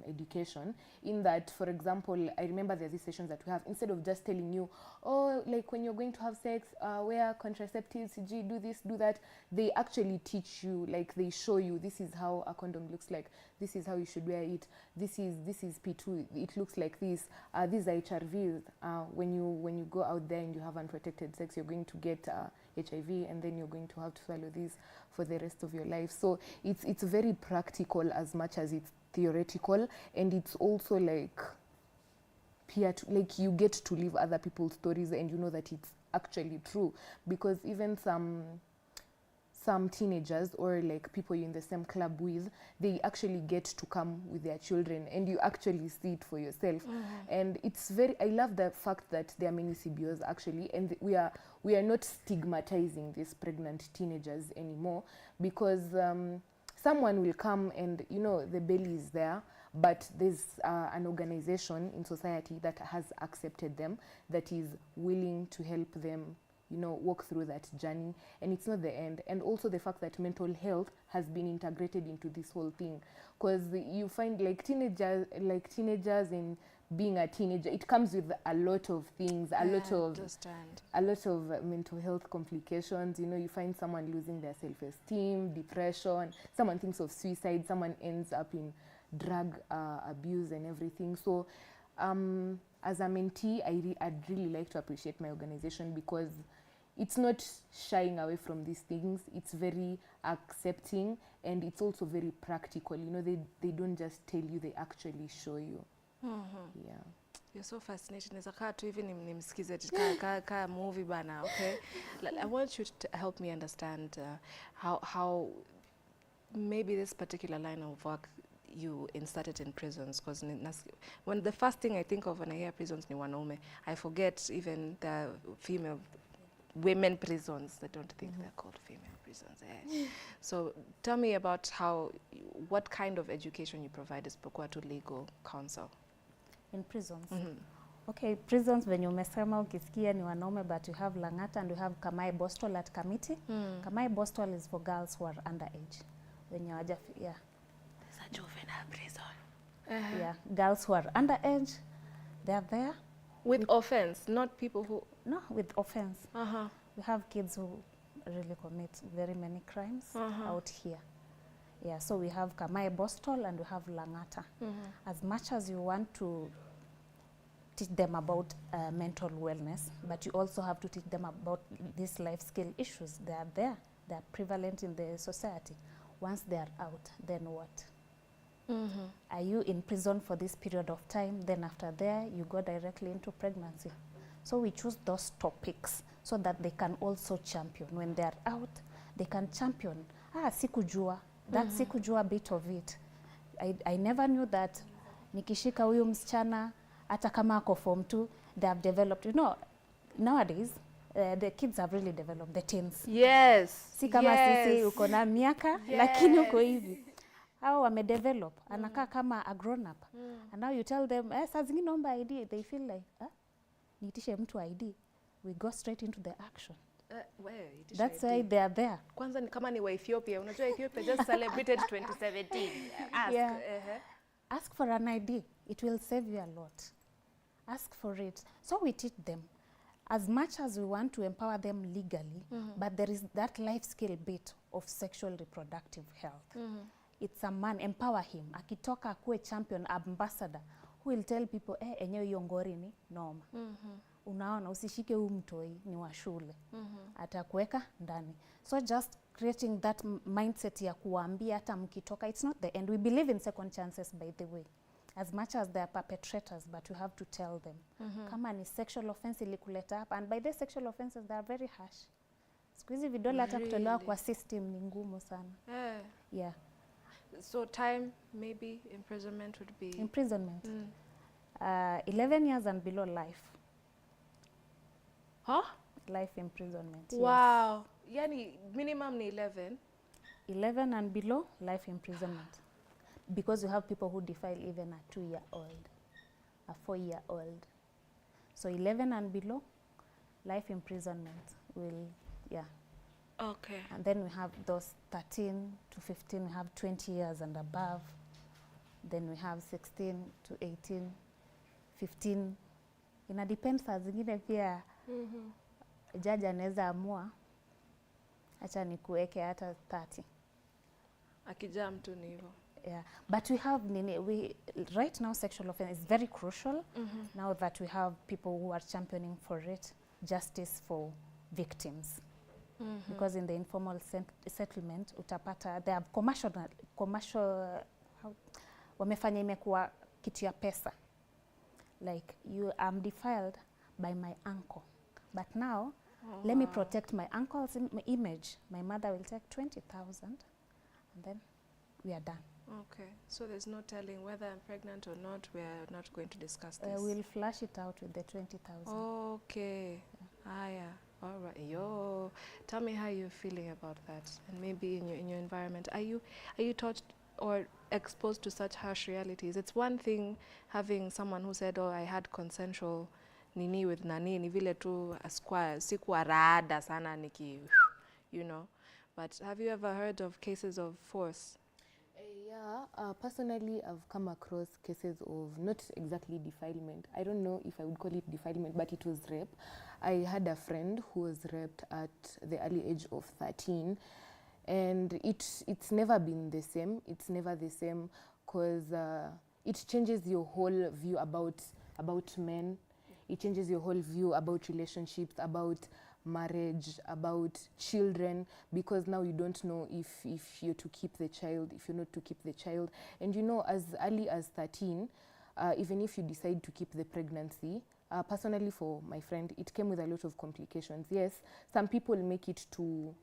education, in that, for example, I remember there's these sessions that we have, instead of just telling you, oh, like when you're going to have sex, wear contraceptives, do this, do that, they actually teach you, like they show you, this is how a condom looks like, this is how you should wear it, this is P2, it looks like this, these are HRVs, when you go out there and you have unprotected sex, you're going to get HIV, and then you're going to have to swallow this for the rest of your life. So it's very practical as much as it's theoretical, and it's also like like you get to live other people's stories, and you know that it's actually true, because even some teenagers or like people you're in the same club with, they actually get to come with their children, and you actually see it for yourself. And it's I love the fact that there are many CBOs actually, and we are not stigmatizing these pregnant teenagers anymore, because someone will come and, you know, the belly is there, but there's an organization in society that has accepted them, that is willing to help them, you know, walk through that journey, and it's not the end. And also the fact that mental health has been integrated into this whole thing, because you find like teenagers in being a teenager, it comes with a lot of things, a lot of mental health complications. You know, you find someone losing their self-esteem, depression, someone thinks of suicide, someone ends up in drug abuse and everything. So as a mentee, I'd really like to appreciate my organization, because it's not shying away from these things. It's very accepting, and it's also very practical. You know, they don't just tell you, they actually show you. Yeah. You're so fascinating. There's a car to even nimsikize ka movie bana, okay? I want you to help me understand how maybe this particular line of work you inserted in prisons, because when the first thing I think of when I hear prisons ni wanaume, I forget even the female women prisons. I don't think they're called female prisons. So tell me about what kind of education you provide as Pokwatu Legal Counsel. In prisons? Okay, prisons when you umesema ukisikia ni wanaume, but you have Langata and you have Kamai Bostol at Kamiti. Kamai Bostol is for girls who are underage. When you are yeah. It's a juvenile prison. Yeah, girls who are underage, they are there. With offense, not people who... No, with offense. We have kids who really commit very many crimes out here. Yeah, so we have Kamai Bostol and we have Langata. As much as you want to teach them about mental wellness, but you also have to teach them about these life skill issues. They are there. They are prevalent in the society. Once they are out, then what? Are you in prison for this period of time? Then after there, you go directly into pregnancy. So we choose those topics so that they can also champion. When they are out, they can champion. Sikujua. That sikujua bit of it. I never knew that nikishika huyu msichana, hata kama ako form 2, they have developed. You know, nowadays, the kids have really developed, the teens. Yes. Si kama sisi uko na miaka, lakini uko hivi. Hao wamedevelop, anakaa kama a grown up. And now you tell them, saa zingine naomba ID, they feel like, niitishe mtu ID. We go straight into the action. That's why they are there. Kwanza ni kama ni wa Ethiopia. Unajua Ethiopia just celebrated 2017. Ask. Yeah. Ask for an ID. It will save you a lot. Ask for it. So we teach them. As much as we want to empower them legally, but there is that life skill bit of sexual reproductive health. It's a man, empower him. Akitoka akuwe champion, ambassador, who will tell people, enyewe hiyo ngori ni noma. Unaona, usishike huu mtoi, ni wa shule. Atakuweka ndani. So just creating that mindset ya kuambia hata mkitoka, it's not the end. We believe in second chances, by the way. As much as they are perpetrators, but you have to tell them. Kama ni sexual offense ilikuleta hapa, and by the sexual offenses, they are very harsh. Siku hizi vidole hata kutolewa kwa system ni ngumu sana. Yeah. So time, maybe imprisonment would be... Imprisonment. 11 years and below life. Life imprisonment. Wow. Yes. Yani minimum ni 11? 11 and below, life imprisonment. Because you have people who defile even a 2-year-old, a 4-year-old. So 11 and below, life imprisonment will, yeah. Okay. And then we have those 13 to 15, we have 20 years and above. Then we have 16 to 18, 15. Ina depend saa zingine pia judge anaweza amua acha nikuweke hata 30. Akijaa mtu ni hivyo. Yeah, but we have right now sexual offense is very crucial now that we have people who are championing for it, justice for victims. Because in the informal settlement utapata they have commercial wamefanya imekuwa kitu ya pesa, like I'm defiled by my uncle, but now let me protect my uncle's image. My mother will take 20,000 and then we are done. Okay, so there's no telling whether I'm pregnant or not. We're not going to discuss this. We'll flash it out with the 20,000. Okay. Yeah. All right. Yo, tell me how you're feeling about that, and maybe in your environment, are you taught or exposed to such harsh realities? It's one thing having someone who said, "Oh, I had consensual nini with nani, ni vile tu asquire, sikuwa rada sana niki," you know. But have you ever heard of cases of force? Yeah, personally, I've come across cases of not exactly defilement. I don't know if I would call it defilement, but it was rape. I had a friend who was raped at the early age of 13, and it's never been the same. It's never the same because it changes your whole view about men. It changes your whole view about relationships, about marriage, about children, because now you don't know if you're to keep the child, if you're not to keep the child. And you know, as early as 13, even if you decide to keep the pregnancy, personally for my friend, it came with a lot of complications. Yes, some people make it to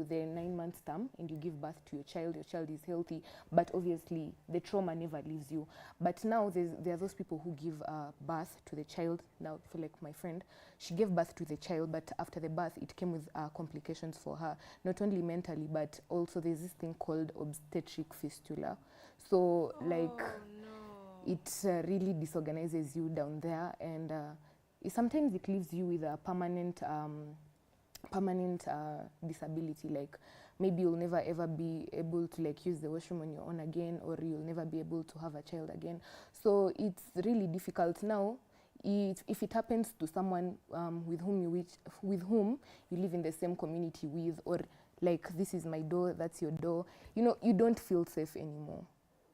the 9 months term and you give birth to your child is healthy, but obviously the trauma never leaves you. But now there are those people who give birth to the child. Now, for like my friend, she gave birth to the child, but after the birth it came with complications for her, not only mentally, but also there's this thing called obstetric fistula. So it really disorganizes you down there, and sometimes it leaves you with a permanent disability, like maybe you'll never ever be able to like use the washroom on your own again, or you'll never be able to have a child again. So it's really difficult now. If it happens to someone with whom you live in the same community with, or like this is my door, that's your door, you know, you don't feel safe anymore,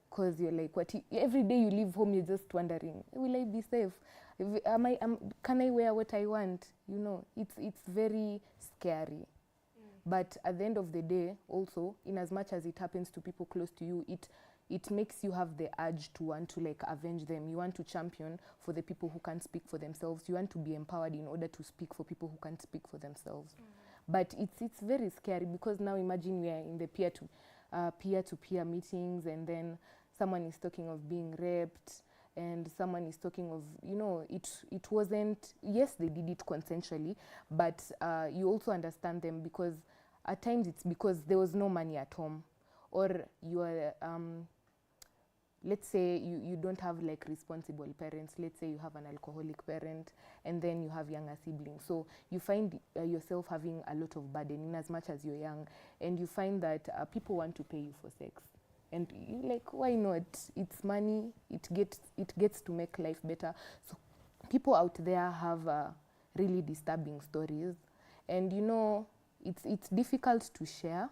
because you're like, every day you leave home, you're just wondering, will I be safe? Can I wear what I want? You know, it's very scary. But at the end of the day, also, in as much as it happens to people close to you, it makes you have the urge to want to like avenge them. You want to champion for the people who can't speak for themselves. You want to be empowered in order to speak for people who can't speak for themselves. But it's very scary, because now imagine we are in the peer-to-peer meetings, and then someone is talking of being raped, and someone is talking of, you know, it wasn't, yes, they did it consensually, but you also understand them, because at times it's because there was no money at home, or you are, let's say you don't have like responsible parents. Let's say you have an alcoholic parent, and then you have younger siblings. So you find yourself having a lot of burden in as much as you're young, and you find that people want to pay you for sex. And you're like, why not? It's money. It gets to make life better. So people out there have really disturbing stories, and you know, it's difficult to share.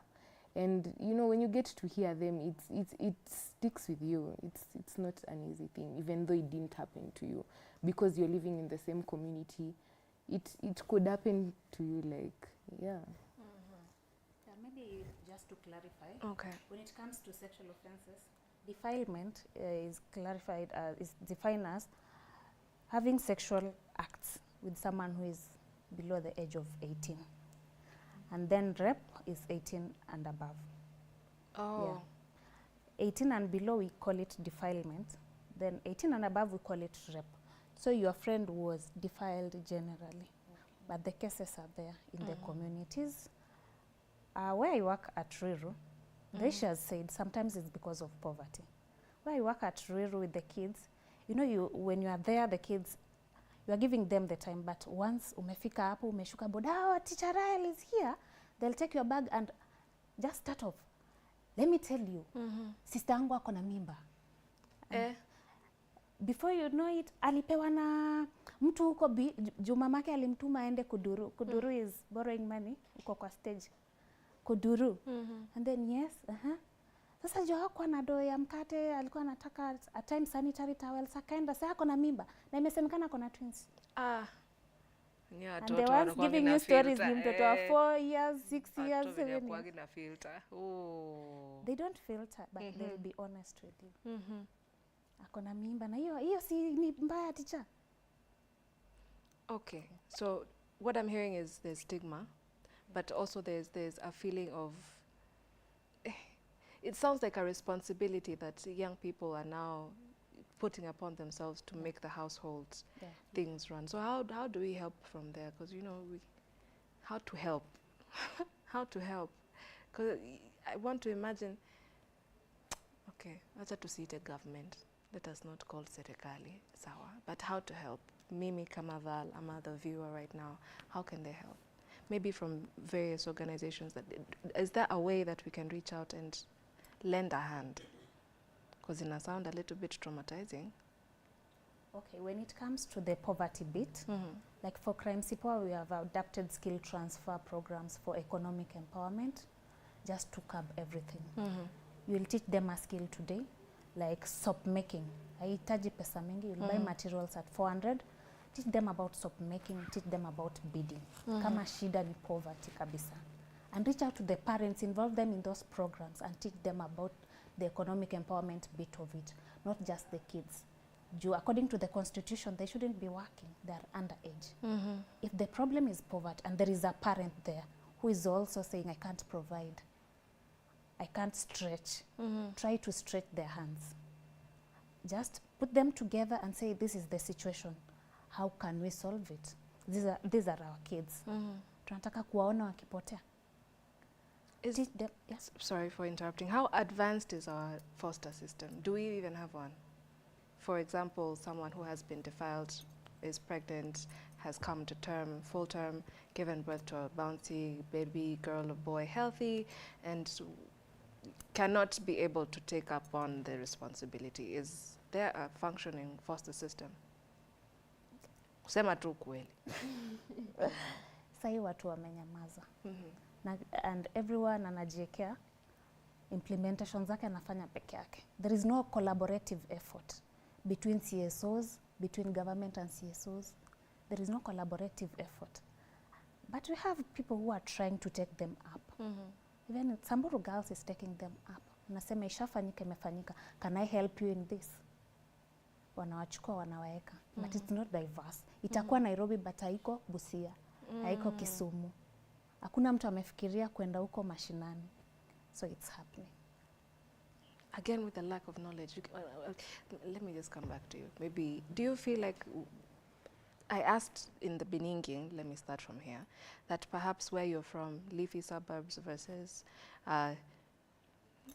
And you know, when you get to hear them, it sticks with you. It's not an easy thing, even though it didn't happen to you, because you're living in the same community. It could happen to you, like, yeah. Maybe just to clarify, okay, when it comes to sexual offenses, defilement is defined as having sexual acts with someone who is below the age of 18. And then rape is 18 and above. Oh. Yeah. 18 and below, we call it defilement. Then 18 and above, we call it rape. So your friend was defiled generally, but the cases are there in the communities. Where I work at Ruiru, Daisha has said sometimes it's because of poverty. Where I work at Ruiru with the kids, you know, when you are there, the kids, you are giving them the time, but once umefika hapo, umeshuka boda, teacher Rael is here, they'll take your bag and just start off. Let me tell you, sister yangu ako na mimba. Before you know it, alipewa na mtu huko juu mamake alimtuma aende kuduru. Kuduru is borrowing money, uko kwa stage. Kuduru. And then yes, sasa juu hakuwa na doo ya mkate, alikuwa anataka at times sanitary towels, akaenda sasa ako na mimba na imesemekana ako na twins. And the ones giving you stories ni mtoto wa 4 years, 6 years, 7 years. Na filter. Oh. They don't filter, but they'll be honest with you. Ako na mimba na hiyo si ni mbaya teacher. Okay, so what I'm hearing is there's stigma, but also there's a feeling of, it sounds like a responsibility that young people are now putting upon themselves to make the household things run. So how do we help from there? Because how to help? How to help? Because I want to imagine, okay, acha tusiite government. Let us not call serikali, sawa. But how to help? Mimi kama Val, I'm the viewer right now. How can they help? Maybe from various organizations. Is there a way that we can reach out and lend a hand? Because it sound a little bit traumatizing. Okay, when it comes to the poverty bit, like for Crime Sipoa, we have adapted skill transfer programs for economic empowerment, just to curb everything. You will teach them a skill today, like soap making. Haihitaji pesa mingi, you'll buy materials at 400, teach them about soap making, teach them about beading. Kama shida ni poverty kabisa. And reach out to the parents, involve them in those programs and teach them about the economic empowerment bit of it, not just the kids. According to the constitution, they shouldn't be working, they're underage. If the problem is poverty and there is a parent there who is also saying, I can't provide, I can't stretch, try to stretch their hands. Just put them together and say, this is the situation. How can we solve it? These are our kids. Tunataka kuwaona wakipotea. Yes. Sorry for interrupting. How advanced is our foster system? Do we even have one? For example, someone who has been defiled, is pregnant, has come to term, full term, given birth to a bouncy baby, girl or boy, healthy, and cannot be able to take up on the responsibility. Is there a functioning foster system? Kusema tu kweli. Sahi watu wamenyamaza. And everyone anajiekea implementation zake anafanya peke yake. There is no collaborative effort between CSOs, between government and CSOs. There is no collaborative effort. But we have people who are trying to take them up. Even Samburu Girls is taking them up. Nasema ishafanyika, imefanyika. Can I help you in this? Wanawachukua, wanawaeka. But it's not diverse. Itakuwa Nairobi but haiko Busia, haiko Kisumu. Hakuna mtu amefikiria kwenda huko mashinani. So it's happening. Again, with the lack of knowledge, let me just come back to you. Maybe, do you feel like, I asked in the beginning, let me start from here, that perhaps where you're from, leafy suburbs versus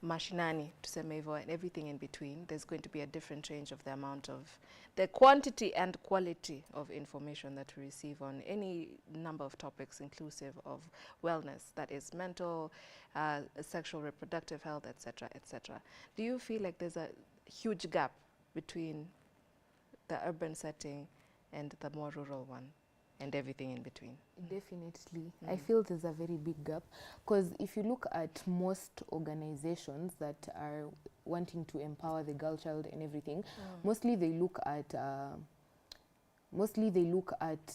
mashinani, tuseme hivyo, and everything in between, there's going to be a different range of the amount of, the quantity and quality of information that we receive on any number of topics, inclusive of wellness, that is mental, sexual, reproductive health, etc., etc. Do you feel like there's a huge gap between the urban setting and the more rural one, and everything in between? Definitely. I feel there's a very big gap, because if you look at most organizations that are wanting to empower the girl child and everything, mostly they look at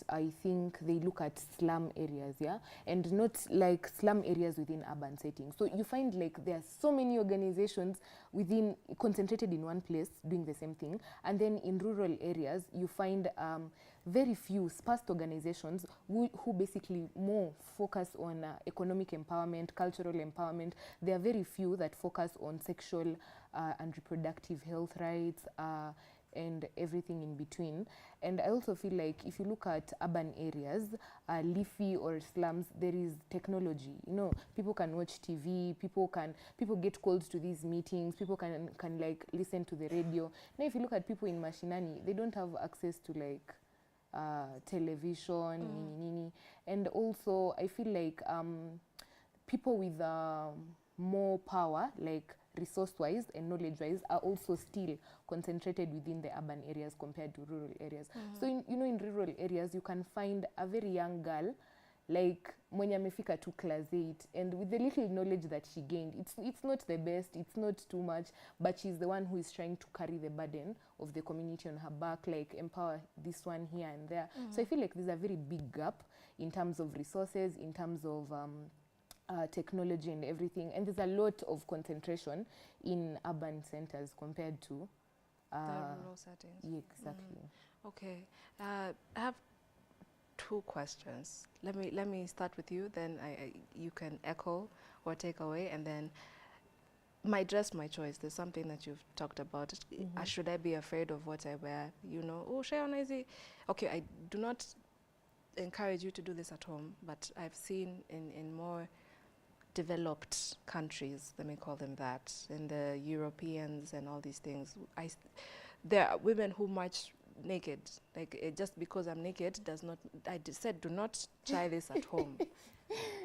I think they look at slum areas, and not like slum areas within urban settings. So you find like there are so many organizations within, concentrated in one place, doing the same thing, and then in rural areas you find very few sparse organizations who basically more focus on economic empowerment, cultural empowerment. There are very few that focus on sexual and reproductive health rights, and everything in between. And I also feel like if you look at urban areas, leafy or slums, there is technology. You know, people can watch TV, people get called to these meetings, people can like listen to the radio. Now if you look at people in mashinani, they don't have access to like television, and also I feel like people with more power, like resource-wise and knowledge-wise, are also still concentrated within the urban areas compared to rural areas. So in rural areas, you can find a very young girl, like mwenye amefika to class 8, and with the little knowledge that she gained, it's not the best, it's not too much, but she's the one who is trying to carry the burden of the community on her back, like empower this one here and there. So I feel like there's a very big gap in terms of resources, in terms of technology and everything, and there's a lot of concentration in urban centers compared to the rural settings. Yeah, exactly. Okay, I have 2 questions. Let me start with you, then you can echo or take away, and then my dress, my choice. There's something that you've talked about. Should I be afraid of what I wear? You know, oh, okay, I do not encourage you to do this at home, but I've seen in more developed countries, let me call them that, in the Europeans and all these things, there are women who march naked. Like, just because I'm naked does not, said do not try this at home.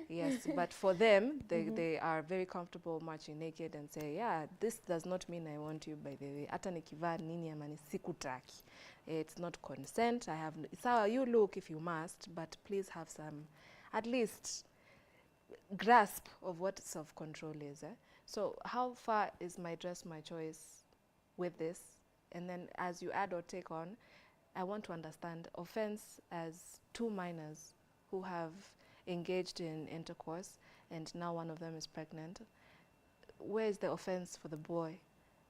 Yes, but for them, they are very comfortable marching naked and say, yeah, this does not mean I want you, by the way. Hata nikivaa nini ama nisikutaki. It's not consent. It's how you look if you must, but please have some, at least, grasp of what self-control is. So how far is my dress, my choice with this? And then as you add or take on, I want to understand offense as 2 minors who have engaged in intercourse and now one of them is pregnant. Where is the offense for the boy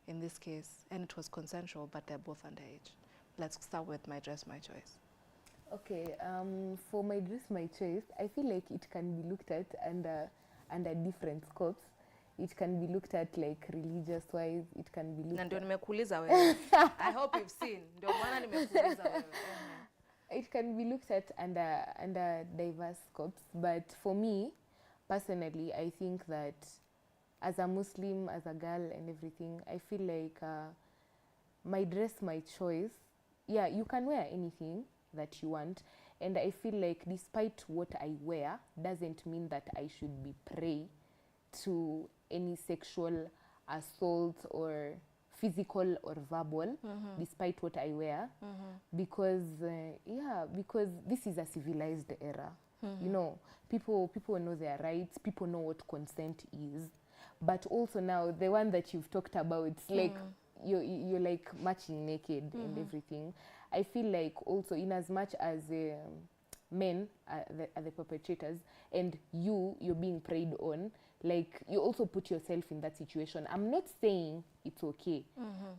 in this case? And it was consensual, but they're both underage. Let's start with my dress, my choice. Okay, for my dress, my choice, I feel like it can be looked at under different scopes. It can be looked at like religious-wise. It can be looked Ndio nimekuuliza wewe. I hope you've seen. Ndio maana nimekuuliza wewe. It can be looked at under diverse scopes, but for me, personally, I think that as a Muslim, as a girl and everything, I feel like my dress, my choice. Yeah, you can wear anything that you want, and I feel like despite what I wear doesn't mean that I should be prey to any sexual assault or physical or verbal despite what I wear, because because this is a civilized era. You know, people know their rights, people know what consent is, but also now the one that you've talked about, like you're like marching naked and everything. I feel like also, in as much as men are the perpetrators and you're being preyed on, like you also put yourself in that situation. I'm not saying it's okay,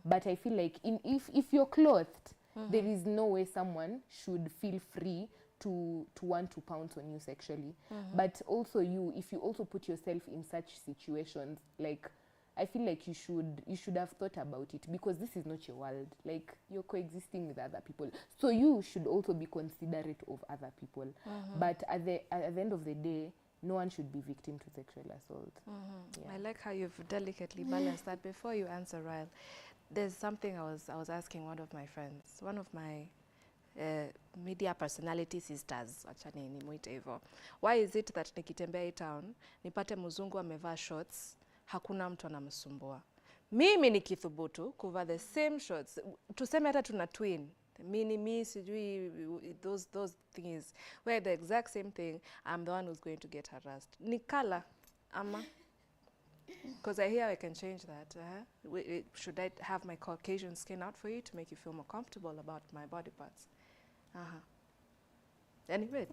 but I feel like if you're clothed, there is no way someone should feel free to want to pounce on you sexually. But also if you also put yourself in such situations, like I feel like you should have thought about it, because this is not your world. Like, you're coexisting with other people, so you should also be considerate of other people. But at the end of the day, no one should be victim to sexual assault. I like how you've delicately balanced that. Before you answer, Ryle, there's something I was asking one of my friends, one of my media personality sisters, achani nimuite hivyo. Why is it that nikitembea hii town nipate mzungu amevaa shorts, hakuna mtu anamsumbua? Mimi nikithubutu kuvaa the same shorts, tuseme hata tuna twin, me sijui those things, where the exact same thing, I'm the one who's going to get harassed. Ni color ama? Because I hear I can change that. Should I have my Caucasian skin out for you to make you feel more comfortable about my body parts? Anyway,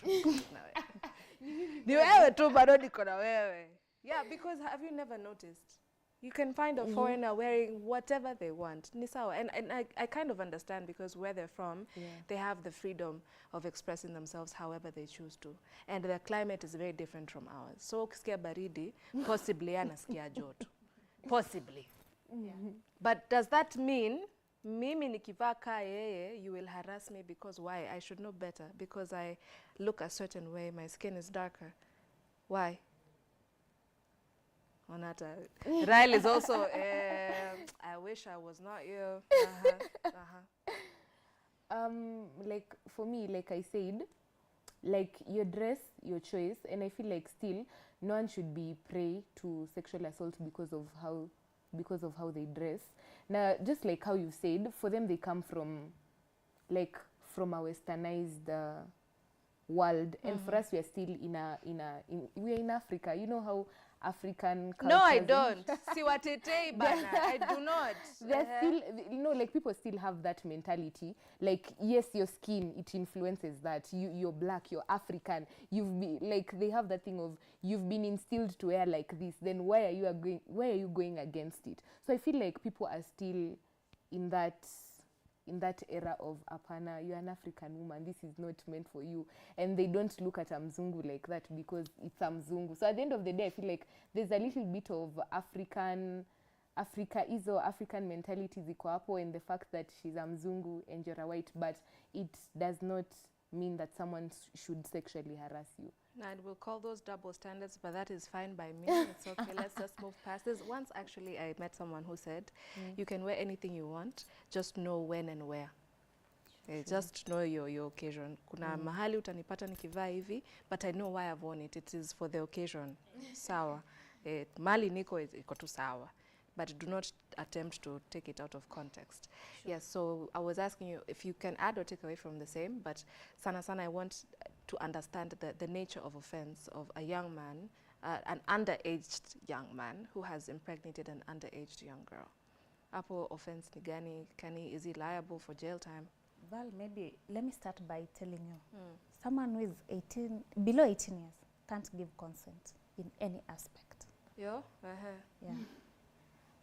ni wewe tu bado niko na wewe. Yeah, because have you never noticed? You can find a foreigner wearing whatever they want. Ni sawa. And I kind of understand, because where they're from, they have the freedom of expressing themselves however they choose to. And the climate is very different from ours. So ukisikia baridi, possibly anasikia joto. Possibly. But does that mean mimi nikivaa kaa yeye, you will harass me because why? I should know better. Because I look a certain way, my skin is darker. Why? Onata. Ryle is also, I wish I was not you. Like for me, like I said, like your dress, your choice, and I feel like still no one should be prey to sexual assault because of how they dress. Now, just like how you said, for them they come from a westernized world, and for us we are still we are in Africa. You know how African culture. No, I don't. Siwatetei bana. I do not. They're still, you know, like people still have that mentality. Like, yes, your skin, it influences that. You're black, you're African. They have that thing of you've been instilled to wear like this. Then why are you going against it? So I feel like people are still in that era of apana, you're an African woman, this is not meant for you, and they don't look at a mzungu like that because it's a mzungu. So at the end of the day, I feel like there's a little bit of African mentality ziko hapo, and the fact that she's a mzungu and you're a white, but it does not mean that someone should sexually harass you. And we'll call those double standards, but that is fine by me. It's okay. Let's just move past this. Once, actually, I met someone who said, you can wear anything you want, just know when and where. Just know your occasion. Kuna mahali utanipata nikivaa hivi, but I know why I've worn it. It is for the occasion. Sawa. Mali niko iko tu sawa. But do not attempt to take it out of context. Sure. Yes, so I was asking you if you can add or take away from the same, but sana I want to understand the nature of offense of a young man, an underaged young man who has impregnated an underaged young girl. Apo offense ni gani? Is he liable for jail time? Well, maybe let me start by telling you, someone who is below 18 years can't give consent in any aspect. Yeah.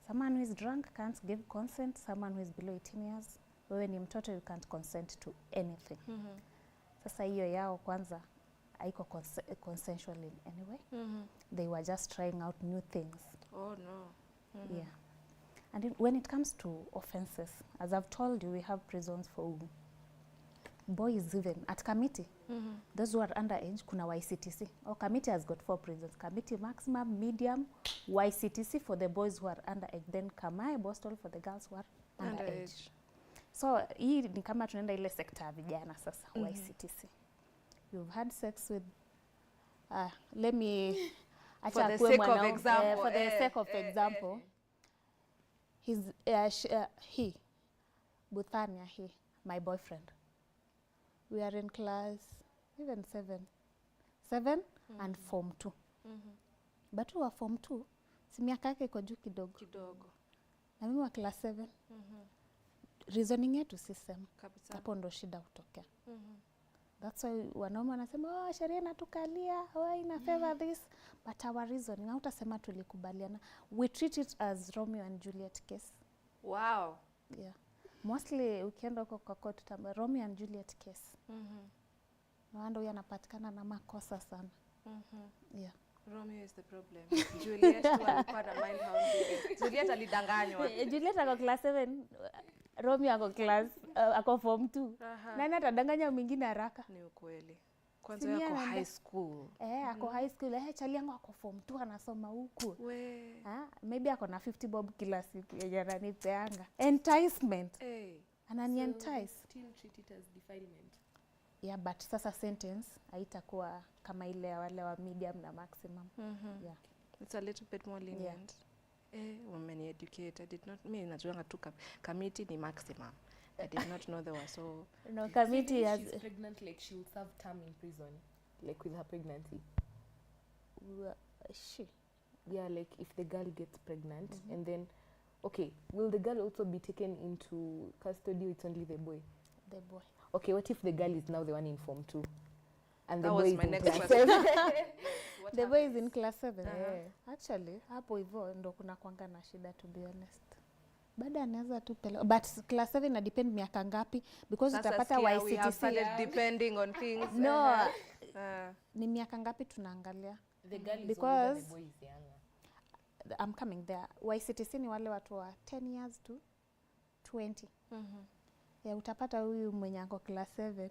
Someone who is drunk can't give consent. Someone who is below 18 years, wewe ni mtoto, you can't consent to anything. Sasa hiyo yao kwanza haiko consensual in any way. They were just trying out new things. Oh no. Yeah. And when it comes to offenses, as I've told you, we have prisons for boys even. At Kamiti, those who are underage, kuna YCTC. Kamiti has got 4 prisons. Kamiti maximum, medium, YCTC for the boys who are underage. Then Kamae, Boston for the girls who are underage. So, hii ni kama tunaenda ile sekta ya vijana sasa, YCTC. You've had sex with, let me, for the sake of example. For the sake of example, Buthania, my boyfriend. We are in class, even 7 and form 2. But we were form 2, si miaka yake iko juu kidogo. Na mimi wa class 7. Reasoning yetu system. Hapo ndo shida utokea. That's why wanaume wanasema, sheria inatukalia, ina favor this. But our reasoning, hautasema tulikubaliana. We treat it as Romeo and Juliet case. Wow. Yeah. Mostly ukienda huko kwa court tamba Romeo and Juliet case. Wanda huyu anapatikana na makosa sana. Yeah. Romeo is the problem. Juliet alikuwa na mind how Juliet alidanganywa. Juliet ako class 7, Romeo ako class ako form 2. Nani atadanganya mwingine haraka? Ni ukweli. Kwanza yako high school. Ako high school. Chali yangu ako form 2 anasoma huku. Maybe ako na 50 bob kila siku yenye ananipeanga. Enticement. Anani entice. Still treat it as defilement. Yeah, but sasa sentence haitakuwa kama ile ya wale wa medium na maximum. Yeah. It's a little bit more lenient. Women educated. I did not mean najuanga tu Kamiti ni maximum. I did not know there was so. No, Kamiti has. She's pregnant, like she will serve term in prison, like with her pregnancy. Yeah, like if the girl gets pregnant and then, okay, will the girl also be taken into custody? It's only the boy. The boy. Okay, what if the girl is now the one in form 2, and that the boy was is my in next class question. 7? The boy is in class 7. Actually, hapo hivyo ndo kuna kwanga na shida, to be honest. Bada anaweza tu pele. But class 7 ina depend miaka ngapi, because utapata YCTC. We have started depending on things. No. Ni miaka ngapi tunaangalia? The girl is older, the boy is younger. I'm coming there. YCTC ni wale watu wa 10 years to 20. Yeah, utapata huyu mwenye ako class 7.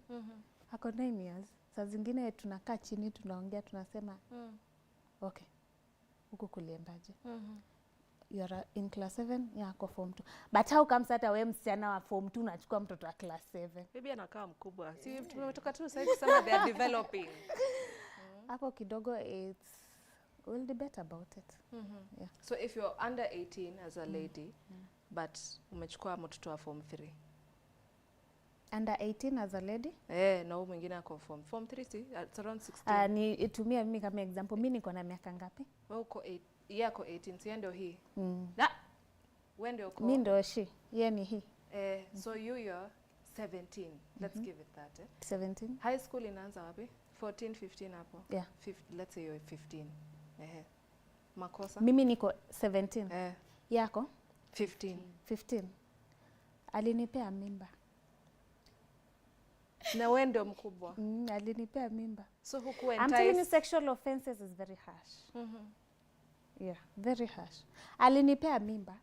Ako 9 years. Saa zingine tunakaa chini tunaongea tunasema okay. Huko kuliendaje? you are in class 7, yako form 2. But how comes hata wewe msichana wa form 2 unachukua mtoto wa class 7? Maybe anakaa mkubwa. Si tumetoka tu sasa kusema they are developing. Hapo kidogo we'll debate about it. Yeah. So if you're under 18 as a lady, but umechukua mtoto wa form 3. Under 18 as a lady? Na huyu mwingine ako form 3 si it's around 16. Ni itumia mimi kama example. Mimi niko na miaka ngapi? Wewe uko 8. Yeye ako 18. Si ndio hii? Wewe ndio uko. Mimi ndio she. Yeye ni hii. So you're 17. Let's give it that. 17. High school inaanza wapi? 14, 15 hapo. Yeah. Let's say you're 15. Makosa? Mimi niko 17. Yako? 15. 15. Alinipea mimba. Na wewe ndio mkubwa. Alinipea mimba. So huku I'm telling you, sexual offenses is very harsh. Yeah, very harsh. Alinipea mimba.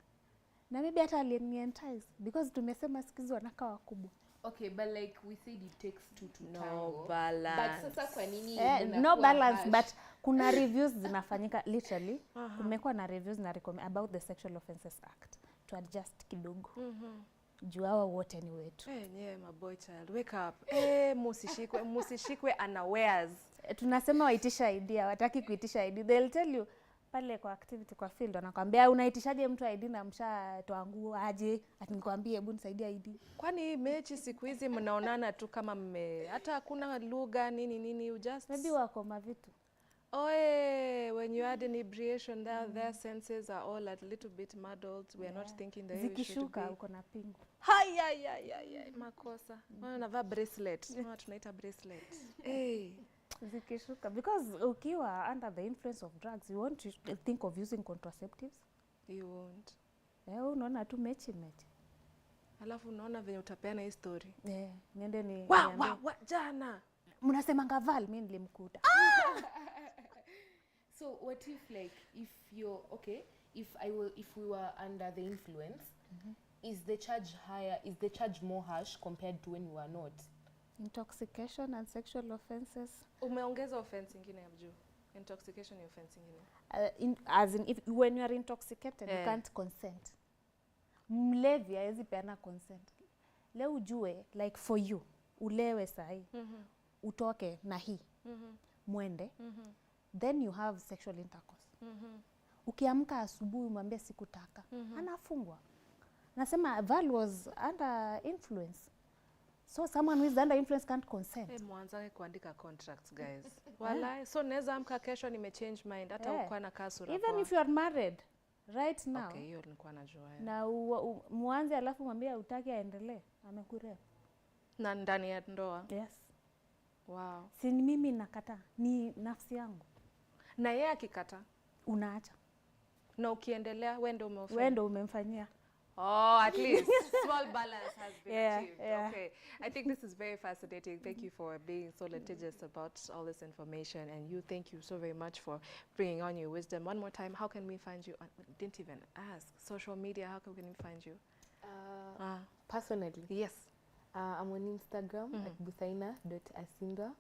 Na maybe hata alinientice because tumesema sikizi wanakaa wakubwa. Okay, but like we said it takes two to tango. No balance. But sasa kwa nini no balance but kuna reviews zinafanyika literally. Kumekuwa na reviews na recommend about the Sexual Offences Act to adjust kidogo. Juu hawa wote ni wetu. Nyewe my boy child, wake up. Musishikwe unawares. Tunasema waitisha ID, hawataki kuitisha ID. They'll tell you pale kwa activity kwa field wanakuambia unaitishaje mtu ID na mshatoa nguo aje? Ati nikwambie hebu nisaidie ID. Kwani mechi siku hizi mnaonana tu kama hata hakuna lugha nini you just maybe wako mavitu. When you add inebriation, their senses are all a little bit muddled. We are not thinking the way we should be. Zikishuka uko na pingu. Makosa. Wanavaa bracelet. Tunaita bracelet. Zikishuka because ukiwa under the influence of drugs, you won't think of using contraceptives. You won't. Unaona tu mechi. Alafu unaona venye utapeana hii story. Niende ni jana. Mnasema ngaval mimi nilimkuta. So what if like if you're okay, if we were under the influence, is the charge higher? Is the charge more harsh compared to when you were not? Intoxication and sexual offenses. Umeongeza offense nyingine ya juu. Intoxication ni offense nyingine. As in if when you are intoxicated you can't consent. Mlevi hawezi peana consent. Leo ujue like for you ulewe sahi. Utoke na hii. Mwende. Then you have sexual intercourse. Ukiamka asubuhi umwambie sikutaka. Anafungwa. Nasema Val was under influence. So someone who is under influence can't consent. Mwanza kuandika contracts guys. Walai. So naweza amka kesho nimechange mind hata uko na kasura. Even if you are married right now. Okay, hiyo nilikuwa najua. Na muanze alafu mwambie utaki aendelee. Amekurepa. Na ndani ya ndoa. Yes. Wow. Si mimi nakata, ni nafsi yangu. Na yeye akikata, unaacha. Na ukiendelea wewe ndio umemfanyia. At least small balance has been achieved. Okay. I think this is very fascinating. Thank you for being so litigious about all this information, and thank you so very much for bringing on your wisdom. One more time, how can we find you? Didn't even ask. Social media, how can we find you? Personally? Yes. I'm on Instagram at buthaina.asindwa.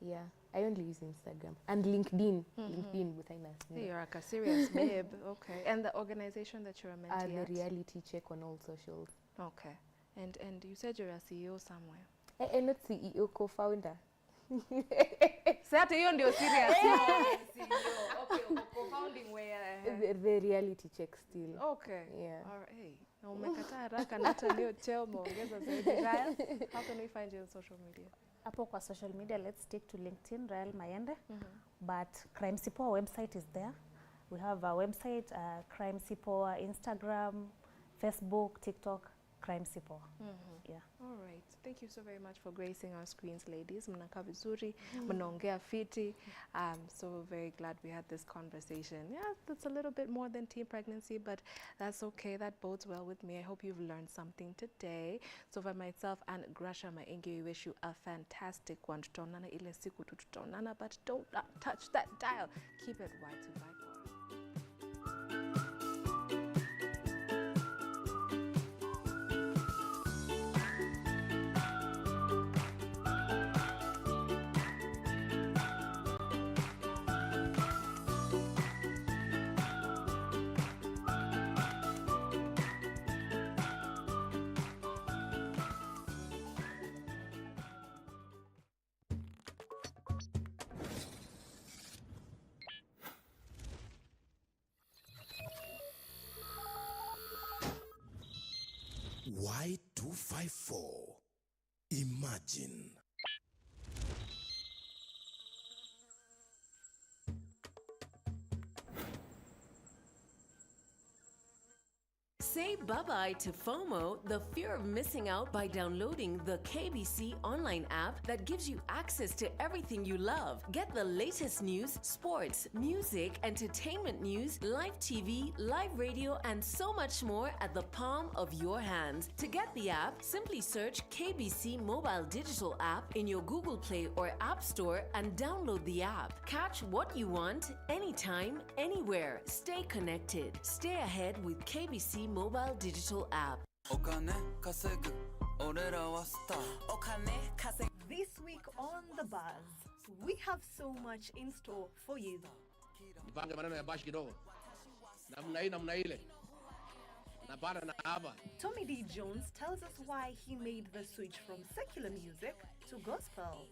Yeah, I only use Instagram. And LinkedIn. LinkedIn, Buthaina Asindwa. You're like a serious babe. Okay. And the organization that you're a mentee at? The Reality Check on all socials. Okay. And you said you're a CEO somewhere. Not CEO, co-founder. Sasa hiyo ndio serious. CEO. Okay, co-founding where? The Reality Check still. Okay. Yeah. All right. Na umekataa haraka na hata leo cheo umeongeza zaidi. How can we find you on social media? Hapo kwa social media, let's stick to LinkedIn, Rael Mayende. But Crime Sipoa website is there. We have a website, Crime Sipoa, Instagram, Facebook, TikTok, Crime Sipoa. Yeah. All right. Thank you so very much for gracing our screens, ladies. Mnakaa vizuri, mnaongea fiti. So very glad we had this conversation. Yeah, that's a little bit more than teen pregnancy, but that's okay. That bodes well with me. I hope you've learned something today. So for myself and Grasha Maingi, we wish you a fantastic one. Tutaonana ile siku tutaonana, but don't touch that dial. Keep it Y254. Y254. Imagine. Say bye-bye to FOMO, the fear of missing out, by downloading the KBC online app that gives you access to everything you love. Get the latest news, sports, music, entertainment news, live TV, live radio, and so much more at the palm of your hands. To get the app, simply search KBC Mobile Digital app in your Google Play or App Store and download the app. Catch what you want, anytime, anywhere. Stay connected. Stay ahead with KBC Mobile Digital app. This week on The Buzz, we have so much in store for you. Nipange maneno ya bashi kidogo. Namna hii namna ile. Napata na hapa. Tommy D. Jones tells us why he made the switch from secular music to gospel.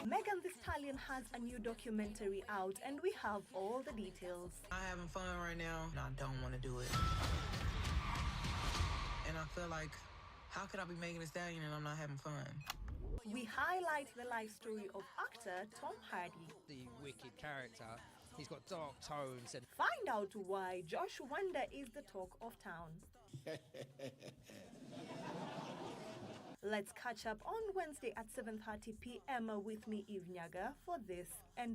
Megan Thee Stallion has a new documentary out and we have all the details. I'm having fun right now and I don't want to do it. And I feel like, how could I be Megan Thee Stallion and I'm not having fun? We highlight the life story of actor Tom Hardy. The wicked character. He's got dark tones and Find out why Josh Wonder is the talk of town. Let's catch up on Wednesday at 7:30 p.m. with me, Eve Nyaga, for this and